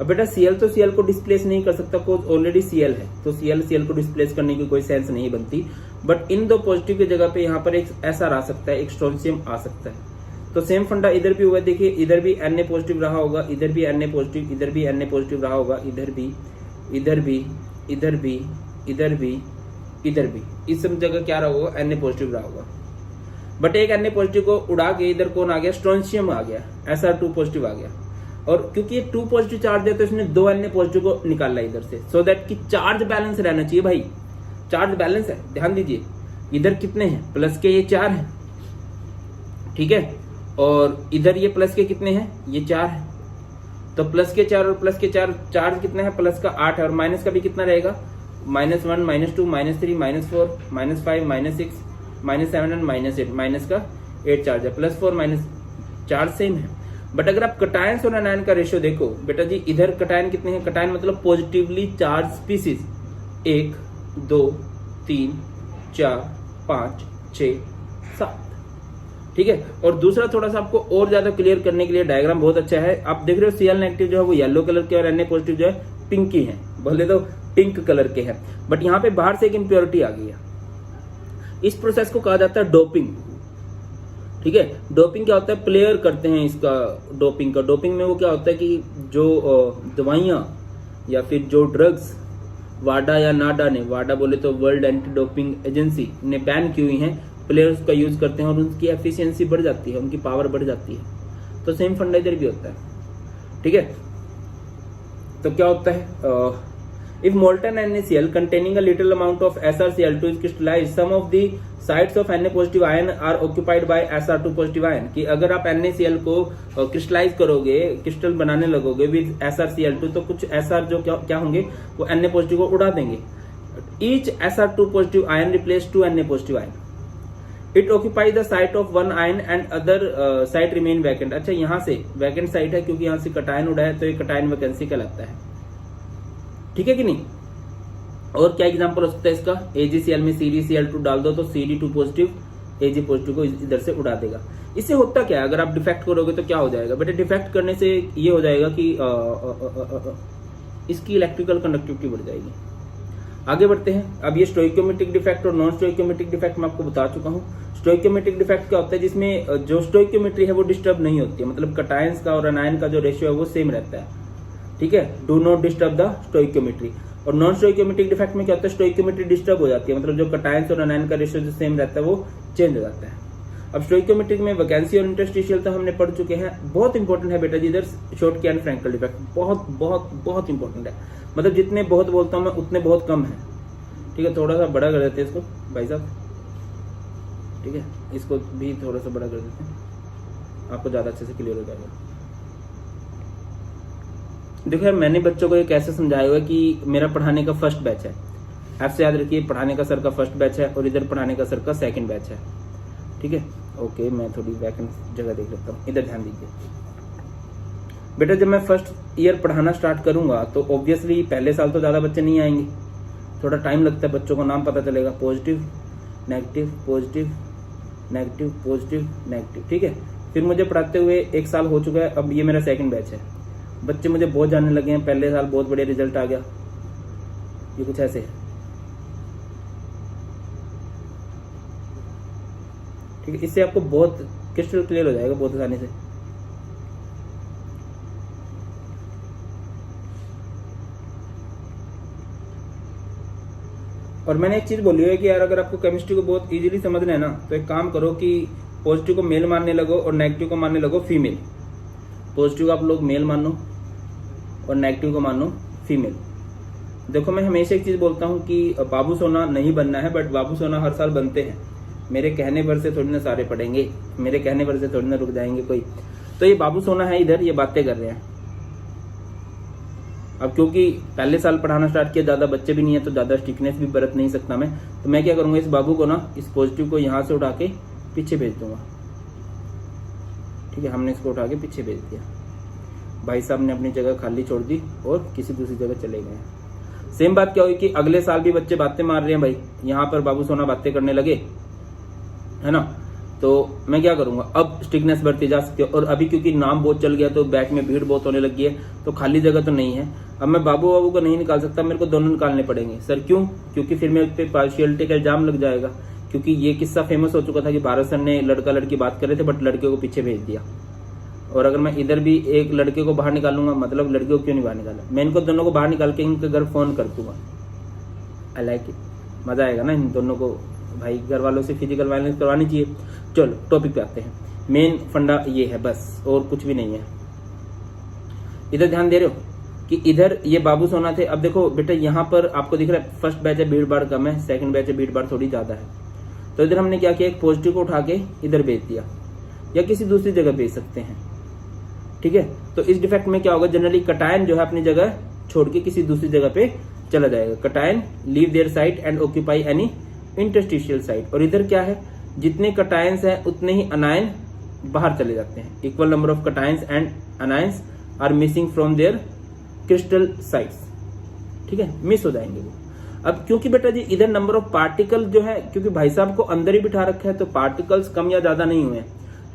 अब बेटा Cl तो Cl को डिस्प्लेस नहीं कर सकता, कोई ऑलरेडी Cl है, तो Cl को डिस्प्लेस करने की कोई सेंस नहीं बनती। बट इन दो पॉजिटिव की जगह पे यहाँ पर एक Sr आ सकता है, एक स्ट्रोंशियम आ सकता है। तो सेम फंडा इधर भी हुआ, देखिए इधर भी Na पॉजिटिव रहा होगा, इधर भी Na पॉजिटिव, इधर भी Na पॉजिटिव रहा होगा, इधर भी, इधर भी, इधर भी, इधर भी, इधर भी, इस सब जगह क्या रहा होगा? Na पॉजिटिव रहा होगा। बट एक Na पॉजिटिव को उड़ा के इधर कौन आ गया? स्ट्रोंशियम आ गया, Sr2 पॉजिटिव आ गया। और क्योंकि ये 2 पॉजिटिव चार्ज है तो इसने 2 Na पॉजिटिव को निकाला इधर से, सो दैट कि चार्ज बैलेंस रहना चाहिए भाई। चार्ज बैलेंस है, ध्यान दीजिए। इधर कितने हैं? प्लस के ये 4 हैं, ठीक है, और इधर ये प्लस के कितने हैं? ये 4 है। तो प्लस के 4 और प्लस के 4 चार्ज कितना है? प्लस का 8 है, और माइनस का भी कितना रहेगा? -1, -2, -3, -4, -5, -6, -7 और -8, माइनस का 8 चार्ज है, +4 माइनस चार्ज सेम है। बट अगर आप कटायंस और अनायन का रेशियो देखो बेटा जी, इधर कटायन कितने हैं? कटायन मतलब पॉजिटिवली चार्ज स्पीसीज 1, 2, 3, 4, 5, 6, 7, ठीक है। और दूसरा थोड़ा सा आपको और ज्यादा क्लियर करने के लिए डायग्राम बहुत अच्छा है। आप देख रहे हो Cl नेगेटिव जो है वो येलो कलर के और Na पॉजिटिव जो है पिंकी है, भले तो पिंक कलर के हैं, बट यहाँ पे बाहर से एक इम्प्योरिटी आ गई है। इस प्रोसेस को कहा जाता है डोपिंग, ठीक है। डोपिंग क्या होता है? प्लेयर करते हैं इसका डोपिंग का। डोपिंग में वो क्या होता है कि जो दवाइयाँ या फिर जो ड्रग्स वाडा या नाडा ने, वाडा बोले तो वर्ल्ड एंटी डोपिंग एजेंसी ने बैन की हुई हैं, प्लेयर्स का यूज करते हैं और उनकी एफिशिएंसी बढ़ जाती है, उनकी पावर बढ़ जाती है। तो सेम फंडा इधर भी होता है, ठीक है। तो क्या होता है? If molten NaCl containing a little amount of SrCl2 is crystallized, some of the sites of Na positive ion are occupied by Sr2 positive ion। कि अगर आप NaCl को क्रिस्टलाइज करोगे, क्रिस्टल बनाने लगोगे विद SrCl2, तो कुछ Sr जो क्या होंगे वो Na पॉजिटिव को उड़ा देंगे। Each Sr2 positive ion replaces 2 Na positive ion। It occupies the site of one ion and other site remain vacant। अच्छा, यहाँ से वैकेंट साइट है क्योंकि यहाँ से कटायन उड़ा है, तो ये कटायन वैकेंसी कहलाता है, ठीक है कि नहीं। और क्या एग्जांपल हो सकता है इसका? AgCl में CdCl2 डाल दो तो Cd2 पॉजिटिव Ag पॉजिटिव को इधर से उड़ा देगा। इससे होता क्या है? अगर आप डिफेक्ट करोगे तो क्या हो जाएगा बेटा? डिफेक्ट करने से ये हो जाएगा कि इसकी इलेक्ट्रिकल कंडक्टिविटी बढ़ जाएगी। आगे बढ़ते हैं। अब ये स्टोइकोमेट्रिक डिफेक्ट और नॉन स्टोइकोमेट्रिक डिफेक्ट मैं आपको बता चुका हूँ। स्टोइकोमेट्रिक डिफेक्ट क्या होता है? जिसमें जो स्टोइकोमेट्री है वो डिस्टर्ब नहीं होती है, मतलब कटायंस का और अनायन का जो रेशियो है वो सेम रहता है, ठीक है। Do not disturb the stoichiometry. और नॉन स्टोइकोमेट्रिक डिफेक्ट में क्या होता है? स्टोइकोमेट्री डिस्टर्ब हो जाती है, मतलब जो कटायंस और अनायन का रेशियो जो सेम रहता है वो चेंज हो जाता है। अब स्टोइकोमेट्रिक में वैकेंसी और इंटरस्टिशियल तो हमने पढ़ चुके हैं। बहुत इंपॉर्टेंट है बेटा जी इधर शॉर्टकी एंड फ्रैंकल डिफेक्ट, बहुत बहुत बहुत इंपॉर्टेंट है। मतलब जितने बहुत बोलता हूँ मैं उतने बहुत कम है, ठीक है। थोड़ा सा बड़ा कर देते हैं इसको भाई साहब, ठीक है। इसको भी थोड़ा सा बड़ा कर देते हैं, आपको ज्यादा अच्छे से क्लियर हो जाएगा। देखो यार, मैंने बच्चों को ये कैसे समझाया हुआ है कि मेरा पढ़ाने का फर्स्ट बैच है। आपसे याद रखिए, पढ़ाने का सर का फर्स्ट बैच है और इधर पढ़ाने का सर का सेकंड बैच है, ठीक है। ओके, मैं थोड़ी वैकेंट जगह देख लेता हूँ, इधर ध्यान दीजिए बेटा। जब मैं फर्स्ट ईयर पढ़ाना स्टार्ट करूंगा तो ऑब्वियसली पहले साल तो ज्यादा बच्चे नहीं आएंगे, थोड़ा टाइम लगता है, बच्चों को नाम पता चलेगा, positive negative positive negative positive negative, ठीक है। फिर मुझे पढ़ाते हुए 1 साल हो चुका है, अब ये मेरा सेकंड बैच है। बच्चे मुझे बहुत जानने लगे हैं, पहले साल बहुत बढ़िया रिजल्ट आ गया, ये कुछ ऐसे है, ठीक है। इससे आपको बहुत क्रिस्टल क्लियर हो जाएगा बहुत आसानी से। और मैंने एक चीज बोली है कि यार अगर आपको केमिस्ट्री को बहुत इजीली समझना है ना, तो एक काम करो कि पॉजिटिव को मेल मानने लगो और नेगेटिव को मानने लगो फीमेल। पॉजिटिव को आप लोग मेल मानो और नेगेटिव को मानो फीमेल। देखो मैं हमेशा एक चीज बोलता हूँ कि बाबू सोना नहीं बनना है, बट बाबू सोना हर साल बनते हैं। मेरे कहने पर से थोड़ी ना सारे पढ़ेंगे, मेरे कहने पर से थोड़ी ना रुक जाएंगे कोई। तो ये बाबू सोना है इधर, ये बातें कर रहे हैं। अब क्योंकि पहले साल पढ़ाना स्टार्ट किया, ज्यादा बच्चे भी नहीं है तो ज्यादा स्ट्रिक्टनेस भी बरत नहीं सकता मैं, तो मैं क्या करूंगा, इस बाबू को ना, इस पॉजिटिव को यहां से उठा के पीछे भेज दूंगा। ठीक है, हमने इसको उठा के पीछे भेज दिया। भाई साहब ने अपनी जगह खाली छोड़ दी और किसी दूसरी जगह चले गए। सेम बात क्या हुई कि अगले साल भी बच्चे बातें मार रहे हैं भाई, यहाँ पर बाबू सोना बातें करने लगे, है ना। तो मैं क्या करूंगा, अब स्ट्रिक्टनेस बढ़ती जा सकती है। और अभी क्योंकि नाम बहुत चल गया तो बैच में भीड़ बहुत होने लगी है, तो खाली जगह तो नहीं है। अब मैं बाबू को नहीं निकाल सकता, मेरे को दोनों निकालने पड़ेंगे। सर क्यों? क्योंकि फिर मेरे पे पार्शियलिटी का इल्जाम लग जाएगा। क्योंकि ये किस्सा फेमस हो चुका था कि भारत सर ने लड़का लड़की बात कर रहे थे बट लड़के को पीछे भेज दिया। और अगर मैं इधर भी एक लड़के को बाहर निकालूंगा, मतलब लड़के को क्यों नहीं बाहर निकाला, मैं इनको दोनों को बाहर निकाल के इनके घर फोन कर दूंगा। आई लाइक इट, मजा आएगा ना इन दोनों को। भाई घर वालों से फिजिकल वायलेंस करवानी चाहिए। चलो टॉपिक पे आते हैं। मेन फंडा ये है बस, और कुछ भी नहीं है। इधर ध्यान दे रहे हो कि इधर ये बाबू सोना थे। अब देखो बेटा, यहाँ पर आपको दिख रहा है फर्स्ट बैच है भीड़ भाड़ कम है, सेकंड बैच है भीड़ भाड़ थोड़ी ज्यादा है। तो इधर हमने क्या किया, एक पॉजिटिव को उठा के इधर भेज दिया, या किसी दूसरी जगह भेज सकते हैं। ठीक है, तो इस डिफेक्ट में क्या होगा, जनरली कटायन जो है अपनी जगह छोड़ के किसी दूसरी जगह पे चला जाएगा। Cation leave their site and occupy any interstitial site. और इधर क्या है, जितने कटायंस हैं उतने ही अनायन बाहर चले जाते हैं। Equal number of cations and anions are missing from their crystal sites. ठीक है, मिस हो जाएंगे वो। अब क्योंकि बेटा जी इधर नंबर ऑफ पार्टिकल जो है, क्योंकि भाई साहब को अंदर ही बिठा रखा है, तो पार्टिकल्स कम या ज्यादा नहीं हुए,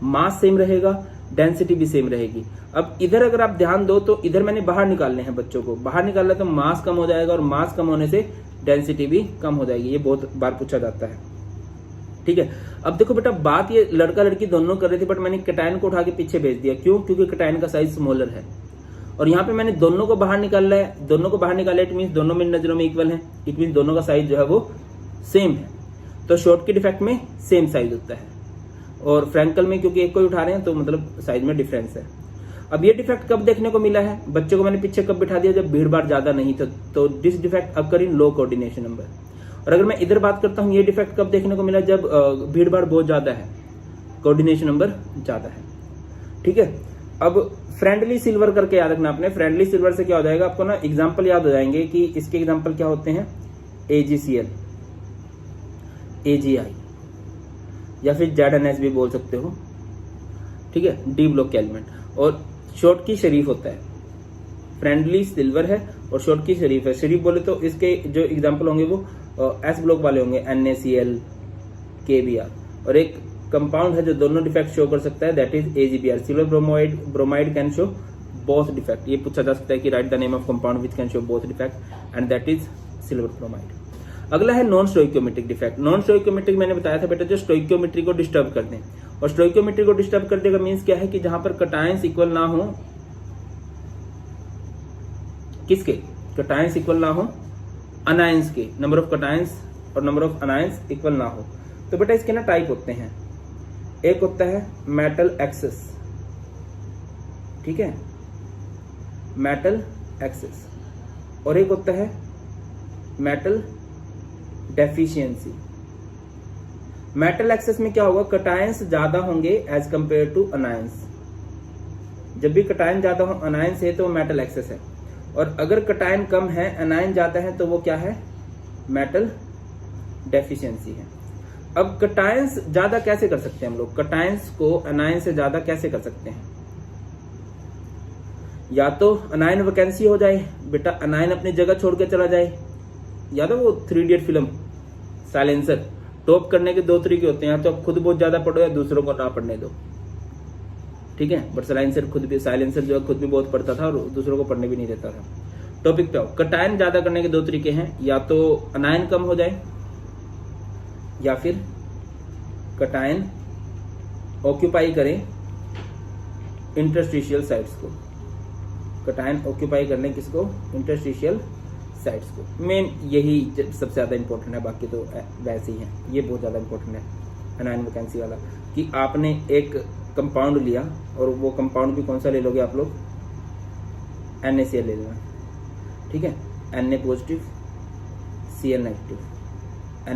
मास सेम रहेगा, डेंसिटी भी सेम रहेगी। अब इधर अगर आप ध्यान दो तो इधर मैंने बाहर निकालने हैं बच्चों को, बाहर निकालना तो मास कम हो जाएगा, और मास कम होने से डेंसिटी भी कम हो जाएगी। ये बहुत बार पूछा जाता है। ठीक है, अब देखो बेटा, बात ये लड़का लड़की दोनों कर रहे थे, बट मैंने कटायन को उठा के पीछे भेज दिया। क्यों? क्योंकि कटायन का साइज स्मॉलर है। और यहाँ पे मैंने दोनों को बाहर निकाला है, दोनों को बाहर निकाला, इट मीन दोनों मेरी नजरों में इक्वल है, इट मीन दोनों का साइज जो है वो सेम है। तो शॉर्ट के डिफेक्ट में सेम साइज होता है, और फ्रैंकल में क्योंकि एक को उठा रहे हैं तो मतलब साइज में डिफरेंस है। अब ये डिफेक्ट कब देखने को मिला है, बच्चों को मैंने पीछे कब बिठा दिया, जब भीड़ भाड़ ज्यादा नहीं था। तो this defect occur in low coordination number. और अगर मैं इधर बात करता हूं, ये डिफेक्ट कब देखने को मिला, जब भीड़ भाड़ बहुत ज्यादा है, कोऑर्डिनेशन नंबर ज्यादा है। ठीक है, अब फ्रेंडली सिल्वर करके याद रखना आपने। फ्रेंडली सिल्वर से क्या हो जाएगा, आपको ना एग्जाम्पल याद हो जाएंगे कि इसके एग्जाम्पल क्या होते हैं, AgCl, AgI, या फिर ZnS भी बोल सकते हो। ठीक है, डी ब्लॉक एलिमेंट। और शॉर्ट की शरीफ होता है, फ्रेंडली सिल्वर है और शॉर्ट की शरीफ है। शरीफ बोले तो इसके जो एग्जाम्पल होंगे वो S ब्लॉक वाले होंगे, NaCl, KBr। और एक कंपाउंड है जो दोनों डिफेक्ट शो कर सकता है, that is AgBr। Silver bromide can show both defect. ये पूछा जा सकता है कि right the name of compound which can show both defect, and that is silver bromide. अगला है non stoichiometric defect. Non stoichiometric मैंने बताया था बेटा, जो स्टोइकियोमेट्री को डिस्टर्ब कर दें। और स्टोइकियोमेट्री को डिस्टर्ब कर देगा मीन्स क्या है कि जहां पर कटायंस इक्वल ना हो, किसके, कटायंस इक्वल ना हो अनायंस के, नंबर ऑफ कटायंस और नंबर ऑफ अनायंस इक्वल ना हो। तो बेटा इसके ना टाइप होते हैं, एक होता है मेटल एक्सेस। ठीक है, मेटल एक्सेस। और एक होता है मेटल डेफिशिएंसी। मेटल एक्सेस में क्या होगा, कटायंस ज्यादा होंगे एज कंपेयर टू अनायंस। जब भी कटायन ज्यादा हो अनायंस है तो वो मेटल एक्सेस है, और अगर कटायन कम है अनायन ज्यादा है तो वो क्या है, मेटल डेफिशिएंसी है। अब कटायंस ज्यादा कैसे कर सकते हैं हम लोग, कटायंस को अनायन से ज्यादा कैसे कर सकते हैं, या तो अनायन वैकेंसी हो जाए बेटा, अनायन अपनी जगह छोड़ के चला जाए, या तो वो 3 इडियट फिल्म साइलेंसर। टॉप करने के 2 तरीके होते हैं, या तो आप खुद बहुत ज्यादा पढ़ो या दूसरों को ना पढ़ने दो। ठीक है, बट साइलेंसर जो है खुद भी बहुत पढ़ता था और दूसरों को पढ़ने भी नहीं देता था। टॉपिक पे आओ, कटायन ज्यादा करने के 2 तरीके हैं, या तो अनायन कम हो जाए या फिर कटायन ऑक्यूपाई करें इंटरस्टिशियल साइट्स को। कटायन ऑक्यूपाई करने किसको, इंटरस्टिशियल साइड्स को। मेन यही सबसे ज़्यादा इंपॉर्टेंट है, बाकी तो वैसे ही है। ये बहुत ज़्यादा इंपॉर्टेंट है एनायन वैकेंसी वाला, कि आपने एक कंपाउंड लिया और वो कंपाउंड भी कौन सा ले लोगे आप लोग, NaCl ले लेना, ठीक है। Na positive Cl negative,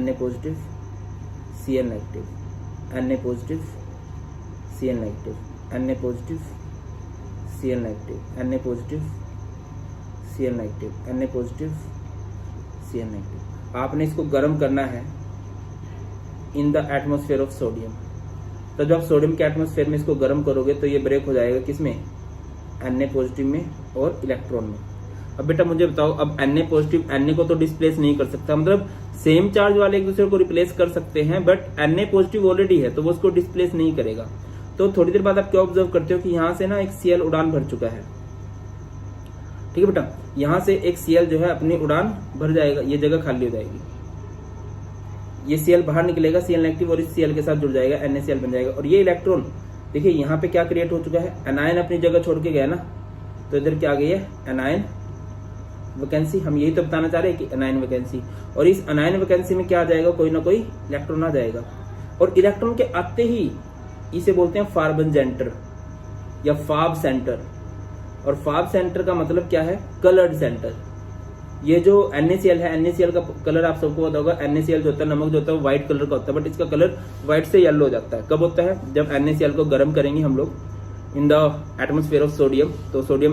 Na positive Cl negative, Na positive Cl negative, Na positive Cl negative, Na positive Cl negative, Na positive Cl negative. आपने इसको गर्म करना है in the atmosphere of sodium. तो जब आप सोडियम के एटमॉस्फेयर में इसको गर्म करोगे तो ये ब्रेक हो जाएगा किसमें, Na पॉजिटिव में और इलेक्ट्रॉन में। अब बेटा मुझे बताओ, अब Na पॉजिटिव Na को तो डिस्प्लेस नहीं कर सकता, मतलब सेम चार्ज वाले एक दूसरे को रिप्लेस कर सकते हैं, बट Na पॉजिटिव ऑलरेडी है तो वो उसको डिस्प्लेस नहीं करेगा। तो थोड़ी देर बाद आप क्या ऑब्जर्व करते हो कि यहाँ से ना एक Cl उड़ान भर चुका है, ठीक है बेटा। यहाँ से एक Cl जो है अपनी उड़ान भर जाएगा, ये जगह खाली हो जाएगी, ये Cl बाहर निकलेगा Cl नेगेटिव और इस Cl के साथ जुड़ जाएगा, NaCl बन जाएगा। और ये इलेक्ट्रॉन देखिए यहाँ पे क्या क्रिएट हो चुका है, एनायन अपनी जगह छोड़ के गया ना, तो इधर क्या आ गई है, एनायन वैकेंसी। हम यही तो बताना चाह रहे हैं कि एनायन वैकेंसी, और इस एनायन वैकेंसी में क्या आ जाएगा, कोई ना कोई इलेक्ट्रॉन आ जाएगा। और इलेक्ट्रॉन के आते ही इसे बोलते हैं फार्बन सेंटर या फाब सेंटर। और फाब सेंटर का मतलब क्या है, कलर्ड सेंटर। ये जो NaCl है, NaCl का कलर आप सबको पता होगा, NaCl जो होता है, नमक जो होता है वो व्हाइट कलर का होता है, बट इसका कलर व्हाइट से येलो हो जाता है। कब होता है, जब NaCl को गर्म करेंगे हम लोग in the atmosphere of sodium. तो सोडियम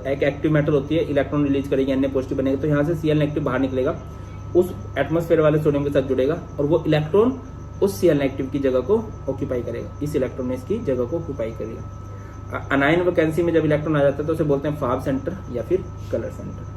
एक एक्टिव मेटल होती है, इलेक्ट्रॉन रिलीज करेगी, Na पॉजिटिव बनेगा, तो यहाँ से Cl नेगेटिव बाहर निकलेगा, उस एटमॉस्फेयर वाले सोडियम के साथ जुड़ेगा और वो इलेक्ट्रॉन उस Cl नेगेटिव की जगह को ऑक्यूपाई करेगा, इस इलेक्ट्रॉन ने इसकी जगह को ऑक्यूपाई करेगा। एनायन वैकेंसी में जब इलेक्ट्रॉन आ जाता है तो उसे बोलते हैं फाब सेंटर या फिर कलर सेंटर।